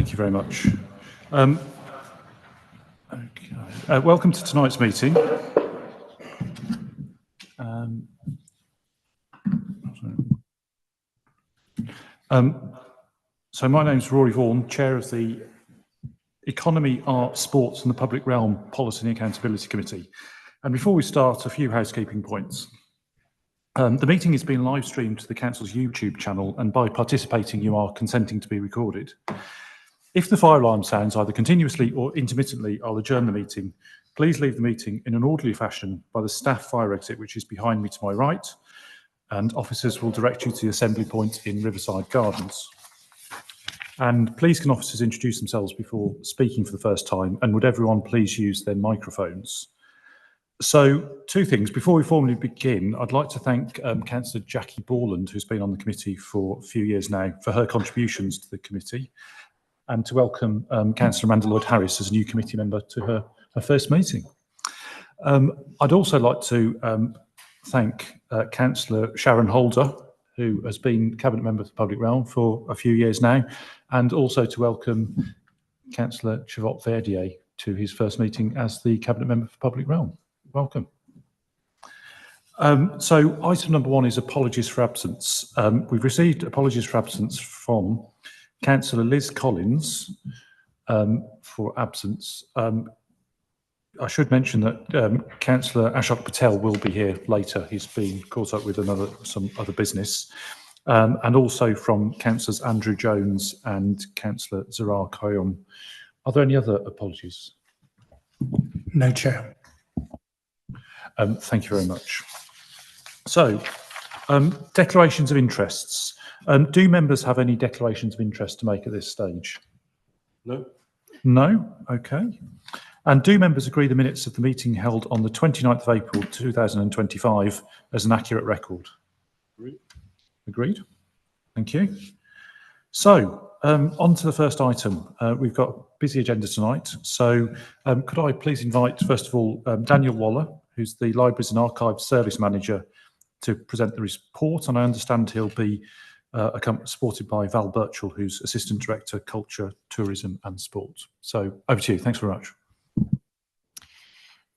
Thank you very much. Welcome to tonight's meeting. So my name is Rory Vaughan, Chair of the Economy, Arts, Sports and the Public Realm Policy and Accountability Committee. And before we start, a few housekeeping points. The meeting is being live streamed to the Council's YouTube channel, and by participating you are consenting to be recorded. If the fire alarm sounds either continuously or intermittently, I'll adjourn the meeting. Please leave the meeting in an orderly fashion by the staff fire exit, which is behind me to my right, and officers will direct you to the assembly point in Riverside Gardens. And please can officers introduce themselves before speaking for the first time, and would everyone please use their microphones? So, two things. Before we formally begin, I'd like to thank Councillor Jackie Borland, who's been on the committee for a few years now, for her contributions to the committee, and to welcome Councillor Amanda Lloyd-Harris as a new committee member to her first meeting. I'd also like to thank Councillor Sharon Holder, who has been Cabinet Member of the Public Realm for a few years now, and also to welcome Councillor Chavot Verdier to his first meeting as the Cabinet Member for Public Realm. Welcome. So item number one is apologies for absence. We've received apologies for absence from Councillor Liz Collins for absence. I should mention that Councillor Ashok Patel will be here later. He's been caught up with some other business. And also from Councillors Andrew Jones and Councillor Zarar Koyom. Are there any other apologies? No, Chair. Thank you very much. So, declarations of interests. Do members have any declarations of interest to make at this stage? No. No? Okay. And do members agree the minutes of the meeting held on the 29th of April 2025 as an accurate record? Agreed. Agreed. Thank you. So, on to the first item. We've got a busy agenda tonight. So, could I please invite, first of all, Daniel Waller, who's the Libraries and Archives Service Manager, to present the report. And I understand he'll be supported by Val Birchall, who's Assistant Director, Culture, Tourism and Sport. So, over to you. Thanks very much.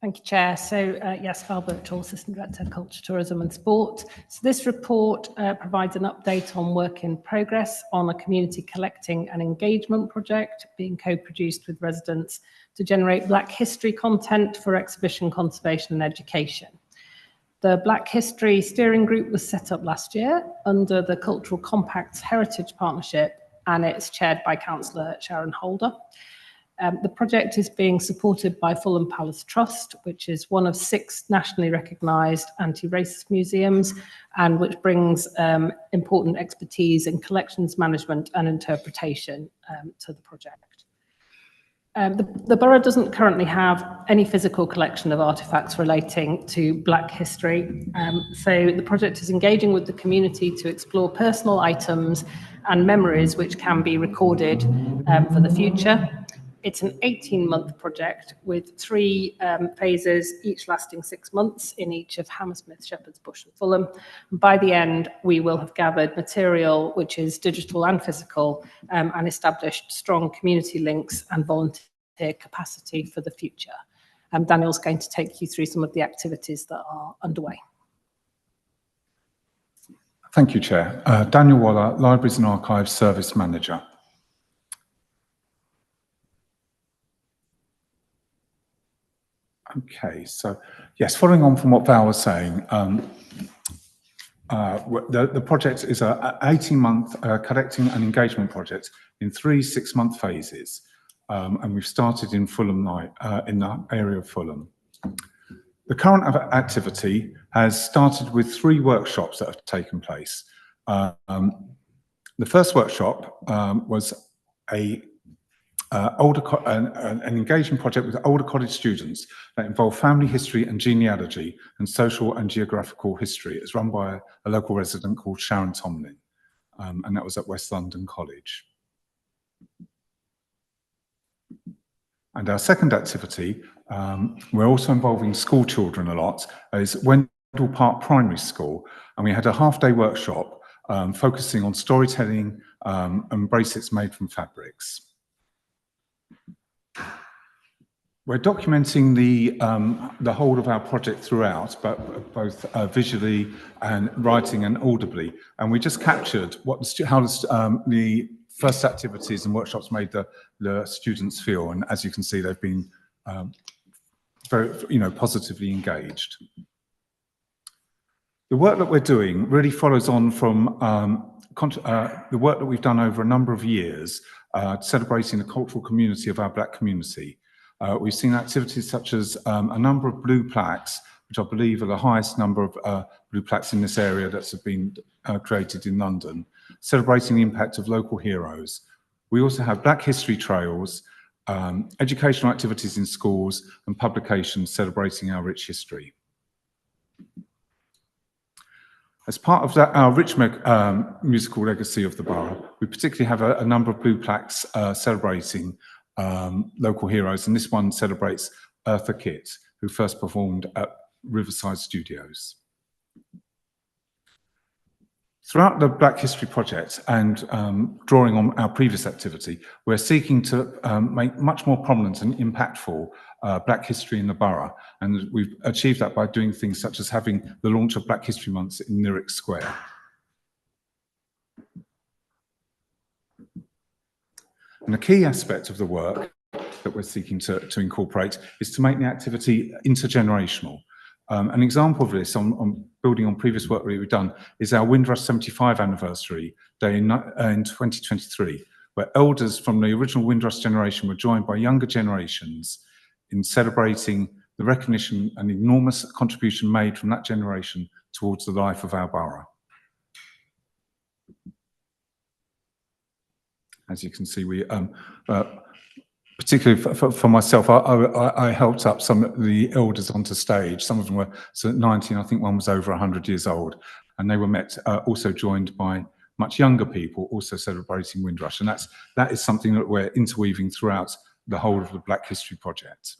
Thank you, Chair. So, yes, Val Birchall, Assistant Director, Culture, Tourism and Sport. So this report provides an update on work in progress on a community collecting and engagement project being co-produced with residents to generate Black history content for exhibition conservation and education. The Black History Steering Group was set up last year under the Cultural Compact's Heritage Partnership, and it's chaired by Councillor Sharon Holder. The project is being supported by Fulham Palace Trust, which is one of 6 nationally recognised anti-racist museums, and which brings important expertise in collections management and interpretation to the project. The borough doesn't currently have any physical collection of artefacts relating to Black history, so the project is engaging with the community to explore personal items and memories which can be recorded for the future. It's an 18-month project with 3 phases, each lasting 6 months in each of Hammersmith, Shepherd's Bush and Fulham. And by the end, we will have gathered material which is digital and physical and established strong community links and volunteer capacity for the future. Daniel's going to take you through some of the activities that are underway. Thank you, Chair. Daniel Waller, Libraries and Archives Service Manager. Okay, so yes, following on from what Val was saying, the project is an 18-month collecting and engagement project in 3 6-month phases, and we've started in Fulham, in the area of Fulham. The current activity has started with 3 workshops that have taken place. The first workshop was an engagement project with older college students that involved family history and genealogy and social and geographical history. It's run by a local resident called Sharon Tomlin, and that was at West London College. And our second activity, we're also involving school children a lot, is Wendell Park Primary School, and we had a half-day workshop focusing on storytelling and bracelets made from fabrics. We're documenting the whole of our project throughout, but both visually and writing and audibly. And we just captured how the first activities and workshops made the students feel. And as you can see, they've been very, positively engaged. The work that we're doing really follows on from the work that we've done over a number of years, celebrating the cultural community of our Black community. We've seen activities such as a number of blue plaques, which I believe are the highest number of blue plaques in this area that have been created in London, celebrating the impact of local heroes. We also have Black History Trails, educational activities in schools, and publications celebrating our rich history. As part of our rich musical legacy of the borough, we particularly have a number of blue plaques celebrating local heroes, and this one celebrates Eartha Kitt, who first performed at Riverside Studios. Throughout the Black History Project and drawing on our previous activity, we're seeking to make much more prominent and impactful Black history in the borough, and we've achieved that by doing things such as having the launch of Black History Months in Lyric Square. And a key aspect of the work that we're seeking to incorporate is to make the activity intergenerational. An example of this, on building on previous work that we've done, is our Windrush 75 anniversary day in 2023, where elders from the original Windrush generation were joined by younger generations in celebrating the recognition and enormous contribution made from that generation towards the life of our borough. As you can see, we, particularly for myself, I helped up some of the elders onto stage. Some of them were 90, and I think one was over 100 years old. And they were also joined by much younger people, also celebrating Windrush. And that is something that we're interweaving throughout the whole of the Black History Project.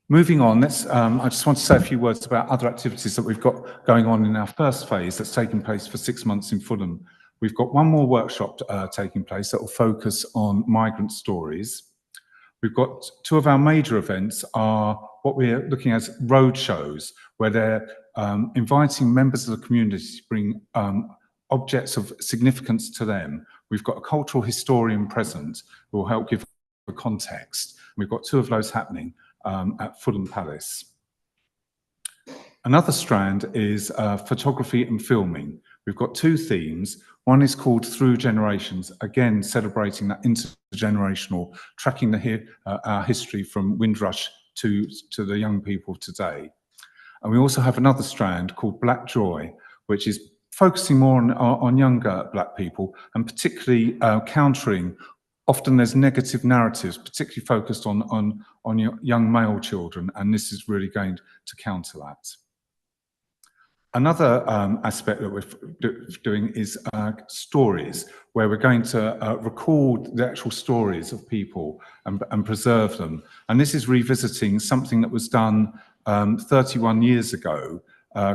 Moving on, I just want to say a few words about other activities that we've got going on in our first phase that's taking place for 6 months in Fulham. We've got one more workshop taking place that will focus on migrant stories. We've got two of our major events are what we're looking at as road shows, where they're inviting members of the community to bring objects of significance to them. We've got a cultural historian present who will help give a context. We've got two of those happening at Fulham Palace. Another strand is photography and filming. We've got two themes. One is called Through Generations, again celebrating that intergenerational, tracking our history from Windrush to the young people today. And we also have another strand called Black Joy, which is focusing more on younger Black people, and particularly countering. Often there's negative narratives, particularly focused on young male children, and this is really going to counter that. Another aspect that we're doing is stories, where we're going to record the actual stories of people and preserve them. And this is revisiting something that was done 31 years ago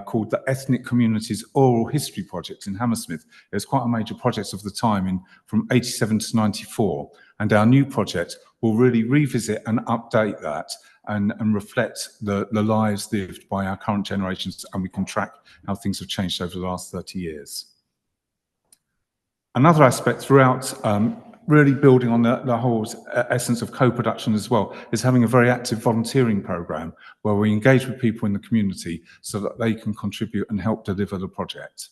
called the Ethnic Communities Oral History Project in Hammersmith. It was quite a major project of the time from 87 to 94. And our new project will really revisit and update that and reflect the lives lived by our current generations, and we can track how things have changed over the last 30 years. Another aspect throughout, really building on the whole essence of co-production as well, is having a very active volunteering programme where we engage with people in the community so that they can contribute and help deliver the project.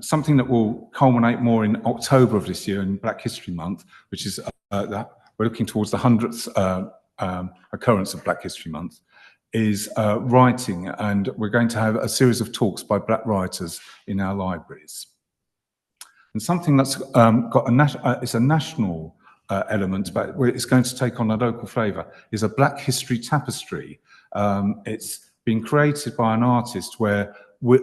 Something that will culminate more in October of this year in Black History Month, which is we're looking towards the 100th occurrence of Black History Month, is writing, and we're going to have a series of talks by Black writers in our libraries. And something that's got it's a national element, but it's going to take on a local flavour, is a Black History tapestry. It's been created by an artist where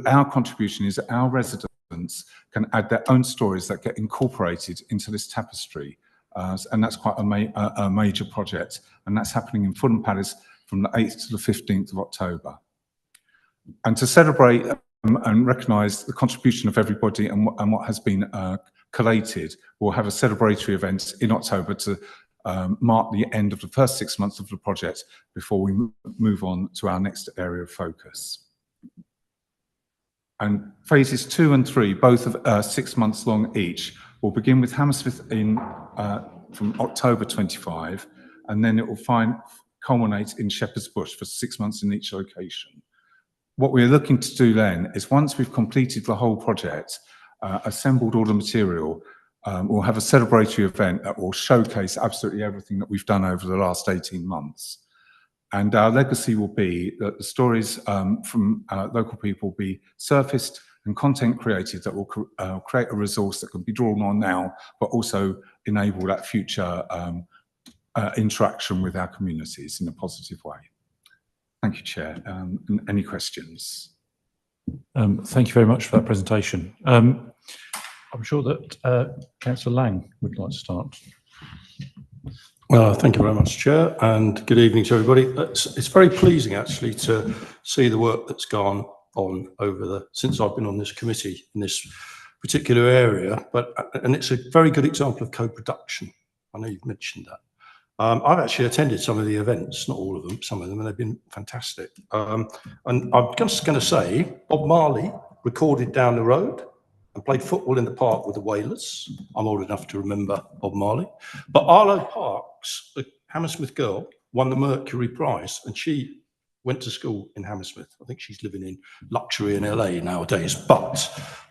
our contribution is that our residents can add their own stories that get incorporated into this tapestry. And that's quite a major project, and that's happening in Fulham Palace from the 8th to the 15th of October. And to celebrate and recognise the contribution of everybody and what has been collated, we'll have a celebratory event in October to mark the end of the first 6 months of the project before we move on to our next area of focus. And phases 2 and 3, both of 6 months long each, will begin with Hammersmith from October 25, and then it will culminate in Shepherd's Bush for 6 months in each location. What we're looking to do then is, once we've completed the whole project, assembled all the material, we'll have a celebratory event that will showcase absolutely everything that we've done over the last 18 months. And our legacy will be that the stories from local people will be surfaced and content created that will create a resource that can be drawn on now, but also enable that future interaction with our communities in a positive way. Thank you, Chair. Any questions? Thank you very much for that presentation. I'm sure that Councillor Lang would like to start. Well, thank you very much, Chair, and good evening to everybody. It's very pleasing, actually, to see the work that's gone on since I've been on this committee in this particular area. And it's a very good example of co-production. I know you've mentioned that. I've actually attended some of the events, not all of them, some of them, and they've been fantastic. And I'm just going to say, Bob Marley recorded down the road and played football in the park with the Whalers. I'm old enough to remember Bob Marley. But Arlo Parks, the Hammersmith girl, won the Mercury Prize, and she went to school in Hammersmith. I think she's living in luxury in LA nowadays, but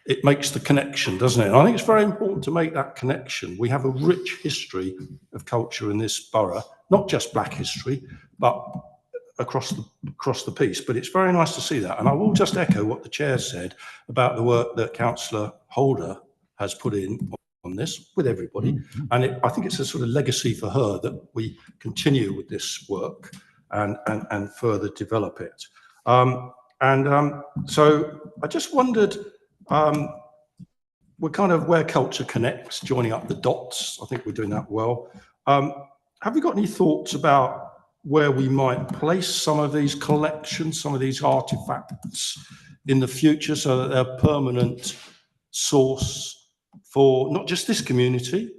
it makes the connection, doesn't it? And I think it's very important to make that connection. We have a rich history of culture in this borough, not just Black history, but across the piece. But it's very nice to see that. And I will just echo what the Chair said about the work that Councillor Holder has put in on this with everybody. And I think it's a sort of legacy for her that we continue with this work and further develop it. So I just wondered, we're kind of where culture connects, joining up the dots. I think we're doing that well. Have you got any thoughts about where we might place some of these collections, some of these artifacts in the future, so that they're a permanent source for not just this community,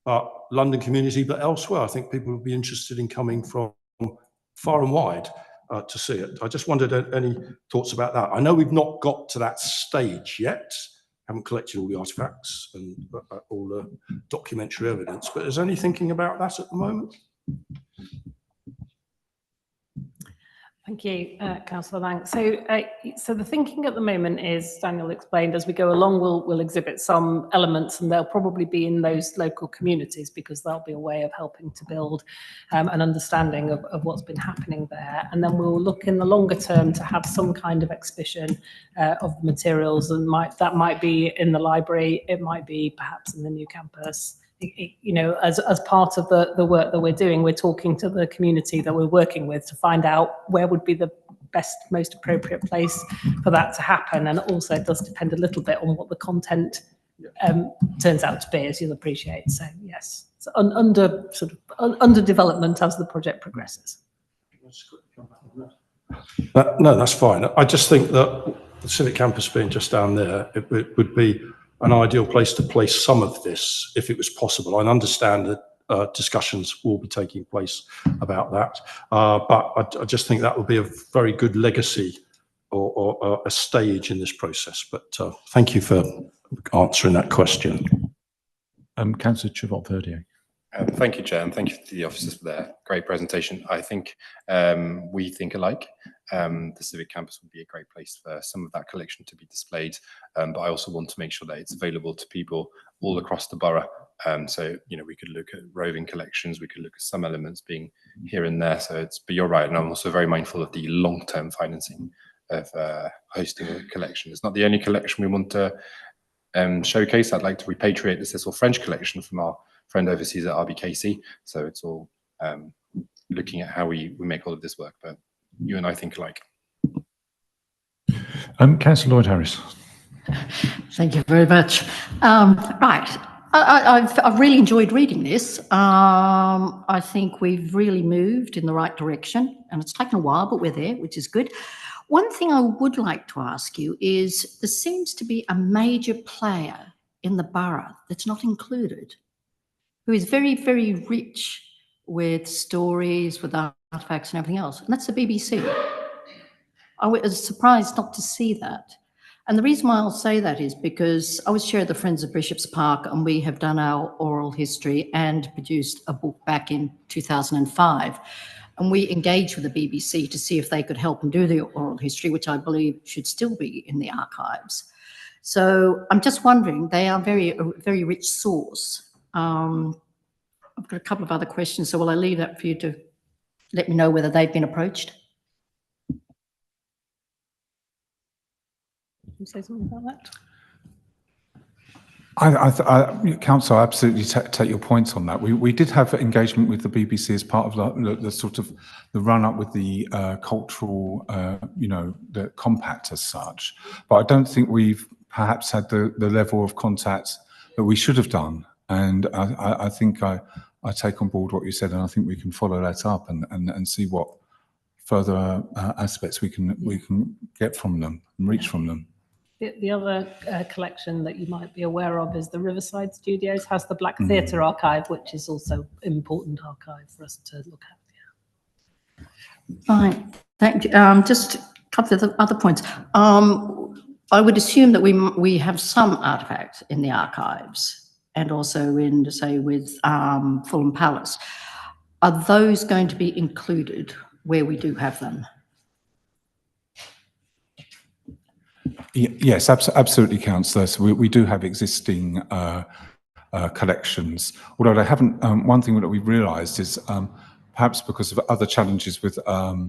but London community, but elsewhere? I think people would be interested in coming from far and wide to see it. I just wondered any thoughts about that. I know we've not got to that stage yet, haven't collected all the artifacts and all the documentary evidence, but is there any thinking about that at the moment? Thank you, Councillor Lang. So the thinking at the moment is, Daniel explained, as we go along, we'll exhibit some elements, and they'll probably be in those local communities, because that'll be a way of helping to build an understanding of what's been happening there. And then we'll look in the longer term to have some kind of exhibition of the materials, and that might be in the library, it might be perhaps in the new campus. You know, as part of the work that we're doing, we're talking to the community that we're working with to find out where would be the best, most appropriate place for that to happen. And also it does depend a little bit on what the content turns out to be, as you'll appreciate. So yes, it's under development as the project progresses. No, that's fine. I just think that the Civic Campus being just down there, it would be an ideal place to place some of this, if it was possible. I understand that discussions will be taking place about that, but I just think that would be a very good legacy or a stage in this process. But thank you for answering that question. Councillor Chivot-Verdier. Thank you, Chair, and thank you to the officers for their great presentation. I think we think alike. The Civic Campus would be a great place for some of that collection to be displayed, but I also want to make sure that it's available to people all across the borough. So, you know, we could look at roving collections, we could look at some elements being here and there. So but you're right, and I'm also very mindful of the long-term financing of hosting a collection. It's not the only collection we want to showcase. I'd like to repatriate the Cecil French collection from our friend overseas at RBKC. So it's all looking at how we make all of this work, but you and I think alike. Councillor Lloyd-Harris. Thank you very much. Right, I've really enjoyed reading this. I think we've really moved in the right direction, and it's taken a while, but we're there, which is good. One thing I would like to ask you is, there seems to be a major player in the borough that's not included, who is very, very rich with stories, with artifacts and everything else, and that's the BBC. I was surprised not to see that. And the reason why I'll say that is because I was chair of the Friends of Bishop's Park, and we have done our oral history and produced a book back in 2005. And we engaged with the BBC to see if they could help and do the oral history, which I believe should still be in the archives. So I'm just wondering, they are a very rich source. I've got a couple of other questions, so will I leave that for you to let me know whether they've been approached? Can you say something about that? Council, I absolutely take your points on that. We did have engagement with the BBC as part of the sort of the run-up with the cultural, the compact as such. But I don't think we've perhaps had the level of contact that we should have done. And I think I take on board what you said, and I think we can follow that up and see what further aspects we can get from them and reach from them. The other collection that you might be aware of is the Riverside Studios has the Black Theatre Archive, which is also an important archive for us to look at. Yeah. Fine, thank you. Just a couple of other points. I would assume that we have some artifacts in the archives and also in, say, with Fulham Palace. Are those going to be included where we do have them? Yes, absolutely, Councillor. So we do have existing collections, although they haven't. One thing that we've realised is perhaps because of other challenges with our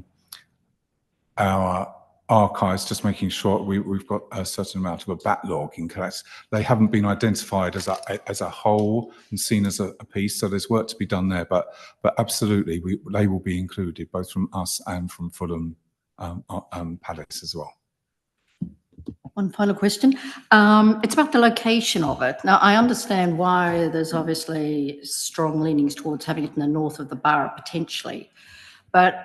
archives, just making sure we've got a certain amount of a backlog in collects. They haven't been identified as a whole and seen as a piece. So there's work to be done there. But absolutely, they will be included both from us and from Fulham Palace as well. One final question. It's about the location of it. Now, I understand why there's obviously strong leanings towards having it in the north of the borough, potentially. But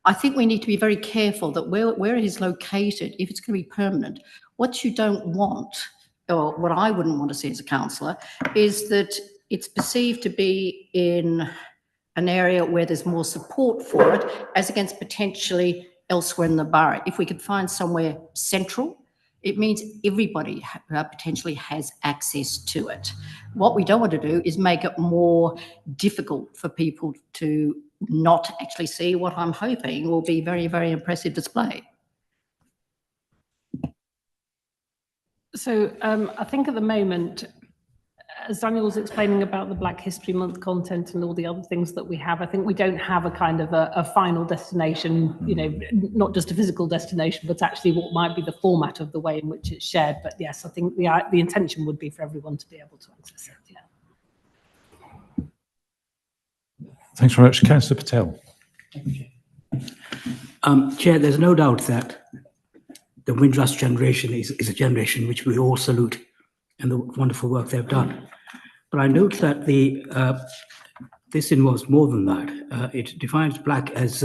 I think we need to be very careful that where it is located, if it's going to be permanent, what you don't want, or what I wouldn't want to see as a councillor, is that it's perceived to be in an area where there's more support for it, as against potentially elsewhere in the borough. If we could find somewhere central, it means everybody potentially has access to it. What we don't want to do is make it more difficult for people to not actually see what I'm hoping will be very, very impressive display. So I think at the moment, as Daniel was explaining about the Black History Month content and all the other things that we have, I think we don't have a kind of a final destination, you know, not just a physical destination, but actually what might be the format of the way in which it's shared. But yes, I think the intention would be for everyone to be able to access it. Yeah. Thanks very much. Councillor Patel. Chair, there's no doubt that the Windrush generation is a generation which we all salute and the wonderful work they've done. But I note that this involves more than that. It defines black as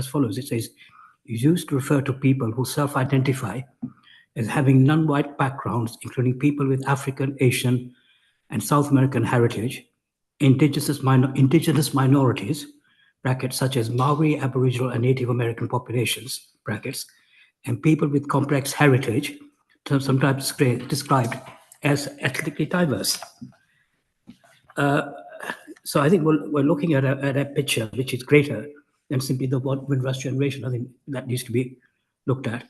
follows. It says, is used to refer to people who self-identify as having non-white backgrounds, including people with African, Asian, and South American heritage, indigenous minorities, brackets, such as Maori, Aboriginal, and Native American populations, brackets, and people with complex heritage, sometimes described as ethnically diverse. So I think we're looking at a picture which is greater than simply the Windrush generation. I think that needs to be looked at.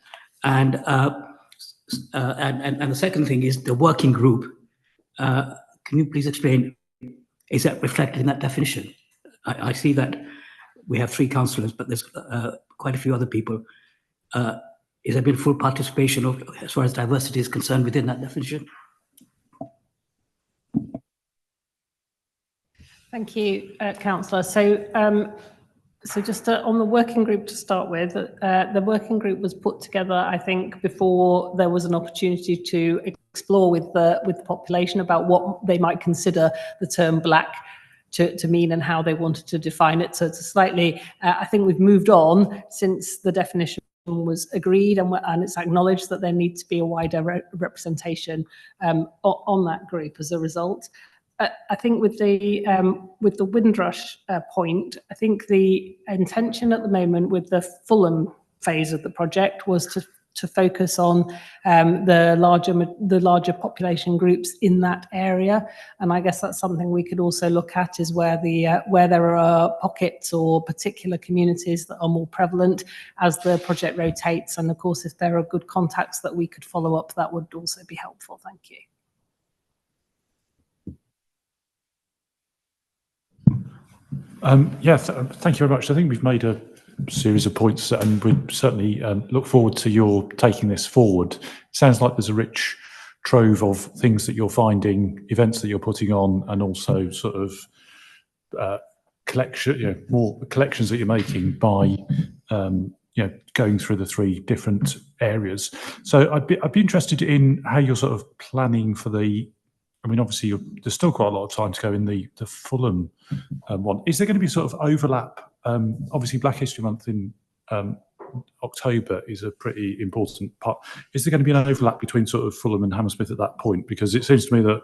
And the second thing is the working group. Can you please explain, is that reflected in that definition? I see that we have 3 councillors, but there's quite a few other people. Is there been full participation as far as diversity is concerned within that definition? Thank you, Councillor. So just on the working group to start with, the working group was put together, I think, before there was an opportunity to explore with the population about what they might consider the term black to mean and how they wanted to define it. So it's a slightly, I think we've moved on since the definition was agreed, and it's acknowledged that there needs to be a wider representation on that group as a result. I think with the Windrush point, I think the intention at the moment with the Fulham phase of the project was to focus on the larger population groups in that area, and I guess that's something we could also look at, is where there are pockets or particular communities that are more prevalent as the project rotates, and of course if there are good contacts that we could follow up, that would also be helpful. Thank you. Thank you very much. I think we've made a series of points, and we certainly look forward to your taking this forward. It sounds like there's a rich trove of things that you're finding, events that you're putting on, and also sort of more collections that you're making by going through the 3 different areas. So I'd be interested in how you're sort of planning for the. I mean, obviously, there's still quite a lot of time to go in the Fulham one. Is there going to be sort of overlap? Obviously, Black History Month in October is a pretty important part. Is there going to be an overlap between sort of Fulham and Hammersmith at that point? Because it seems to me that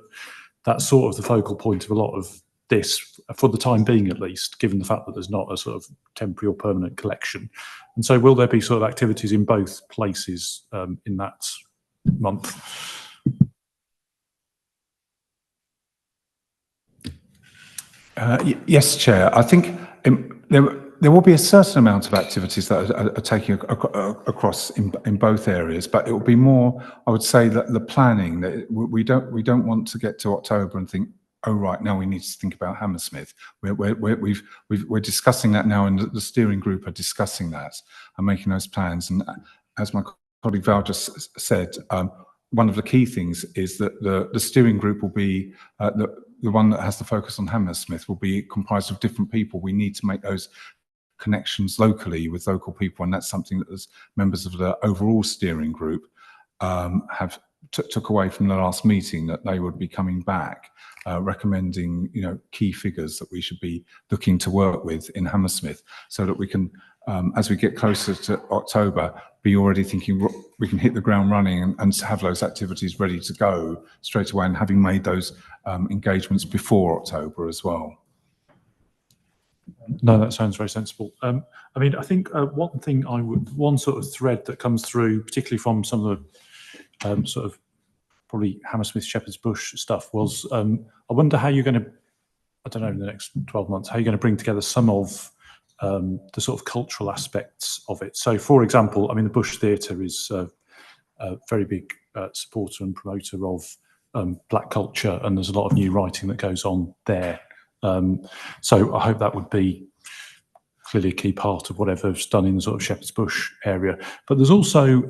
that's sort of the focal point of a lot of this, for the time being at least, given the fact that there's not a sort of temporary or permanent collection. And so will there be sort of activities in both places in that month? Yes, Chair. I think there will be a certain amount of activities that are taking across in both areas, but it will be more, I would say, that the planning. That we don't want to get to October and think, oh right, now we need to think about Hammersmith. We're discussing that now, and the steering group are discussing that and making those plans. And as my colleague Val just said, one of the key things is that the steering group will be the one that has to focus on Hammersmith will be comprised of different people. We need to make those connections locally with local people, and that's something that as members of the overall steering group took away from the last meeting, that they would be coming back recommending key figures that we should be looking to work with in Hammersmith, so that we can as we get closer to October be already thinking we can hit the ground running and have those activities ready to go straight away, and having made those engagements before October as well. No, that sounds very sensible. I mean, I think one sort of thread that comes through, particularly from some of the sort of probably Hammersmith Shepherd's Bush stuff, was I wonder how you're going to, I don't know, in the next 12 months, how you're going to bring together some of the sort of cultural aspects of it. So, for example, I mean, the Bush Theatre is a very big supporter and promoter of black culture, and there's a lot of new writing that goes on there. So I hope that would be clearly a key part of whatever's done in the sort of Shepherd's Bush area. But there's also,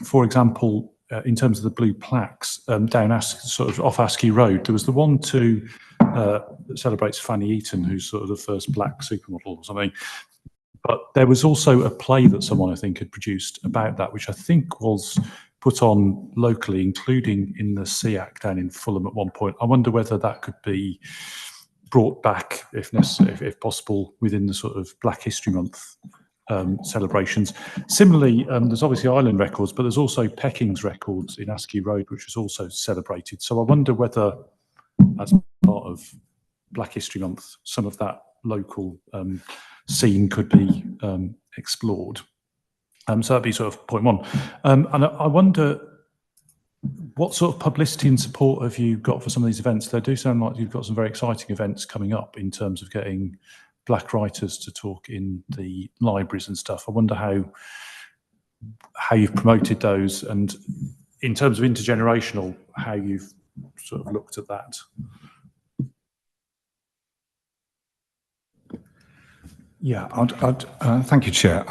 for example, in terms of the blue plaques down sort of off Askew Road, there was the one that celebrates Fanny Eaton, who's sort of the first black supermodel or something. But there was also a play that someone, I think, had produced about that, which I think was put on locally, including in the SEAC down in Fulham at one point. I wonder whether that could be brought back, if necessary, if possible, within the sort of Black History Month celebrations. Similarly, there's obviously Island Records, but there's also Pecking's Records in Askew Road, which was also celebrated. So I wonder whether, as part of Black History Month, some of that local scene could be explored. So that'd be sort of point one. And I wonder, what sort of publicity and support have you got for some of these events? They do sound like you've got some very exciting events coming up in terms of getting black writers to talk in the libraries and stuff. I wonder how you've promoted those, and in terms of intergenerational, how you've sort of looked at that. Yeah, thank you, Chair.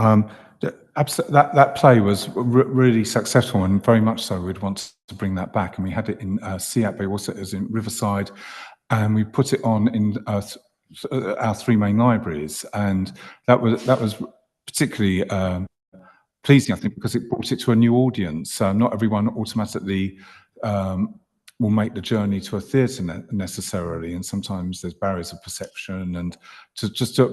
That play was really successful, and very much so. We'd want to bring that back, and we had it in SEAC, but also it was in Riverside, and we put it on in our 3 main libraries, and that was particularly pleasing, I think, because it brought it to a new audience. Not everyone automatically will make the journey to a theatre necessarily, and sometimes there's barriers of perception. And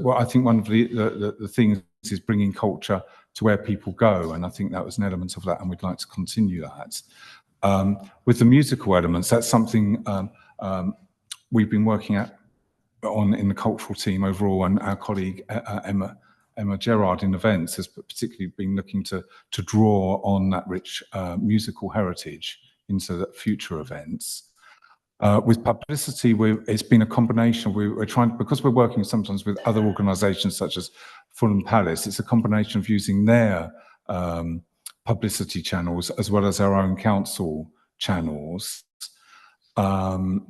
well, I think one of the things is bringing culture to where people go, and I think that was an element of that, and we'd like to continue that. With the musical elements, that's something we've been working on in the cultural team overall, and our colleague Emma Gerard in events has particularly been looking to draw on that rich musical heritage into the future events. With publicity, it's been a combination. We're trying, because we're working sometimes with other organisations such as Fulham Palace, it's a combination of using their publicity channels as well as our own council channels. And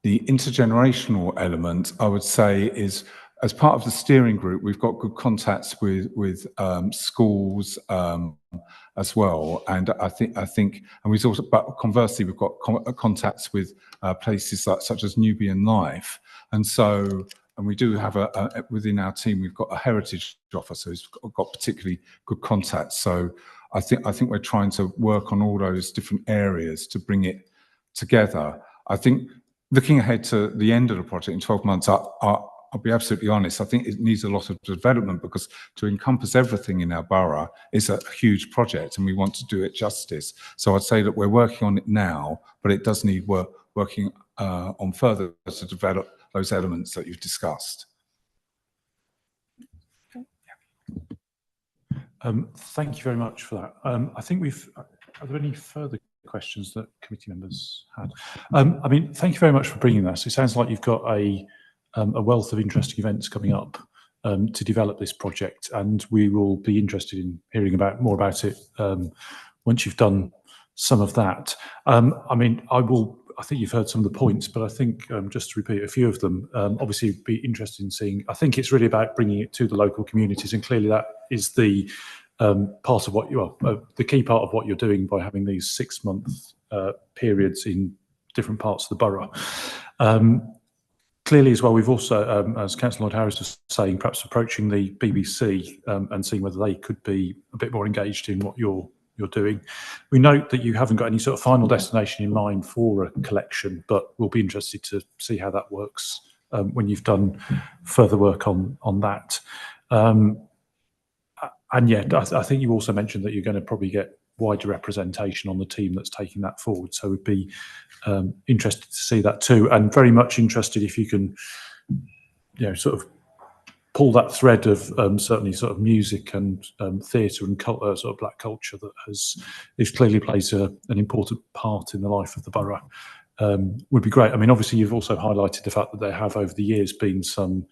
the intergenerational element, I would say, is as part of the steering group, we've got good contacts with schools as well, and I think, and we've also, but conversely, we've got contacts with places such as Nubian Life, and so, and we do have within our team, we've got a heritage officer who's got particularly good contacts. So I think we're trying to work on all those different areas to bring it together. I think looking ahead to the end of the project in 12 months, I'll be absolutely honest, I think it needs a lot of development, because to encompass everything in our borough is a huge project and we want to do it justice. So I'd say that we're working on it now, but it does need working on further to develop those elements that you've discussed. Thank you very much for that. I think are there any further questions that committee members had? I mean, thank you very much for bringing this. It sounds like you've got a wealth of interesting events coming up to develop this project, and we will be interested in hearing more about it once you've done some of that. I mean, I think you've heard some of the points, but I think just to repeat a few of them, obviously be interested in seeing, I think it's really about bringing it to the local communities, and clearly that is the part of what the key part of what you're doing by having these 6-month periods in different parts of the borough. Clearly as well, we've also, as Councillor Lloyd Harris was saying, perhaps approaching the BBC and seeing whether they could be a bit more engaged in what you're doing. We note that you haven't got any sort of final destination in mind for a collection, but we'll be interested to see how that works when you've done further work on that. And yeah, I think you also mentioned that you're going to probably get wider representation on the team that's taking that forward. So we'd be interested to see that too, and very much interested if you can, sort of pull that thread of certainly sort of music and theatre and sort of black culture that is clearly plays an important part in the life of the borough. Would be great. I mean, obviously you've also highlighted the fact that there have over the years been some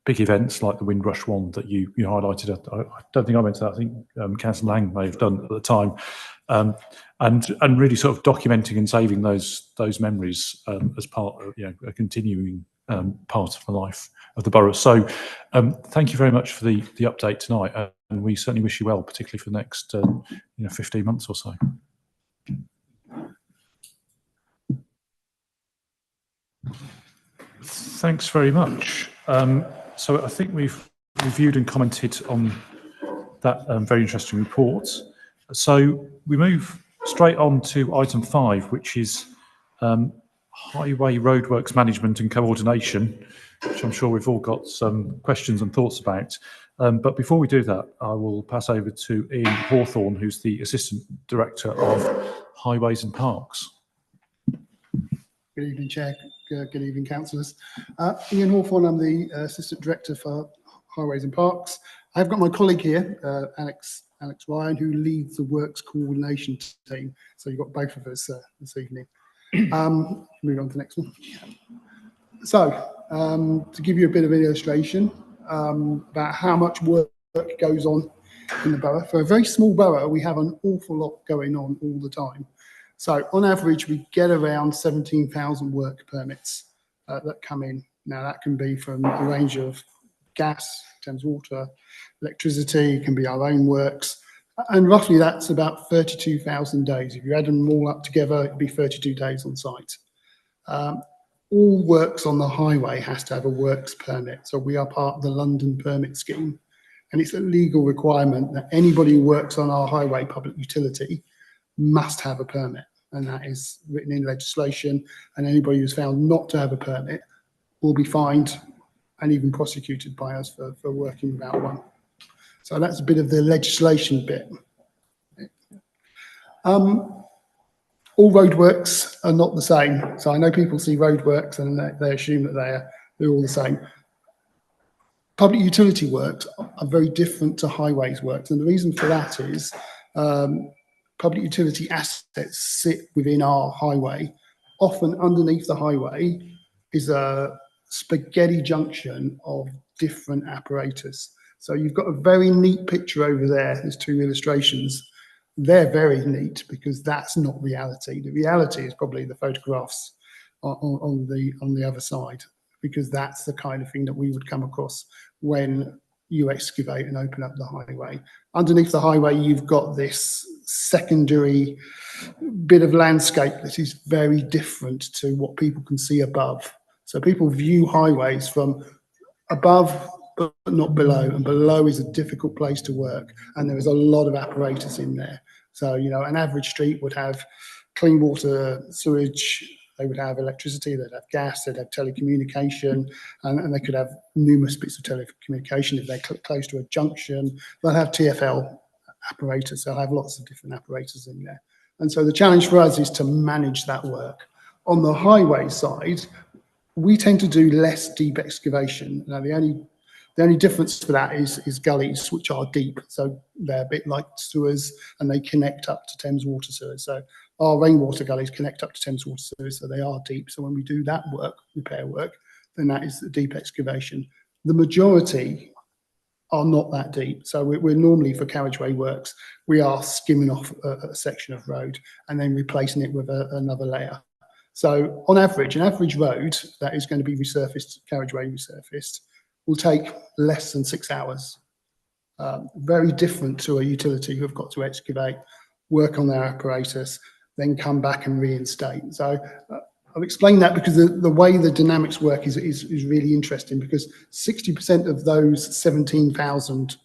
big events like the Windrush one that you highlighted. I don't think I went to that. I think Councillor Lang may have done at the time, and really sort of documenting and saving those memories as part of a continuing part of the life of the borough. So thank you very much for the update tonight, and we certainly wish you well, particularly for the next 15 months or so. Thanks very much. So I think we've reviewed and commented on that very interesting report. So we move straight on to item 5, which is highway roadworks management and coordination, which I'm sure we've all got some questions and thoughts about. But before we do that, I will pass over to Ian Hawthorne, who's the Assistant Director of Highways and Parks. Good evening, Chair. Good evening, councillors. Ian Hawthorne, I'm the Assistant Director for Highways and Parks. I've got my colleague here, Alex Ryan, who leads the Works Coordination team. So you've got both of us this evening. Move on to the next one. So to give you a bit of an illustration about how much work goes on in the borough. For a very small borough, we have an awful lot going on all the time. So on average, we get around 17,000 work permits that come in. Now that can be from a range of gas, Thames Water, electricity, it can be our own works. And roughly that's about 32,000 days. If you add them all up together, it'd be 32 days on site. All works on the highway has to have a works permit. So we are part of the London permit scheme. And it's a legal requirement that anybody who works on our highway public utility must have a permit, and that is written in legislation, and anybody who's found not to have a permit will be fined and even prosecuted by us for working without one. So that's a bit of the legislation bit. All roadworks are not the same. So I know people see roadworks and they assume that they're all the same. Public utility works are very different to highways works. And the reason for that is public utility assets sit within our highway. Often underneath the highway is a spaghetti junction of different apparatus. So you've got a very neat picture over there. There's two illustrations. They're very neat because that's not reality. The reality is probably the photographs on the other side, because that's the kind of thing that we would come across when you excavate and open up the highway. Underneath the highway, you've got this secondary bit of landscape that is very different to what people can see above. So people view highways from above, but not below, and below is a difficult place to work, and there is a lot of apparatus in there. So, you know, an average street would have clean water, sewage, they would have electricity, they'd have gas, they'd have telecommunication, and they could have numerous bits of telecommunication. If they're close to a junction, they'll have TfL apparatus, they'll have lots of different apparatus in there. And so the challenge for us is to manage that work. On the highway side, we tend to do less deep excavation. Now, the only difference for that is gullies, which are deep. So they're a bit like sewers, and they connect up to Thames water sewers. So our rainwater gullies connect up to Thames water sewers, so they are deep. So when we do that work, repair work, then that is the deep excavation. The majority are not that deep. So we're normally, for carriageway works, we are skimming off a section of road and then replacing it with another layer. So on average, an average road that is going to be resurfaced, carriageway resurfaced, will take less than 6 hours. Very different to a utility who have got to excavate, work on their apparatus, then come back and reinstate. So I've explained that because the way the dynamics work is really interesting, because 60% of those 17,000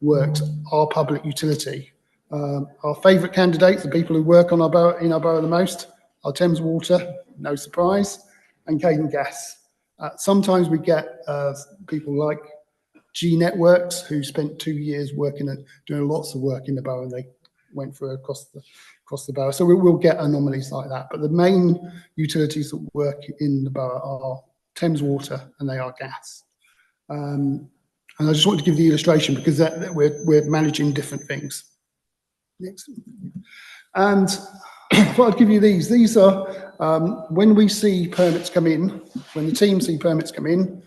works are public utility. Our favourite candidates, the people who work on in our borough the most, are Thames Water, no surprise, and Cadent Gas. Sometimes we get people like G Networks who spent 2 years doing lots of work in the borough, and they went through across the borough. So we'll get anomalies like that. But the main utilities that work in the borough are Thames Water, and they are gas. And I just want to give the illustration because we're managing different things. Next. And I thought I'd give you these. These are when we see permits come in, when the team see permits come in.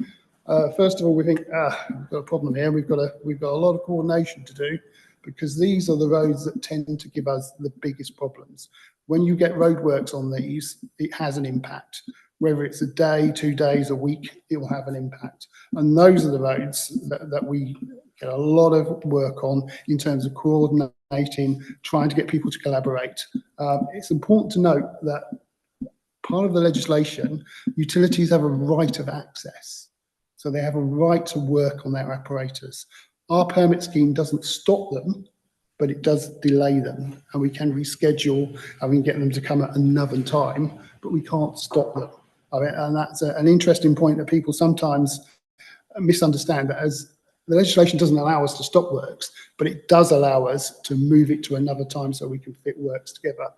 First of all, we think, we've got a problem here. We've got a lot of coordination to do, because these are the roads that tend to give us the biggest problems. When you get roadworks on these, it has an impact. Whether it's a day, 2 days, a week, it will have an impact. And those are the roads that we get a lot of work on in terms of coordinating, trying to get people to collaborate. It's important to note that part of the legislation, utilities have a right of access. So they have a right to work on their apparatus. Our permit scheme doesn't stop them, but it does delay them, and we can reschedule and we can get them to come at another time, but we can't stop them. And that's an interesting point that people sometimes misunderstand, that as the legislation doesn't allow us to stop works, but it does allow us to move it to another time so we can fit works together.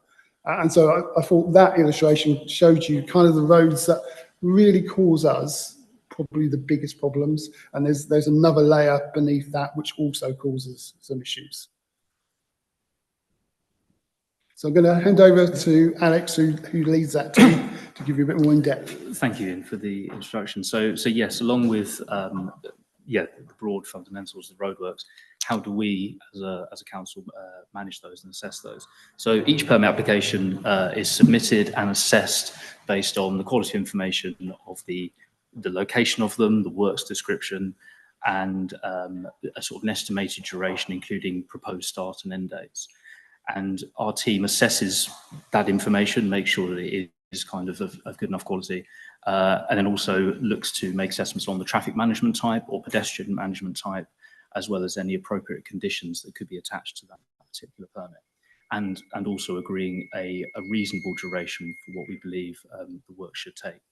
And so I thought that illustration showed you kind of the roads that really cause us probably the biggest problems, and there's another layer beneath that which also causes some issues. So I'm going to hand over to Alex, who leads that team, to give you a bit more in depth. Thank you, Ian, for the introduction. So yes, along with the broad fundamentals of roadworks, how do we as a council manage those and assess those? So each permit application is submitted and assessed based on the quality information of the location of them, the works description, and a sort of an estimated duration, including proposed start and end dates. And our team assesses that information, makes sure that it is kind of good enough quality, and then also looks to make assessments on the traffic management type or pedestrian management type, as well as any appropriate conditions that could be attached to that particular permit, and also agreeing a reasonable duration for what we believe the work should take.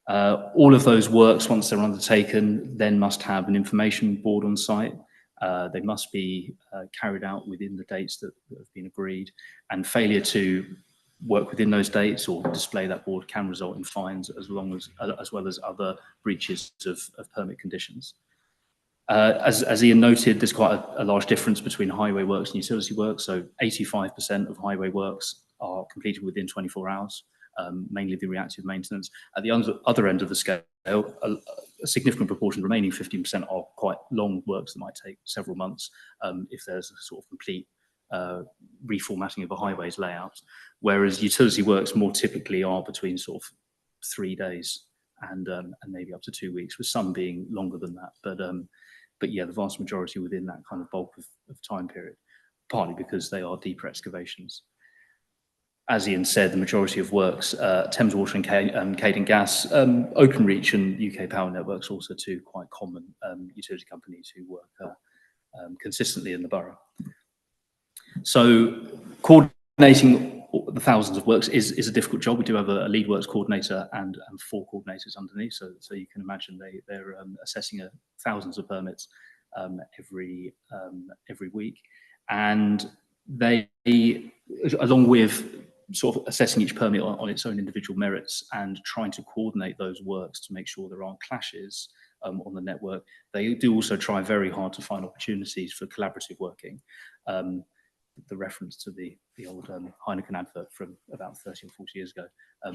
All of those works, once they're undertaken, then must have an information board on site. They must be carried out within the dates that have been agreed, and failure to work within those dates or display that board can result in fines as well as other breaches of permit conditions. As Ian noted, there's quite a large difference between highway works and utility works. So 85% of highway works are completed within 24 hours, mainly the reactive maintenance. At the other end of the scale, a significant proportion, remaining 15%, are quite long works that might take several months if there's a sort of complete reformatting of a highways layout. Whereas utility works more typically are between sort of 3 days and maybe up to 2 weeks, with some being longer than that. But yeah, the vast majority within that kind of bulk of time period, partly because they are deeper excavations. As Ian said, the majority of works, Thames Water and Cadent Gas, Openreach and UK Power Networks, also two quite common utility companies who work consistently in the borough. So coordinating the thousands of works is a difficult job. We do have a lead works coordinator and 4 coordinators underneath, so you can imagine they're assessing thousands of permits every week, and they, along with sort of assessing each permit on its own individual merits and trying to coordinate those works to make sure there aren't clashes on the network, they do also try very hard to find opportunities for collaborative working. The reference to the old Heineken advert from about 30 or 40 years ago,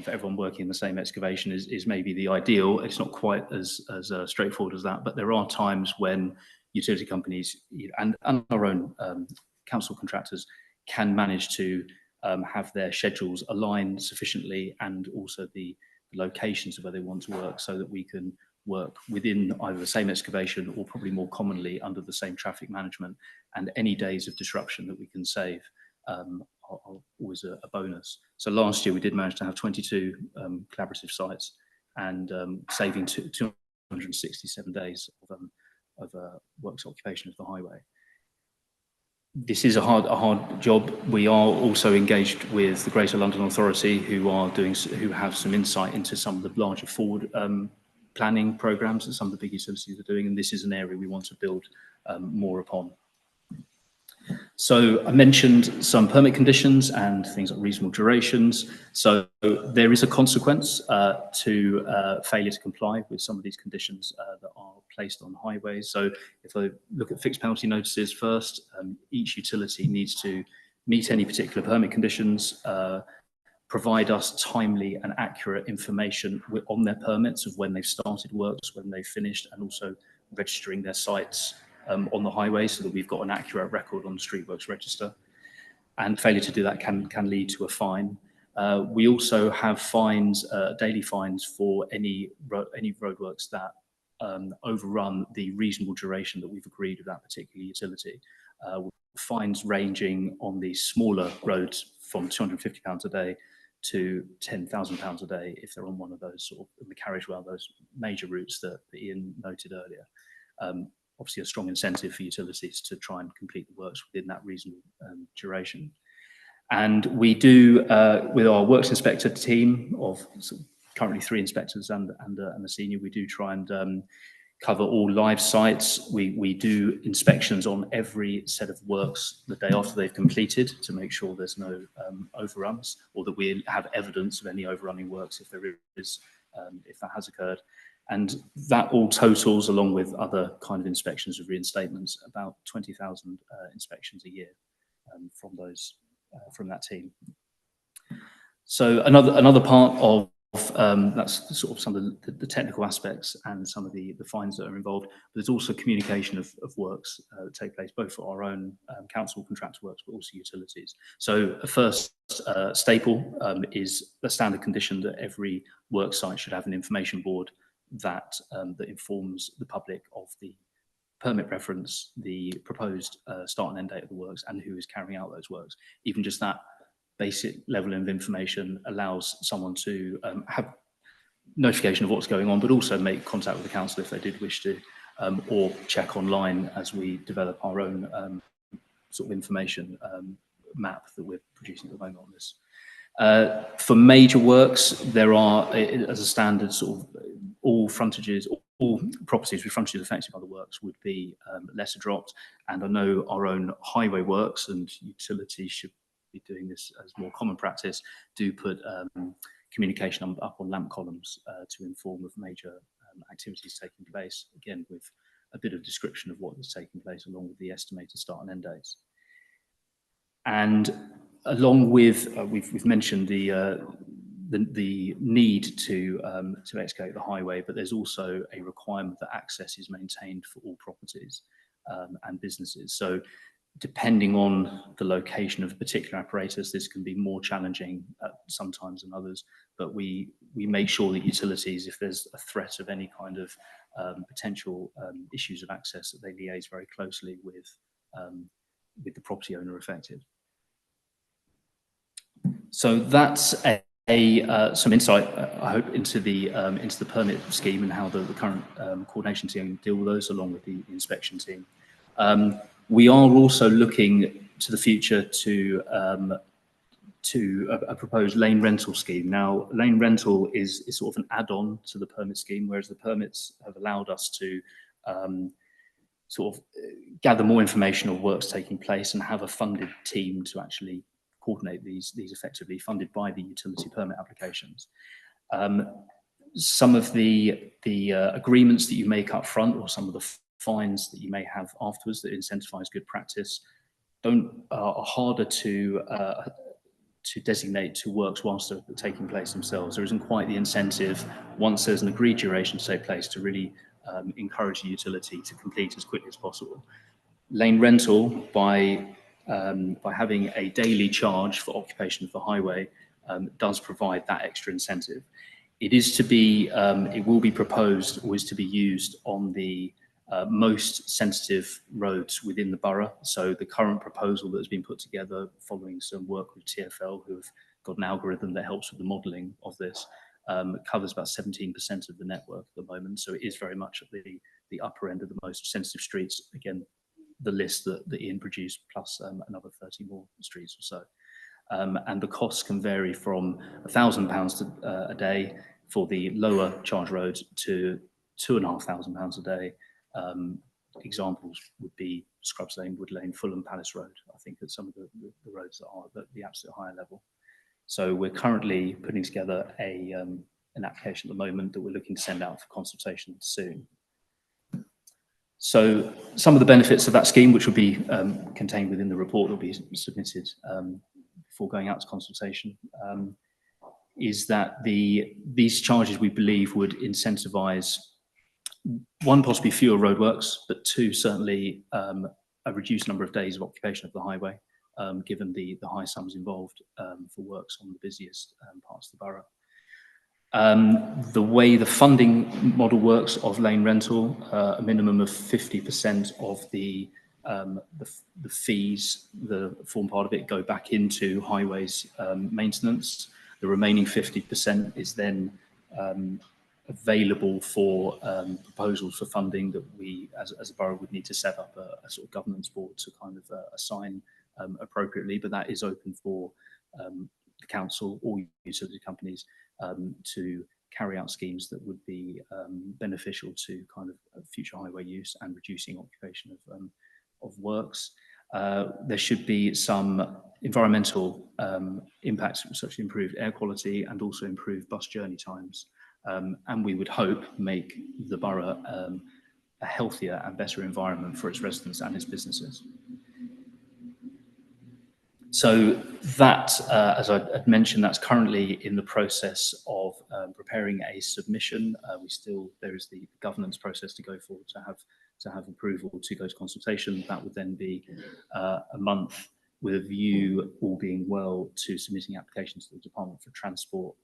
for everyone working in the same excavation is maybe the ideal. It's not quite as straightforward as that, but there are times when utility companies and our own council contractors can manage to have their schedules aligned sufficiently, and also the locations of where they want to work, so that we can work within either the same excavation or probably more commonly under the same traffic management, and any days of disruption that we can save are always a bonus. So last year we did manage to have 22 collaborative sites and saving 267 days of works occupation of the highway. This is a hard job. We are also engaged with the Greater London Authority, who have some insight into some of the larger forward planning programs that some of the big utilities are doing, and this is an area we want to build more upon. So I mentioned some permit conditions and things like reasonable durations. So there is a consequence to failure to comply with some of these conditions that are placed on highways. So if I look at fixed penalty notices first, each utility needs to meet any particular permit conditions, provide us timely and accurate information on their permits of when they've started works, when they've finished, and also registering their sites on the highway, so that we've got an accurate record on the Streetworks register. And failure to do that can lead to a fine. We also have fines, daily fines, for any roadworks that overrun the reasonable duration that we've agreed with that particular utility. Fines ranging on the smaller roads from £250 a day to £10,000 a day if they're on one of those sort of the carriageway, those major routes that Ian noted earlier. Obviously a strong incentive for utilities to try and complete the works within that reasonable duration. And we do, with our works inspector team of currently 3 inspectors and a senior, we do try and cover all live sites. We do inspections on every set of works the day after they've completed to make sure there's no overruns, or that we have evidence of any overrunning works if there is, if that has occurred. And that all totals, along with other kind of inspections of reinstatements, about 20,000 inspections a year from that team. So another part of that's sort of some of the technical aspects and some of the fines that are involved. But there's also communication of works that take place both for our own council contractor works, but also utilities. So a first staple is a standard condition that every work site should have an information board that informs the public of the permit reference, the proposed start and end date of the works, and who is carrying out those works. Even just that basic level of information allows someone to have notification of what's going on, but also make contact with the council if they did wish to, or check online as we develop our own sort of information map that we're producing at the moment on this. For major works, there are, as a standard, sort of all frontages, all properties with frontages affected by the works would be lesser dropped. And I know our own highway works, and utilities should be doing this as more common practice, do put communication up on lamp columns to inform of major activities taking place, again with a bit of description of what is taking place along with the estimated start and end dates. And along with, we've mentioned the need to excavate the highway, but there's also a requirement that access is maintained for all properties and businesses. So depending on the location of a particular apparatus, this can be more challenging sometimes than others, but we make sure that utilities, if there's a threat of any kind of potential issues of access, that they liaise very closely with the property owner affected. So that's some insight, I hope, into the permit scheme and how the current coordination team deal with those, along with the inspection team. We are also looking to the future to a proposed lane rental scheme. Now, lane rental is sort of an add-on to the permit scheme, whereas the permits have allowed us to sort of gather more information of works taking place and have a funded team to actually coordinate these effectively, funded by the utility permit applications. Some of the agreements that you make up front, or some of the fines that you may have afterwards that incentivize good practice, are harder to designate to works whilst they're taking place themselves. There isn't quite the incentive, once there's an agreed duration to take place, to really encourage the utility to complete as quickly as possible. Lane rental, by having a daily charge for occupation of the highway, does provide that extra incentive. It is to be, it will be proposed, or is to be used on the most sensitive roads within the borough. So the current proposal that has been put together following some work with TfL, who have got an algorithm that helps with the modelling of this, covers about 17% of the network at the moment. So it is very much at the upper end of the most sensitive streets. Again, the list that Ian produced, plus another 30 more streets or so. And the costs can vary from £1,000 a day for the lower charge roads to £2,500 a day. Examples would be Scrubs Lane, Wood Lane, Fulham, Palace Road. I think at some of the roads that are at the absolute higher level. So we're currently putting together an application at the moment that we're looking to send out for consultation soon. So some of the benefits of that scheme, which will be contained within the report that will be submitted before going out to consultation, is that these charges, we believe, would incentivise, one, possibly fewer roadworks, but two, certainly a reduced number of days of occupation of the highway, given the high sums involved for works on the busiest parts of the borough. The way the funding model works of lane rental, a minimum of 50% of the fees that form part of it go back into highways maintenance. The remaining 50% is then available for proposals for funding that we, as a borough, would need to set up a sort of governance board to kind of assign appropriately. But that is open for the council or utility companies to carry out schemes that would be beneficial to kind of future highway use and reducing occupation of works. There should be some environmental impacts, such as improved air quality and also improved bus journey times. And we would hope make the borough a healthier and better environment for its residents and its businesses. So that, as I mentioned, that's currently in the process of preparing a submission. There is the governance process to go forward to have approval to go to consultation. That would then be a month with a view, all being well, to submitting applications to the Department for Transport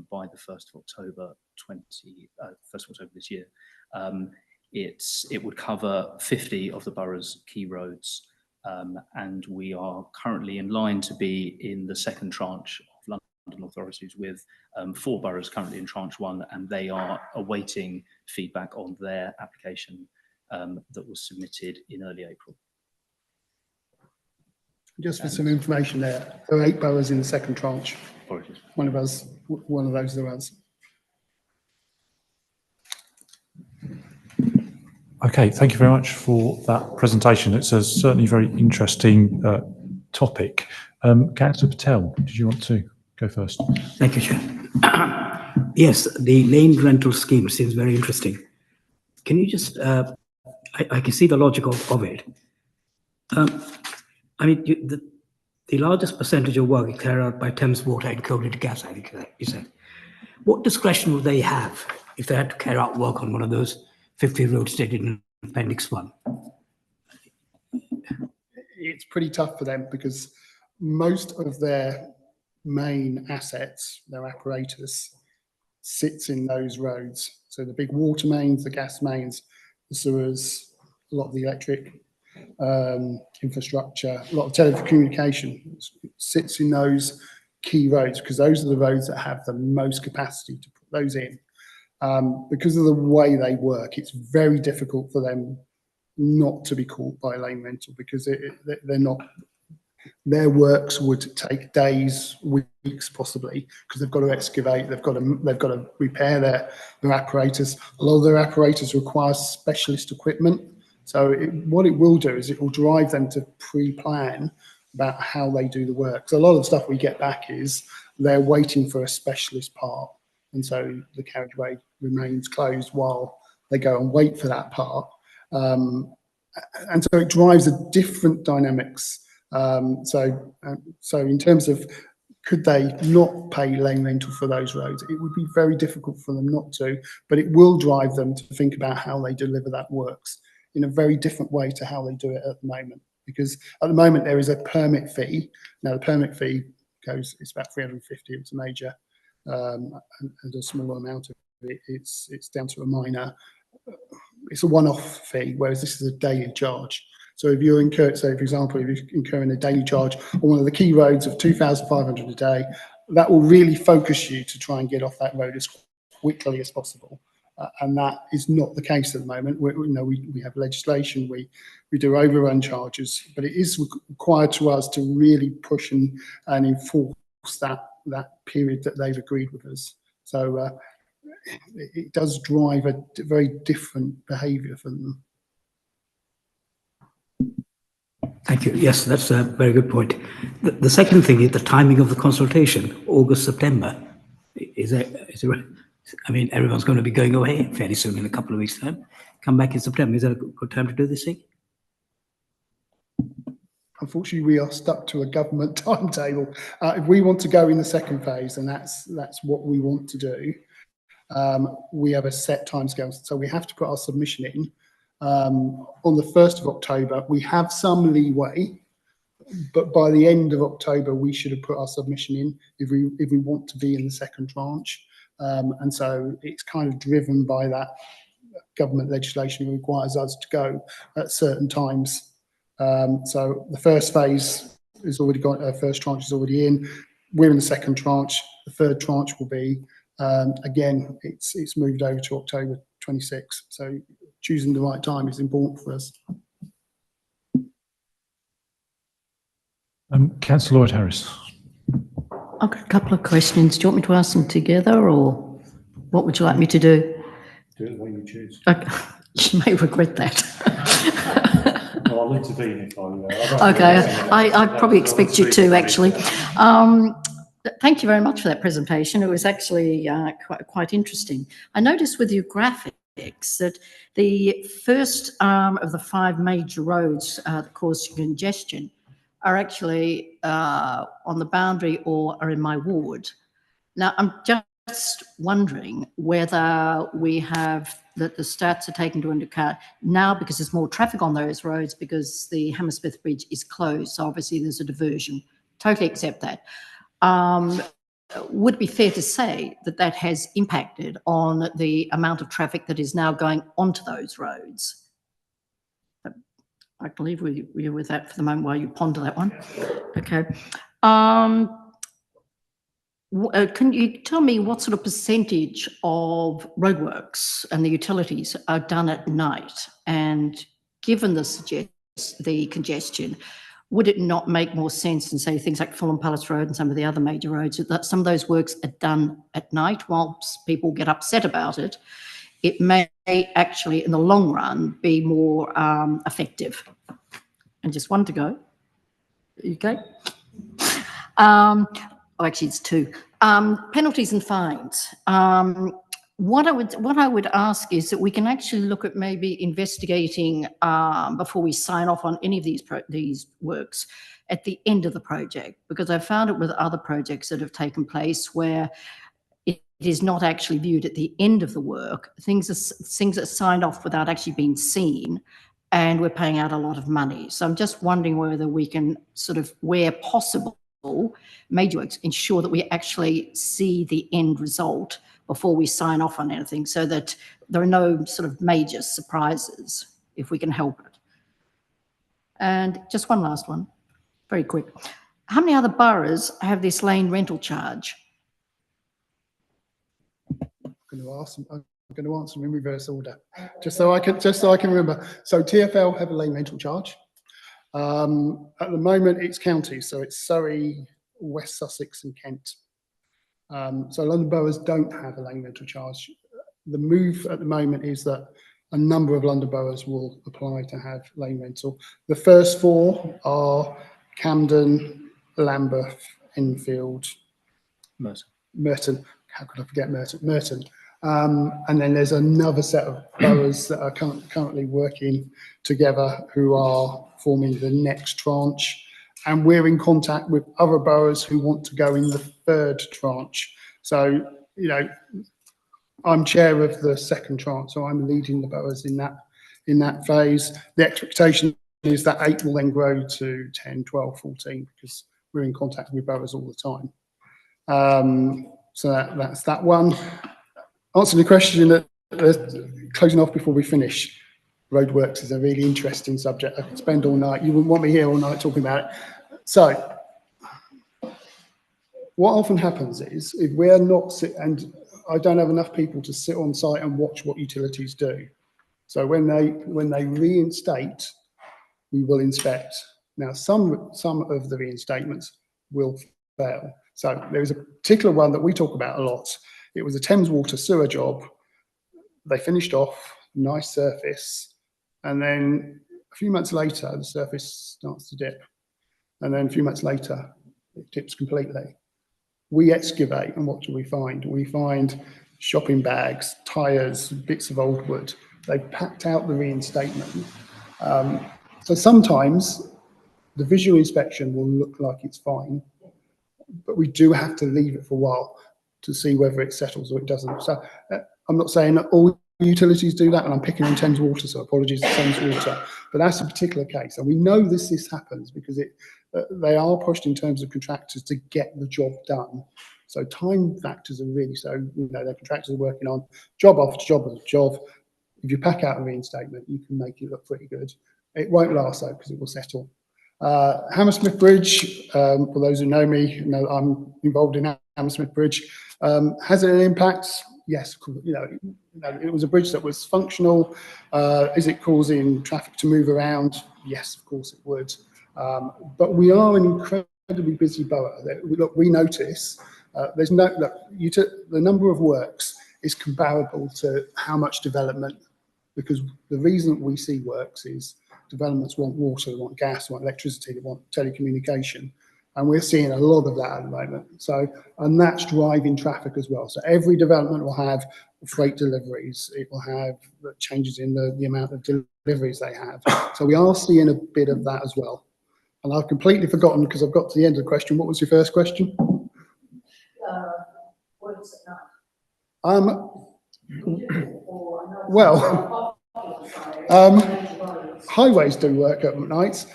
by the 1st of October 1st of October this year. It would cover 50 of the borough's key roads. And we are currently in line to be in the second tranche of London authorities, with 4 boroughs currently in tranche 1, and they are awaiting feedback on their application that was submitted in early April. Just for some information there are 8 boroughs in the second tranche. Sorry. one of those of us. Okay, thank you very much for that presentation. It's a certainly very interesting topic. Councillor Patel, did you want to go first? Thank you, Chair. Yes, the lane rental scheme seems very interesting. Can you just, I can see the logic of it. I mean, the largest percentage of work is carried out by Thames Water and Coated Gas, I think you said. What discretion would they have if they had to carry out work on one of those 50 roads stated in Appendix 1? It's pretty tough for them because most of their main assets, their apparatus, sits in those roads. So the big water mains, the gas mains, the sewers, a lot of the electric infrastructure, a lot of telecommunication sits in those key roads because those are the roads that have the most capacity to put those in. Because of the way they work, it's very difficult for them not to be caught by lane rental because they're not. Their works would take days, weeks, possibly, because they've got to excavate, they've got to repair their apparatus. A lot of their apparatus requires specialist equipment. So what it will do is it will drive them to pre-plan about how they do the work. So a lot of the stuff we get back is they're waiting for a specialist part, and so the carriageway remains closed while they go and wait for that part. And so it drives a different dynamics. So in terms of could they not pay lane rental for those roads, it would be very difficult for them not to, but it will drive them to think about how they deliver that works in a very different way to how they do it at the moment. Because at the moment there is a permit fee. Now the permit fee it's about 350 if it's a major, and a small amount of it, it's down to a minor. It's a one-off fee, whereas this is a daily charge. So if you incur, so for example, if you're incurring a daily charge on one of the key roads of 2,500 a day, that will really focus you to try and get off that road as quickly as possible. And that is not the case at the moment. We have legislation, we do overrun charges, but it is required to us to really push and enforce that period that they've agreed with us. So it does drive a very different behaviour for them. Thank you. Yes, that's a very good point. The second thing is the timing of the consultation, August, September. Is there, I mean, everyone's going to be going away fairly soon in a couple of weeks' time. Come back in September. Is that a good time to do this thing? Unfortunately, we are stuck to a government timetable. If we want to go in the second phase, and that's what we want to do, we have a set timescale. So we have to put our submission in on the 1st of October. We have some leeway, but by the end of October, we should have put our submission in if we want to be in the second tranche. And so it's kind of driven by that government legislation that requires us to go at certain times. So the first phase is already got, first tranche is already in. We're in the second tranche. The third tranche will be, again, it's moved over to October 26. So choosing the right time is important for us. Councillor Lloyd-Harris. I've got a couple of questions. Do you want me to ask them together, or what would you like me to do? Do it the way you choose. Okay. You may regret that. Well, I'll intervene if I... Okay, I probably expect you to, actually. Thank you very much for that presentation. It was actually quite interesting. I noticed with your graphics that the first of the 5 major roads that cause congestion are actually on the boundary or are in my ward. Now, I'm just wondering whether we have that the stats are taken into account now because there's more traffic on those roads because the Hammersmith Bridge is closed. So obviously there's a diversion. Totally accept that. Would it be fair to say that that has impacted on the amount of traffic that is now going onto those roads? I believe we're with that for the moment while you ponder that one. Okay. Can you tell me what sort of percentage of roadworks and the utilities are done at night? And given the congestion, would it not make more sense in, say, things like Fulham Palace Road and some of the other major roads, that some of those works are done at night whilst people get upset about it? It may actually, in the long run, be more effective. And just one to go. Okay. Oh, actually, it's two. Penalties and fines. What I would ask is that we can actually look at maybe investigating before we sign off on any of these works at the end of the project, because I've found it with other projects that have taken place where it is not actually viewed at the end of the work. Things are signed off without actually being seen, and we're paying out a lot of money. So I'm just wondering whether we can sort of, where possible, major works, ensure that we actually see the end result before we sign off on anything, so that there are no sort of major surprises, if we can help it. And just one last one, very quick. How many other boroughs have this lane rental charge? I'm going to answer in reverse order, just so I can remember. So TfL have a lane rental charge. At the moment, it's counties, so it's Surrey, West Sussex, and Kent. So London boroughs don't have a lane rental charge. The move at the moment is that a number of London boroughs will apply to have lane rental. The first four are Camden, Lambeth, Enfield, Merton. How could I forget Merton? Merton. And then there's another set of boroughs that are currently working together who are forming the next tranche. And we're in contact with other boroughs who want to go in the third tranche. So, you know, I'm chair of the second tranche, so I'm leading the boroughs in that phase. The expectation is that 8 will then grow to 10, 12, 14, because we're in contact with boroughs all the time. So that's that one. Answering the question that closing off before we finish. Roadworks is a really interesting subject. I could spend all night. You wouldn't want me here all night talking about it. So what often happens is, if we're not and I don't have enough people to sit on site and watch what utilities do. So when they reinstate, we will inspect. Now, some of the reinstatements will fail. So there is a particular one that we talk about a lot. It was a Thames Water sewer job. They finished off, nice surface. And then a few months later, the surface starts to dip. And then a few months later, it dips completely. We excavate, and what do we find? We find shopping bags, tyres, bits of old wood. They've packed out the reinstatement. So sometimes the visual inspection will look like it's fine, but we do have to leave it for a while to see whether it settles or it doesn't. So I'm not saying that all utilities do that, and I'm picking on Thames Water, so apologies to Thames Water, but that's a particular case. And we know this happens because they are pushed in terms of contractors to get the job done. So time factors are really, so, you know, the contractors are working on job after job after job. If you pack out a reinstatement, you can make it look pretty good. It won't last though, because it will settle. Hammersmith Bridge, for those who know me, know I'm involved in Hammersmith Bridge. Has it an impact? Yes, you know, it was a bridge that was functional. Is it causing traffic to move around? Yes, of course it would. But we are an incredibly busy borough. Look, we notice there's the number of works is comparable to how much development, because the reason we see works is developments want water, they want gas, they want electricity, they want telecommunication. And we're seeing a lot of that at the moment. So, and that's driving traffic as well. So every development will have freight deliveries. It will have changes in the amount of deliveries they have. So we are seeing a bit of that as well. And I've completely forgotten, because I've got to the end of the question. What was your first question? Works at night. Well, highways do work at nights.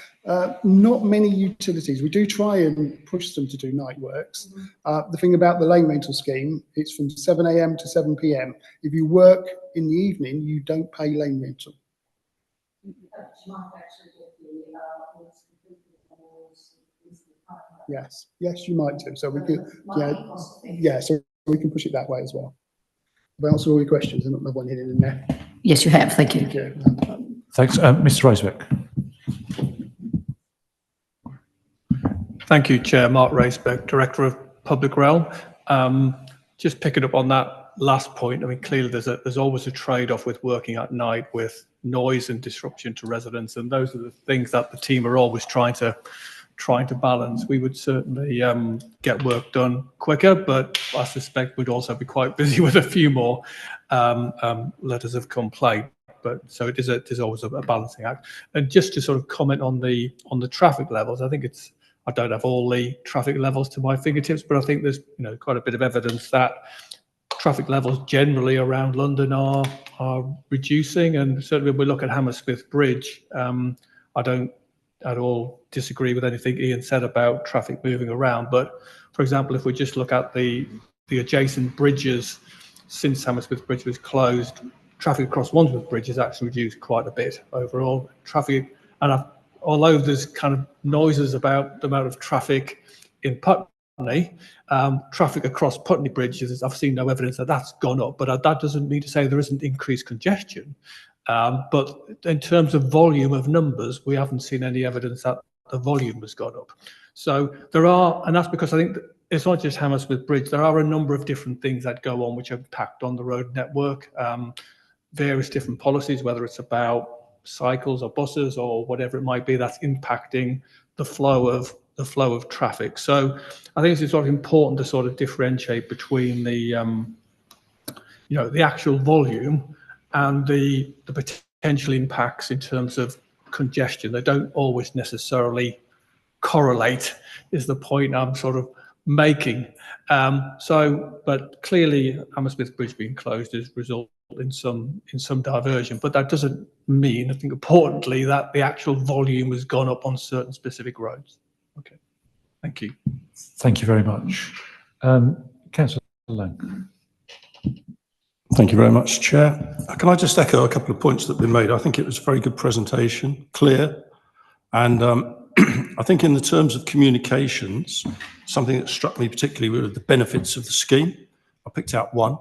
Not many utilities. We do try and push them to do night works. The thing about the lane rental scheme, it's from 7 AM to 7 PM. If you work in the evening, you don't pay lane rental. Yes, yes, you might do. So we could, yeah, so we can push it that way as well. Have I answered all your questions? There's another one hidden in there. Yes, you have. Thank you. Thank you. Thanks. Mr. Rosebeck. Thank you, Chair. Mark Racebeck, Director of Public Realm. Just picking up on that last point, I mean, clearly there's always a trade-off with working at night with noise and disruption to residents, and those are the things that the team are always trying to balance. We would certainly get work done quicker, but I suspect we'd also be quite busy with a few more letters of complaint. But so it is always a balancing act. And just to sort of comment on the traffic levels, I think I don't have all the traffic levels to my fingertips, but I think there's quite a bit of evidence that traffic levels generally around London are reducing, and certainly when we look at Hammersmith Bridge, I don't at all disagree with anything Ian said about traffic moving around. But for example, if we just look at the adjacent bridges since Hammersmith Bridge was closed, traffic across Wandsworth Bridge has actually reduced quite a bit overall. Traffic, and although there's kind of noises about the amount of traffic in Putney, traffic across Putney Bridge, I've seen no evidence that that's gone up, but that doesn't mean to say there isn't increased congestion. But in terms of volume of numbers, we haven't seen any evidence that the volume has gone up. So there are, and that's because I think it's not just Hammersmith Bridge, there are a number of different things that go on which impact on the road network, various different policies, whether it's about cycles or buses or whatever it might be, that's impacting the flow of traffic. So I think it's sort of important to sort of differentiate between the the actual volume and the potential impacts in terms of congestion. They don't always necessarily correlate, is the point I'm sort of making. But clearly Hammersmith Bridge being closed has resulted in some diversion, but that doesn't mean, I think importantly, that the actual volume has gone up on certain specific roads. Okay, thank you. Thank you very much. Councillor Lang. Thank you very much, Chair. Can I just echo a couple of points that have been made? I think it was a very good presentation, clear, and I think in the terms of communications, something that struck me particularly were the benefits of the scheme. I picked out one: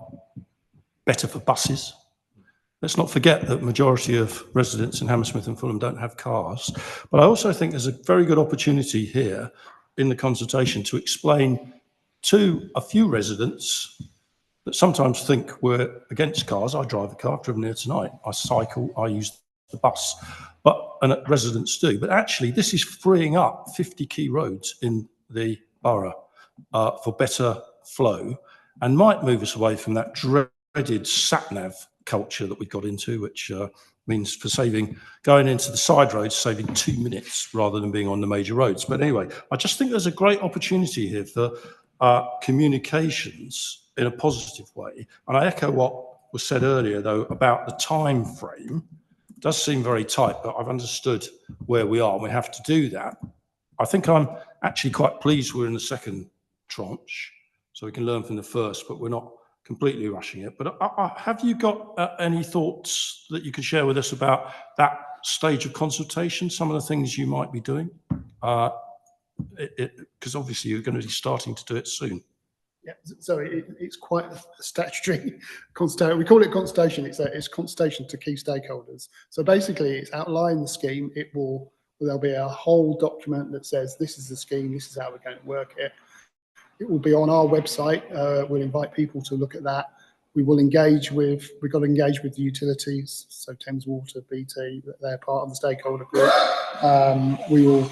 better for buses. Let's not forget that the majority of residents in Hammersmith and Fulham don't have cars. But I also think there's a very good opportunity here in the consultation to explain to a few residents that sometimes think we're against cars. I drive a car, I've driven here tonight. I cycle, I use the bus, and residents do. But actually, this is freeing up 50 key roads in the borough for better flow, and might move us away from that dreaded sat-nav culture that we got into, which means for going into the side roads, saving 2 minutes rather than being on the major roads. But anyway, I just think there's a great opportunity here for communications in a positive way. And I echo what was said earlier, though, about the time frame. It does seem very tight, but I've understood where we are and we have to do that. I think I'm actually quite pleased we're in the second tranche, so we can learn from the first, but we're not completely rushing it. But have you got any thoughts that you could share with us about that stage of consultation, some of the things you might be doing? Because obviously you're going to be starting to do it soon. Yeah, so it's quite a statutory consultation. We call it consultation. It's consultation to key stakeholders. So basically, it's outline the scheme. There'll be a whole document that says this is the scheme. This is how we're going to work it. It will be on our website. We'll invite people to look at that. We've got to engage with the utilities, so Thames Water, BT, they're part of the stakeholder group. We will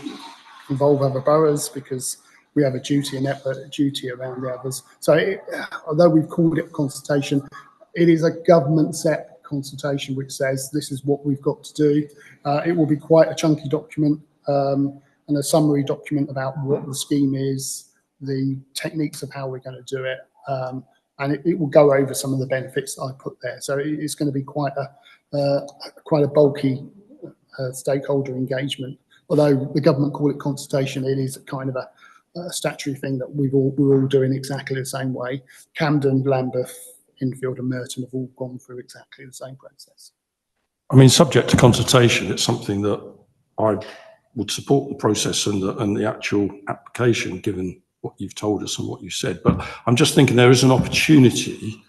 involve other boroughs because we have a duty, a network duty around the others. So although we've called it consultation, it is a government set consultation which says this is what we've got to do. It will be quite a chunky document and a summary document about what the scheme is, the techniques of how we're going to do it, and it will go over some of the benefits I put there. So it's going to be quite a bulky stakeholder engagement. Although the government call it consultation, it is kind of a statutory thing that we're all doing exactly the same way. Camden, Lambeth, Enfield and Merton have all gone through exactly the same process. I mean, subject to consultation, it's something that I would support the process and the actual application, given what you've told us and what you said. But I'm just thinking there is an opportunity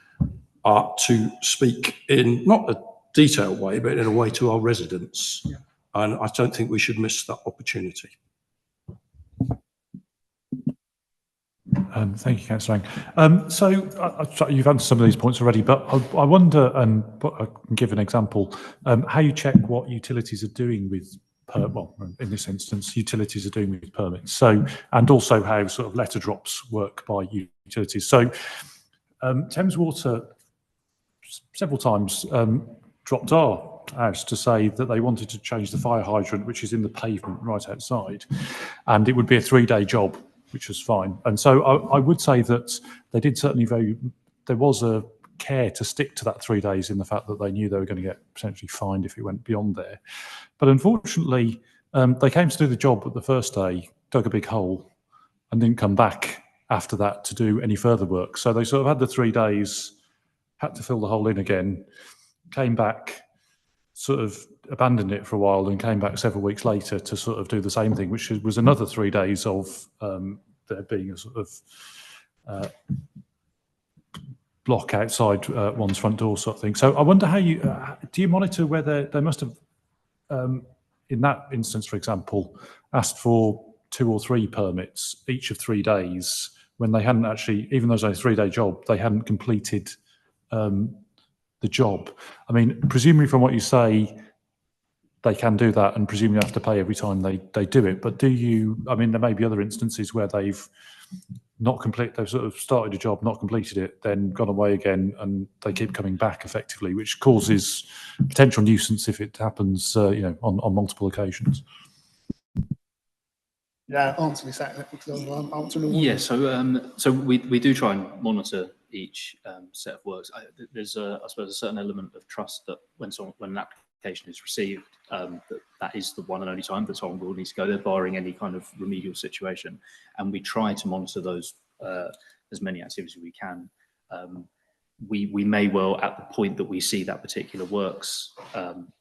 to speak in not a detailed way, but in a way to our residents. Yeah. And I don't think we should miss that opportunity. Thank you, Councillor Lang. You've answered some of these points already, but I wonder, and I can give an example, how you check what utilities are doing with, well, in this instance, utilities are doing with permits. So, and also how sort of letter drops work by utilities. So, Thames Water several times dropped our house to say that they wanted to change the fire hydrant, which is in the pavement right outside, and it would be a 3-day job, which was fine. And so I would say that they did certainly there was a care to stick to that 3 days in the fact that they knew they were going to get potentially fined if it went beyond there. But unfortunately, they came to do the job at the first day, dug a big hole, and didn't come back after that to do any further work. So they sort of had the 3 days, had to fill the hole in again, came back, sort of abandoned it for a while and came back several weeks later to sort of do the same thing, which was another 3 days of there being a sort of block outside one's front door sort of thing. So I wonder how you, do you monitor whether they must have, in that instance, for example, asked for 2 or 3 permits each of 3 days when they hadn't actually, even though it was a 3-day job, they hadn't completed the job. I mean, presumably from what you say, they can do that and presumably have to pay every time they do it. But do you, I mean, there may be other instances where they've they've sort of started a job, not completed it, then gone away again, and they keep coming back effectively, which causes potential nuisance if it happens, you know, on multiple occasions. Yeah, answer this. Yeah, so we do try and monitor each set of works. There's I suppose a certain element of trust that when an application is received, that is the one and only time that someone will need to go there, barring any kind of remedial situation. And we try to monitor those as many activities as we can. We may well, at the point that we see that particular works,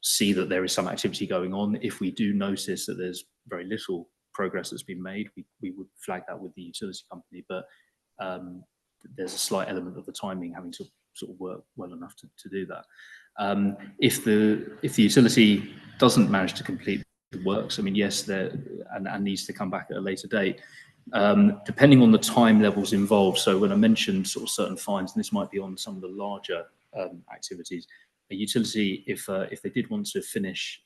see that there is some activity going on. If we do notice that there's very little progress that's been made, we would flag that with the utility company, but there's a slight element of the timing having to sort of work well enough to do that. If the utility doesn't manage to complete the works, I mean, yes, and needs to come back at a later date, depending on the time levels involved. So when I mentioned sort of certain fines, and this might be on some of the larger activities, a utility, if they did want to finish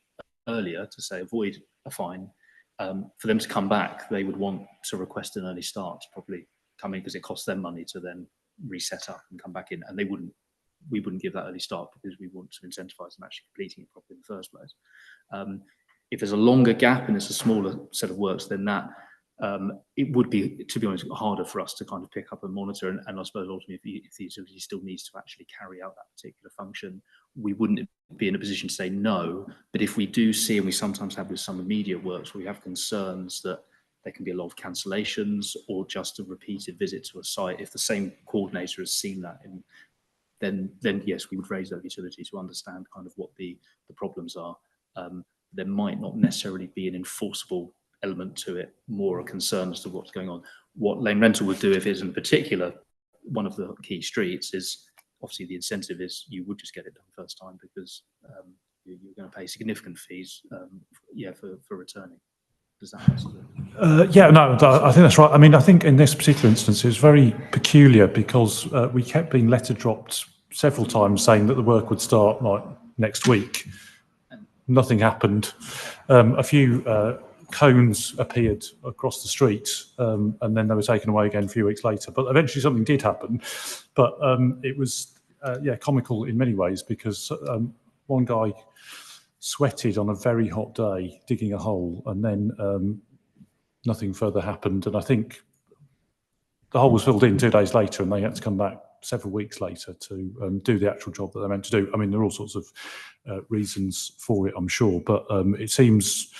earlier, to say avoid a fine, for them to come back, they would want to request an early start to probably come in, because it costs them money to then reset up and come back in, and we wouldn't give that early start because we want to incentivize them actually completing it properly in the first place. If there's a longer gap and it's a smaller set of works, then that it would be, to be honest, harder for us to kind of pick up and monitor. And I suppose ultimately, if the utility still needs to actually carry out that particular function, we wouldn't be in a position to say no. But if we do see, and we sometimes have with some immediate works, where we have concerns that there can be a lot of cancellations or just a repeated visit to a site, if the same coordinator has seen that, then yes, we would raise that utility to understand kind of what the problems are. There might not necessarily be an enforceable element to it, more a concern as to what's going on. What lane rental would do if it's in particular one of the key streets is, obviously the incentive is you would just get it done first time, because you're going to pay significant fees for returning. Does that answer yeah, no, I think that's right. I mean, I think in this particular instance, it was very peculiar because we kept being letter dropped several times saying that the work would start like next week. Nothing happened. A few cones appeared across the street, and then they were taken away again a few weeks later. But eventually something did happen. But it was, comical in many ways, because one guy sweated on a very hot day digging a hole, and then nothing further happened. And I think the hole was filled in 2 days later, and they had to come back several weeks later to do the actual job that they're meant to do. I mean, there are all sorts of reasons for it, I'm sure, but it seems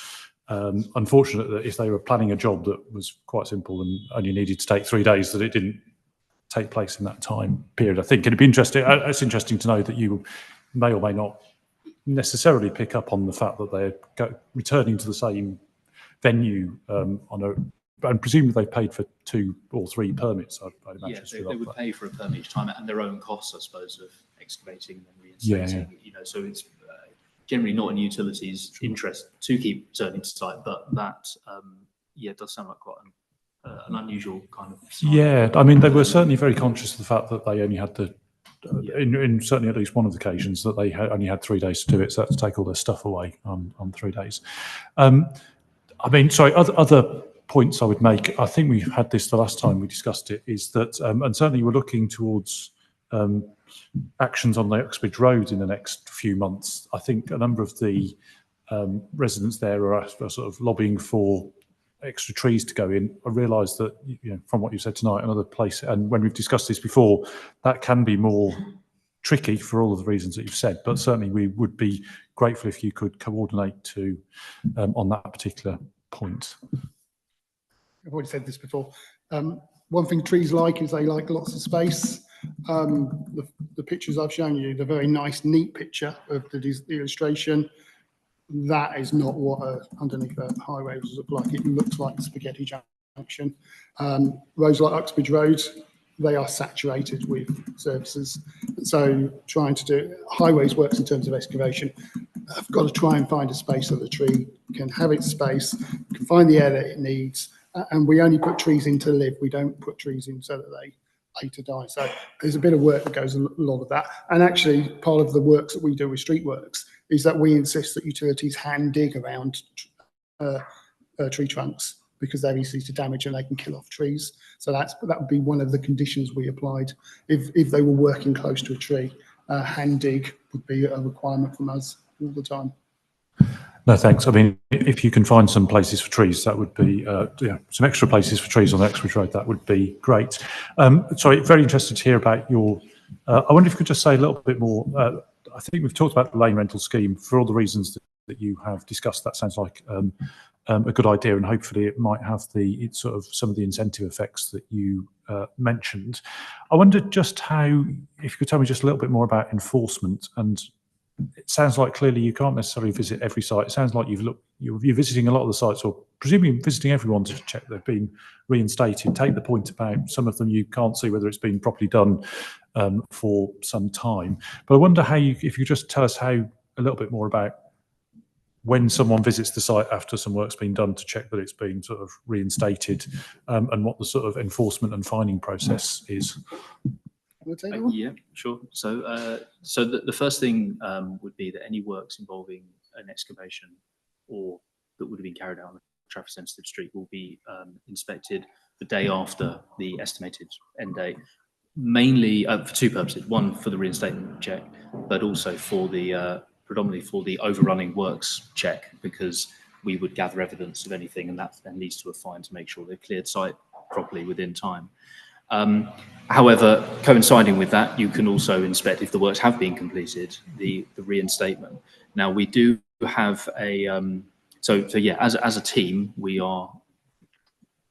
unfortunate that if they were planning a job that was quite simple and only needed to take 3 days, that it didn't take place in that time period. I think it'd be interesting. It's interesting to know that you may or may not necessarily pick up on the fact that they're returning to the same venue and presumably they paid for 2 or 3 permits. I'd imagine. Yeah, they would pay for a permit each time, and their own costs, I suppose, of excavating and reinstating. Yeah. You know, so it's generally not in utilities' interest to keep returning to site, but that does sound like quite an unusual kind of. Yeah, I mean, they were certainly very conscious of the fact that they only had to, in certainly at least one of the occasions, that they only had 3 days to do it, so they had to take all their stuff away on 3 days. I mean, sorry, other points I would make, I think we had this the last time we discussed it, is that, and certainly we're looking towards actions on the Uxbridge Road in the next few months. I think a number of the residents there are sort of lobbying for extra trees to go in. I realise that, you know, from what you said tonight, another place, and when we've discussed this before, that can be more tricky for all of the reasons that you've said, but certainly we would be grateful if you could coordinate to on that particular point. I've already said this before. One thing trees like is they like lots of space. The pictures I've shown you, the very nice, neat picture of the illustration, that is not what underneath a highway would look like. It looks like spaghetti junction. Roads like Uxbridge Road, they are saturated with services. So trying to do, highways works in terms of excavation. I've got to try and find a space so the tree can have its space, can find the air that it needs, and we only put trees in to live. We don't put trees in so that they later die. So there's a bit of work that goes a lot of that. And actually, part of the works that we do with street works is that we insist that utilities hand dig around tree trunks because they're easy to damage and they can kill off trees. So that would be one of the conditions we applied. If they were working close to a tree, hand dig would be a requirement from us all the time. No, thanks. I mean, if you can find some places for trees, that would be, yeah, some extra places for trees on the Uxbridge Road, that would be great. Sorry, very interested to hear about your, I wonder if you could just say a little bit more. I think we've talked about the lane rental scheme for all the reasons that you have discussed. That sounds like a good idea, and hopefully it might have the sort of some of the incentive effects that you mentioned. I wondered just how, if you could tell me just a little bit more about enforcement. And it sounds like clearly you can't necessarily visit every site. It sounds like you're visiting a lot of the sites, or presumably visiting everyone to check they've been reinstated. Take the point about some of them you can't see whether it's been properly done for some time. But I wonder how if you just tell us how a little bit more about when someone visits the site after some work's been done to check that it's been sort of reinstated, and what the sort of enforcement and fining process is. Yeah, sure. So, the first thing would be that any works involving an excavation or that would have been carried out on a traffic-sensitive street will be inspected the day after the estimated end date, mainly for two purposes. One, for the reinstatement check, but also for the predominantly for the overrunning works check, because we would gather evidence of anything, and that then leads to a fine to make sure they've cleared site properly within time. However, coinciding with that, you can also inspect, if the works have been completed, the reinstatement. Now, we do have a so yeah, as a team, we are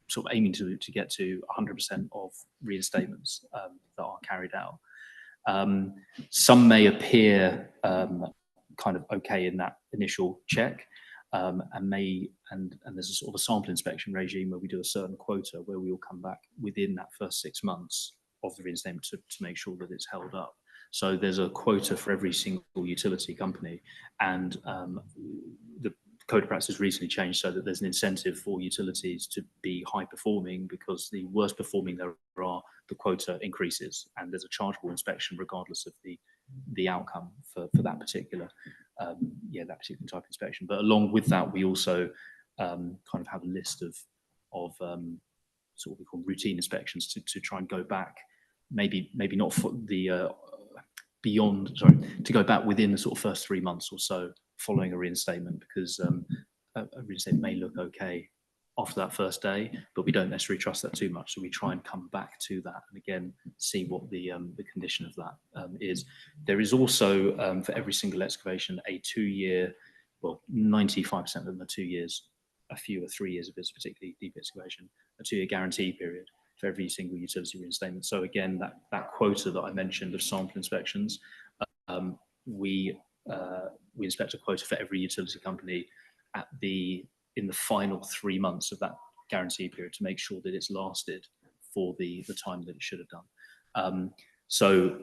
sort of aiming to get to 100% of reinstatements that are carried out. Some may appear kind of okay in that initial check, and there's a sort of a sample inspection regime where we do a certain quota where we will come back within that first 6 months of the reinstatement to make sure that it's held up. So there's a quota for every single utility company, and the code of practice has recently changed so that there's an incentive for utilities to be high performing, because the worse performing there are, the quota increases, and there's a chargeable inspection regardless of the outcome for that particular that particular type of inspection. But along with that, we also kind of have a list of sort of we call routine inspections to try and go back, maybe not for the to go back within the sort of first 3 months or so following a reinstatement, because a reinstatement may look okay after that first day, but we don't necessarily trust that too much. So we try and come back to that and again see what the condition of that is. There is also for every single excavation a 2-year, well, 95% of them are 2 years. A few are 3 years if it's particularly deep excavation. A 2-year guarantee period for every single utility reinstatement. So again, that quota that I mentioned of sample inspections, we inspect a quota for every utility company in the final 3 months of that guarantee period to make sure that it's lasted for the time that it should have done. So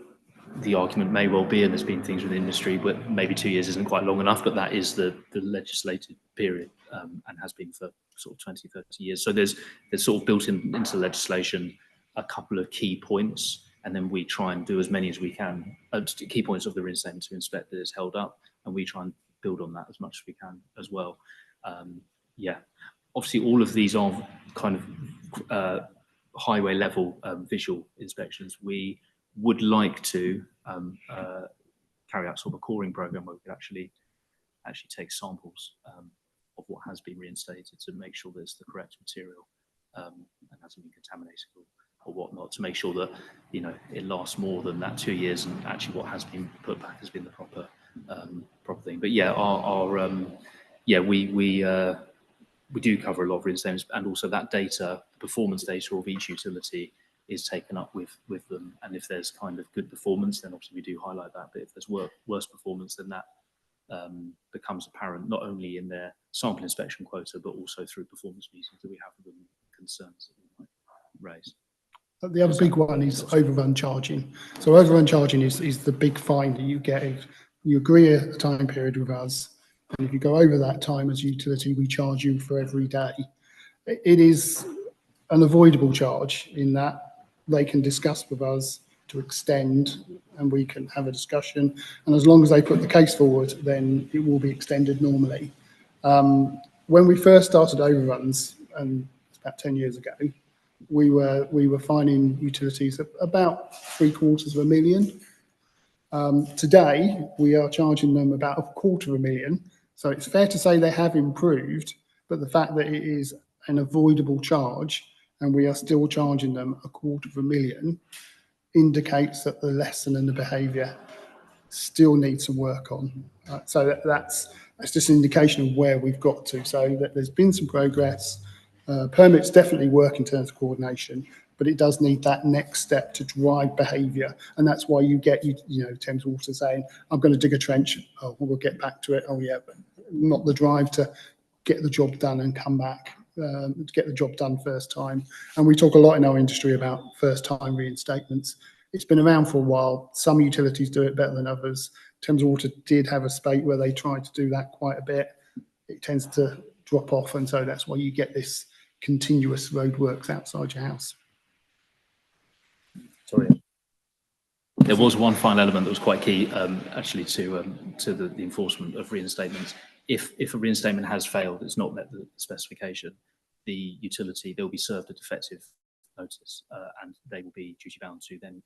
the argument may well be, and there's been things with the industry, but maybe 2 years isn't quite long enough, but that is the legislated period, and has been for sort of 20, 30 years. So there's sort of built into the legislation a couple of key points, and then we try and do as many as we can, key points of the reinstatement to inspect that it's held up, and we try and build on that as much as we can as well. Yeah, obviously all of these are kind of highway level visual inspections. We would like to carry out sort of a coring program where we could actually take samples of what has been reinstated to make sure there's the correct material and hasn't been contaminated or whatnot, to make sure that, you know, it lasts more than that 2 years and actually what has been put back has been the proper thing. But yeah, we do cover a lot of reinstatements, and also that data, performance data of each utility, is taken up with them. And if there's kind of good performance, then obviously we do highlight that. But if there's worse performance, then that becomes apparent not only in their sample inspection quota, but also through performance meetings that we have with them, concerns that we might raise. The other big one is overrun charging. So overrun charging is the big fine that you get if you agree a time period with us, and if you go over that time as a utility, we charge you for every day. It is an avoidable charge in that they can discuss with us to extend, and we can have a discussion. And as long as they put the case forward, then it will be extended normally. When we first started overruns, and about 10 years ago, we were fining utilities about $750,000. Today, we are charging them about $250,000. So it's fair to say they have improved, but the fact that it is an avoidable charge and we are still charging them $250,000 indicates that the lesson and the behaviour still needs some work on. So that's just an indication of where we've got to. So that there's been some progress. Permits definitely work in terms of coordination, but it does need that next step to drive behaviour. And that's why you get, you know, Thames Water saying, I'm going to dig a trench. Oh, we'll get back to it. Oh, yeah, but not the drive to get the job done and come back, to get the job done first time. And we talk a lot in our industry about first time reinstatements. It's been around for a while. Some utilities do it better than others. Thames Water did have a spate where they tried to do that quite a bit. It tends to drop off, and so that's why you get this continuous roadworks outside your house. Sorry. There was one final element that was quite key, actually, to the enforcement of reinstatements. If a reinstatement has failed, it's not met the specification, the utility, they'll be served a defective notice, and they will be duty bound to then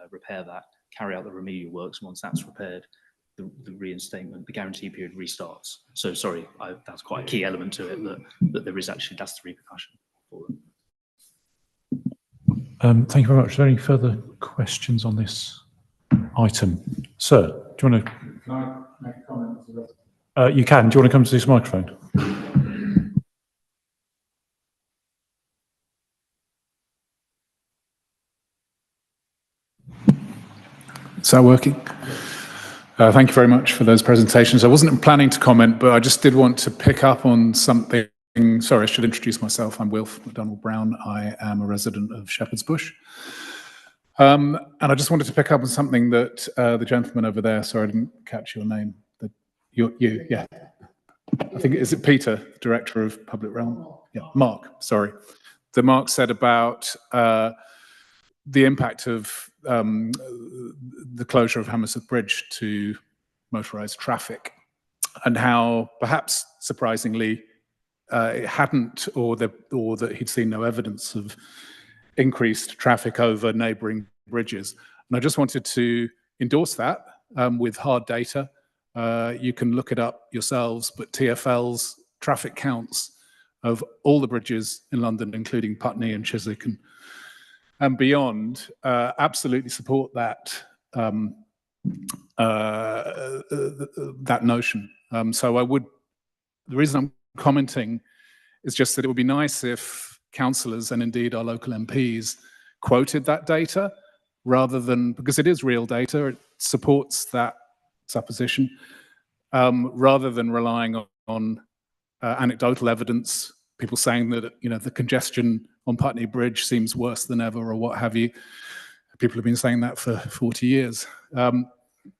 repair that, carry out the remedial works. Once that's repaired, the reinstatement, the guarantee period restarts. So sorry, that's quite a key element to it, that there is actually, that's the repercussion for them. Thank you very much. Are there any further questions on this item? Sir, do you want to? Can I make a comment? You can. Do you want to come to this microphone? Is that working? Thank you very much for those presentations. I wasn't planning to comment, but I just did want to pick up on something. Sorry, I should introduce myself. I'm Wilf McDonald-Brown. I am a resident of Shepherd's Bush. And I just wanted to pick up on something that the gentleman over there, sorry, I didn't catch your name. Yeah. I think, is it Peter, Director of Public Realm? Yeah, Mark, sorry. That Mark said about the impact of the closure of Hammersmith Bridge to motorised traffic, and how perhaps surprisingly it hadn't, or that he'd seen no evidence of increased traffic over neighbouring bridges. And I just wanted to endorse that with hard data. You can look it up yourselves, but TfL's traffic counts of all the bridges in London, including Putney and Chiswick and beyond, absolutely support that that notion. So the reason I'm commenting is just that it would be nice if councillors and indeed our local MPs quoted that data, rather than, because it is real data, it supports that supposition, rather than relying on anecdotal evidence, people saying that, you know, the congestion on Putney Bridge seems worse than ever or what have you. People have been saying that for 40 years.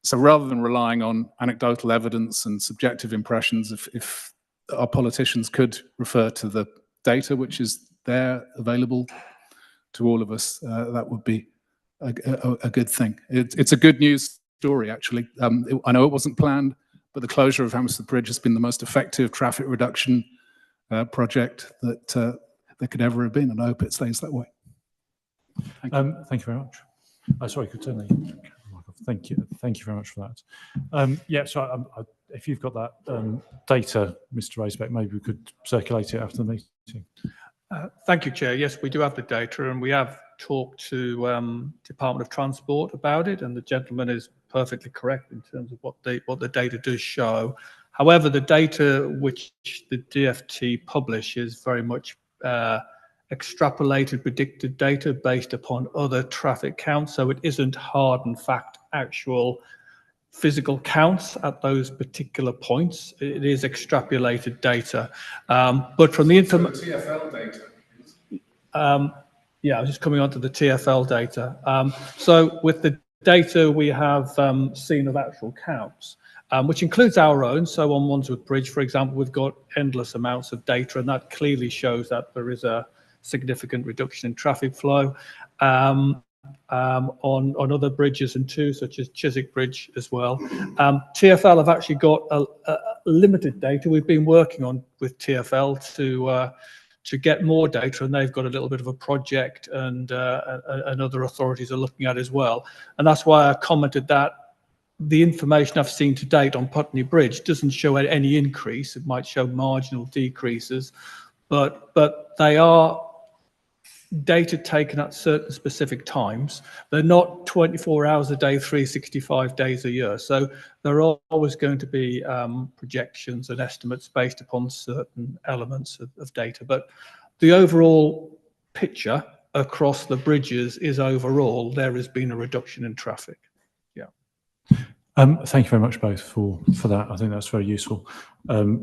So rather than relying on anecdotal evidence and subjective impressions, if our politicians could refer to the data which is there available to all of us, that would be a good thing. It's a good news story, actually. I know it wasn't planned, but the closure of Hammersmith Bridge has been the most effective traffic reduction project that there could ever have been, and I hope it stays that way. Thank you very much. Sorry, could turn the camera off. Thank you very much for that. Yeah, so if you've got that data, Mr. Raisbeck, maybe we could circulate it after the meeting. Thank you, Chair. Yes, we do have the data, and we have talked to Department of Transport about it, and the gentleman is perfectly correct in terms of what the data does show. However, the data which the DFT publish is very much extrapolated, predicted data based upon other traffic counts, so it isn't hard and fact actual physical counts at those particular points. It is extrapolated data, but from the information. TfL data. Yeah, I was just coming on to the TfL data. So with the data we have seen of actual counts, which includes our own. So on Wandsworth Bridge, for example, we've got endless amounts of data, and that clearly shows that there is a significant reduction in traffic flow. On other bridges and two, such as Chiswick Bridge as well. TfL have actually got a limited data. We've been working on with TfL to get more data, and they've got a little bit of a project, and other authorities are looking at as well. And that's why I commented that the information I've seen to date on Putney Bridge doesn't show any increase. It might show marginal decreases, but they are data taken at certain specific times. They're not 24 hours a day, 365 days a year. So there are always going to be projections and estimates based upon certain elements of data. But the overall picture across the bridges is overall there has been a reduction in traffic. Yeah. Thank you very much both for that. I think that's very useful part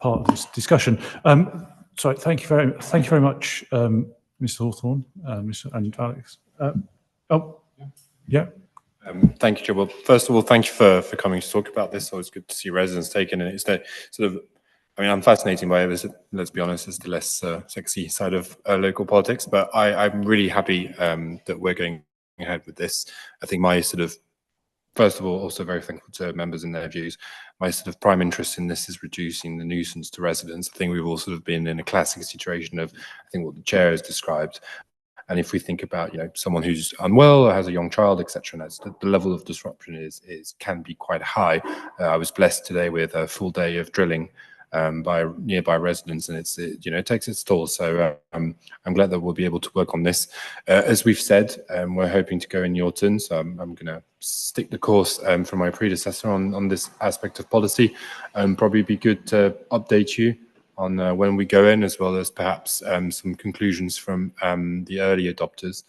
of this discussion. So thank you very much, Mr. Hawthorne, and Alex. Yeah. Thank you, Joe. Well, first of all, thank you for coming to talk about this. Always good to see residents taken, and it's the sort of, I mean, I'm fascinated by it. Let's be honest, it's the less sexy side of local politics, but I'm really happy that we're going ahead with this. I think my sort of, first of all, also very thankful to members and their views. My sort of prime interest in this is reducing the nuisance to residents. I think we've all sort of been in a classic situation of, I think, what the chair has described. And if we think about, someone who's unwell or has a young child, etc., and the level of disruption can be quite high. I was blessed today with a full day of drilling by nearby residents, and it takes its toll. So I'm glad that we'll be able to work on this. As we've said, we're hoping to go in your turn, so I'm going to stick the course from my predecessor on this aspect of policy, and probably be good to update you on when we go in, as well as perhaps some conclusions from the early adopters.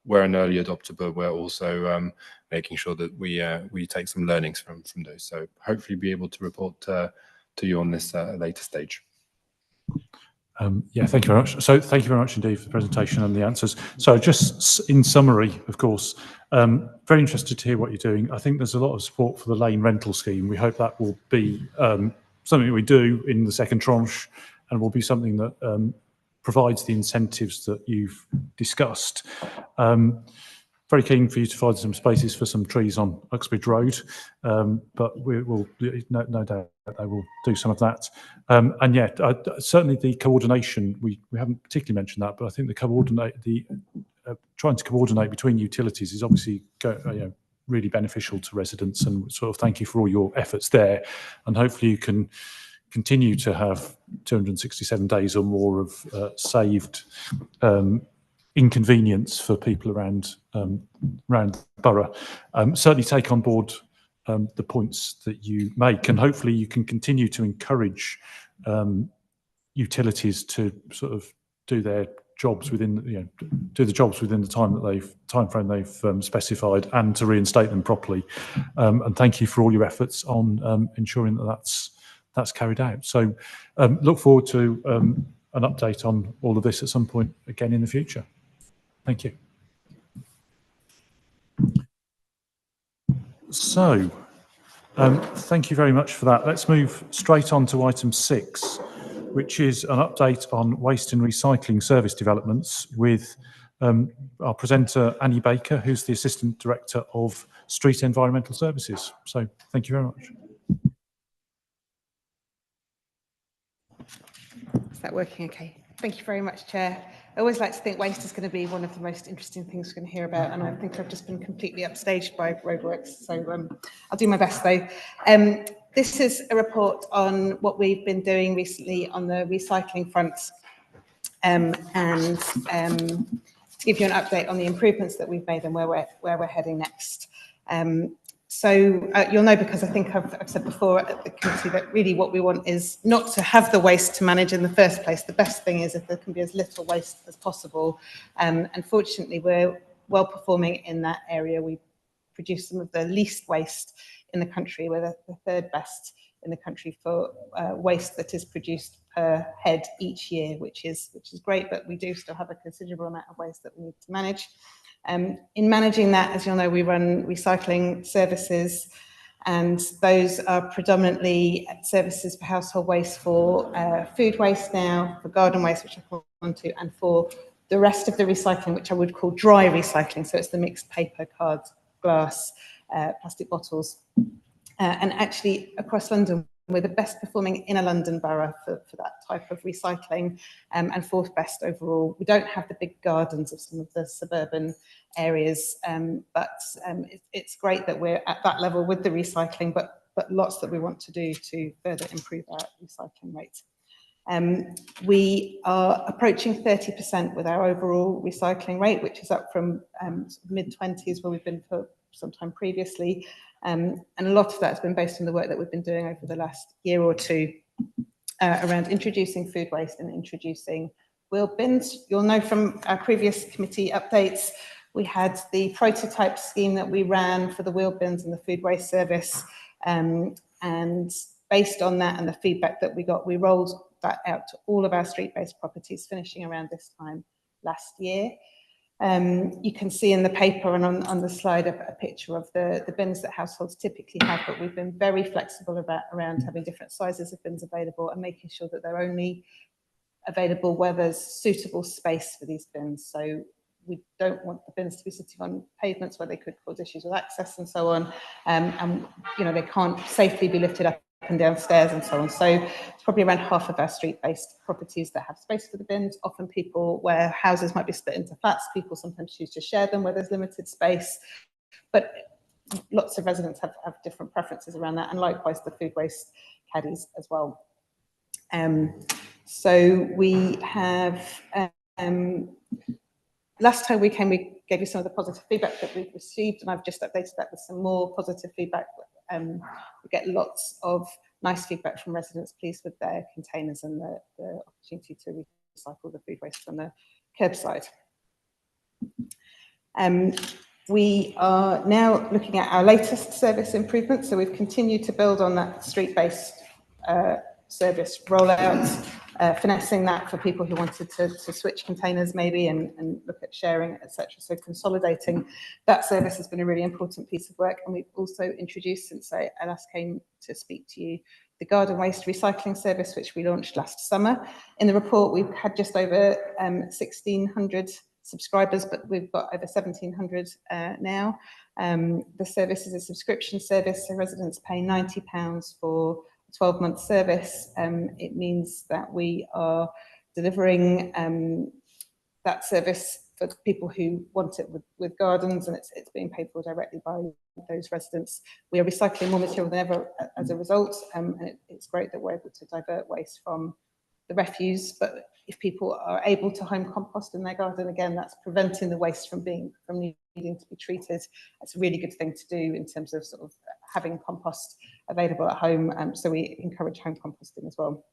We're an early adopter, but we're also making sure that we take some learnings from those. So hopefully be able to report to you on this at a later stage. Yeah, thank you very much. So thank you very much indeed for the presentation and the answers. So just in summary, of course, very interested to hear what you're doing. I think there's a lot of support for the lane rental scheme. We hope that will be something we do in the second tranche, and will be something that provides the incentives that you've discussed. Very keen for you to find some spaces for some trees on Uxbridge Road, but we will no doubt they will do some of that. And yeah, certainly the coordination, we haven't particularly mentioned that, but I think trying to coordinate between utilities is obviously really beneficial to residents, and sort of thank you for all your efforts there. And hopefully you can continue to have 267 days or more of saved inconvenience for people around the borough. Certainly take on board the points that you make, and hopefully you can continue to encourage utilities to sort of do their jobs within the time frame they've specified, and to reinstate them properly. And thank you for all your efforts on ensuring that that's carried out. So look forward to an update on all of this at some point again in the future. Thank you. So, thank you very much for that. Let's move straight on to item 6, which is an update on waste and recycling service developments with our presenter, Annie Baker, who's the Assistant Director of Street Environmental Services. So, thank you very much. Is that working okay? Thank you very much, Chair. I always like to think waste is going to be one of the most interesting things we're going to hear about, and I think I've just been completely upstaged by roadworks, so I'll do my best though. This is a report on what we've been doing recently on the recycling front, and to give you an update on the improvements that we've made and where we're heading next. So you'll know, because I think I've said before at the committee, that really what we want is not to have the waste to manage in the first place. The best thing is if there can be as little waste as possible. Unfortunately, we're well performing in that area. We produce some of the least waste in the country. We're the third best in the country for waste that is produced per head each year, which is great, but we do still have a considerable amount of waste that we need to manage. In managing that, as you'll know, we run recycling services, and those are predominantly services for household waste, for food waste now, for garden waste, which I'll come on to, and for the rest of the recycling, which I would call dry recycling. So it's the mixed paper, cards, glass, plastic bottles. And actually, across London, we're the best performing inner London borough for that type of recycling, and fourth best overall. We don't have the big gardens of some of the suburban areas, but it's great that we're at that level with the recycling, but lots that we want to do to further improve our recycling rate. We are approaching 30% with our overall recycling rate, which is up from mid-20s where we've been for some time previously. And a lot of that has been based on the work that we've been doing over the last year or two around introducing food waste and introducing wheel bins. You'll know from our previous committee updates, we had the prototype scheme that we ran for the wheel bins and the food waste service. And based on that and the feedback that we got, we rolled that out to all of our street-based properties, finishing around this time last year. You can see in the paper and on the slide a picture of the bins that households typically have, but we've been very flexible around having different sizes of bins available and making sure that they're only available where there's suitable space for these bins. So we don't want the bins to be sitting on pavements where they could cause issues with access and so on, and you know, they can't safely be lifted up and downstairs and so on. So it's probably around half of our street-based properties that have space for the bins. Often people, where houses might be split into flats, people sometimes choose to share them where there's limited space, but lots of residents have different preferences around that, and likewise the food waste caddies as well. So we have, last time we came, we gave you some of the positive feedback that we've received, and I've just updated that with some more positive feedback. We get lots of nice feedback from residents pleased with their containers and the opportunity to recycle the food waste from the curbside. We are now looking at our latest service improvements. So we've continued to build on that street-based service rollout, finessing that for people who wanted to switch containers maybe and look at sharing, etc. So consolidating that service has been a really important piece of work. And we've also introduced, since I last came to speak to you, the garden waste recycling service, which we launched last summer. In the report, we've had just over 1,600 subscribers, but we've got over 1,700 now. The service is a subscription service, so residents pay £90 for 12-month service. It means that we are delivering that service for people who want it with gardens, and it's being paid for directly by those residents. We are recycling more material than ever as a result, and it's great that we're able to divert waste from the refuse. But if people are able to home compost in their garden, again, that's preventing the waste from needing to be treated. That's a really good thing to do in terms of sort of having compost available at home. So we encourage home composting as well.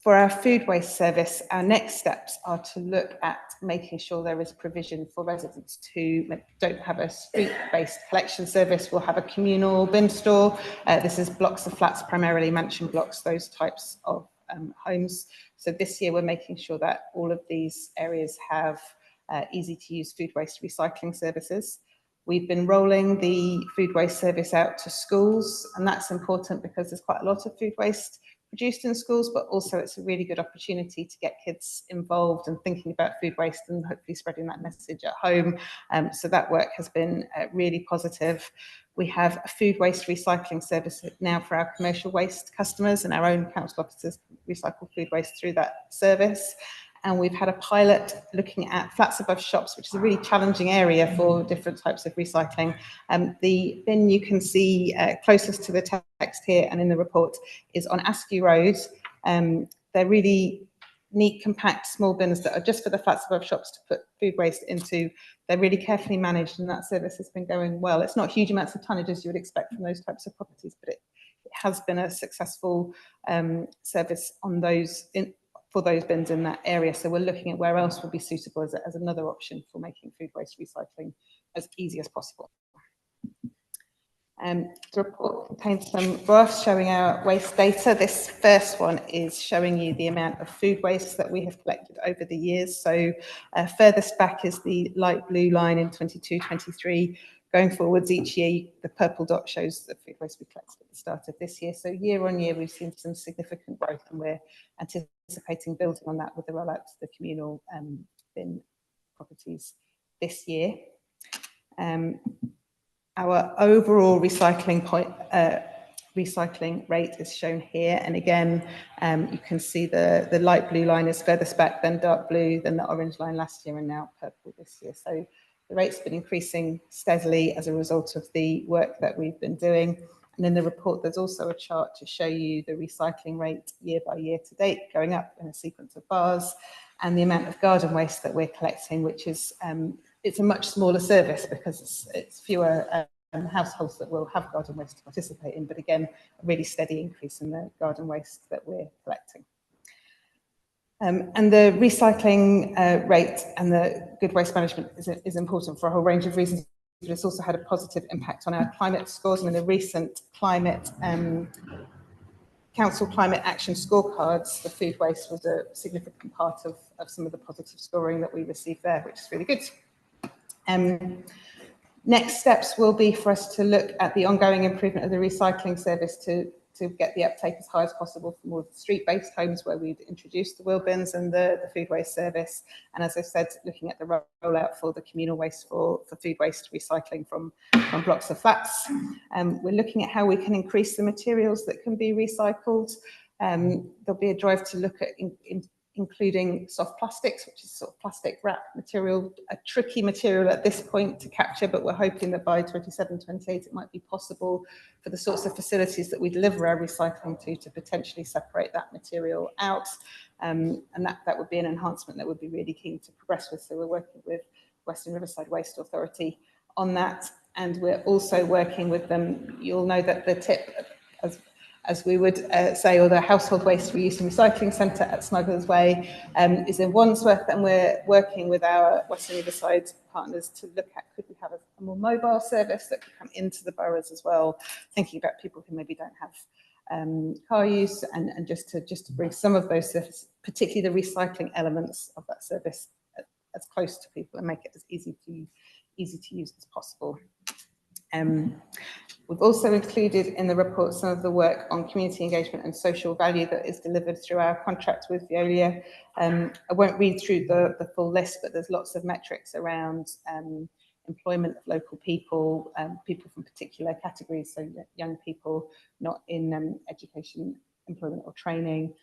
For our food waste service, our next steps are to look at making sure there is provision for residents who don't have a street-based collection service. We'll have a communal bin store. This is blocks of flats, primarily mansion blocks, those types of homes. So this year we're making sure that all of these areas have easy to use food waste recycling services. We've been rolling the food waste service out to schools, and that's important because there's quite a lot of food waste produced in schools, but also it's a really good opportunity to get kids involved and thinking about food waste and hopefully spreading that message at home. So that work has been really positive. We have a food waste recycling service now for our commercial waste customers, and our own council officers recycle food waste through that service. And we've had a pilot looking at flats above shops, which is a really challenging area for different types of recycling. The bin you can see closest to the text here and in the report is on Askew Road. They're really neat, compact, small bins that are just for the flats above shops to put food waste into. They're really carefully managed, and that service has been going well. It's not huge amounts of tonnage as you would expect from those types of properties, but it has been a successful service on those for those bins in that area. So we're looking at where else will be suitable as another option for making food waste recycling as easy as possible. The report contains some graphs showing our waste data. This first one is showing you the amount of food waste that we have collected over the years. So furthest back is the light blue line in 22-23. Going forwards each year, the purple dot shows the food waste we collected at the start of this year. So year on year, we've seen some significant growth, and we're anticipating building on that with the rollout to the communal bin properties this year. Our overall recycling rate is shown here. And again, you can see the light blue line is furthest back, then dark blue, then the orange line last year, and now purple this year. So the rate's been increasing steadily as a result of the work that we've been doing. And in the report, there's also a chart to show you the recycling rate year by year to date, going up in a sequence of bars, and the amount of garden waste that we're collecting, which is, it's a much smaller service because it's fewer households that will have garden waste to participate in, but again, a really steady increase in the garden waste that we're collecting. And the recycling rate and the good waste management is important for a whole range of reasons, but it's also had a positive impact on our climate scores. I mean, the recent climate council climate action scorecards, the food waste was a significant part of some of the positive scoring that we received there, which is really good. Next steps will be for us to look at the ongoing improvement of the recycling service to get the uptake as high as possible for more of the street-based homes where we've introduced the wheel bins and the food waste service. And as I said, looking at the rollout for the communal waste for food waste recycling from blocks of flats. We're looking at how we can increase the materials that can be recycled. There'll be a drive to look at including soft plastics, which is sort of plastic wrap material, a tricky material at this point to capture, but we're hoping that by 27, 28, it might be possible for the sorts of facilities that we deliver our recycling to potentially separate that material out. And that would be an enhancement that we'd be really keen to progress with. So we're working with Western Riverside Waste Authority on that. And we're also working with them. You'll know that the tip, as we would say, or the household waste reuse and recycling centre at Smugglers Way is in Wandsworth, and we're working with our Western Riverside partners to look at, could we have a more mobile service that could come into the boroughs as well, thinking about people who maybe don't have car use, and just to bring some of those services, particularly the recycling elements of that service, as close to people and make it as easy to use as possible. We've also included in the report some of the work on community engagement and social value that is delivered through our contract with Veolia. I won't read through the full list, but there's lots of metrics around employment of local people, people from particular categories, so young people not in education, employment or training,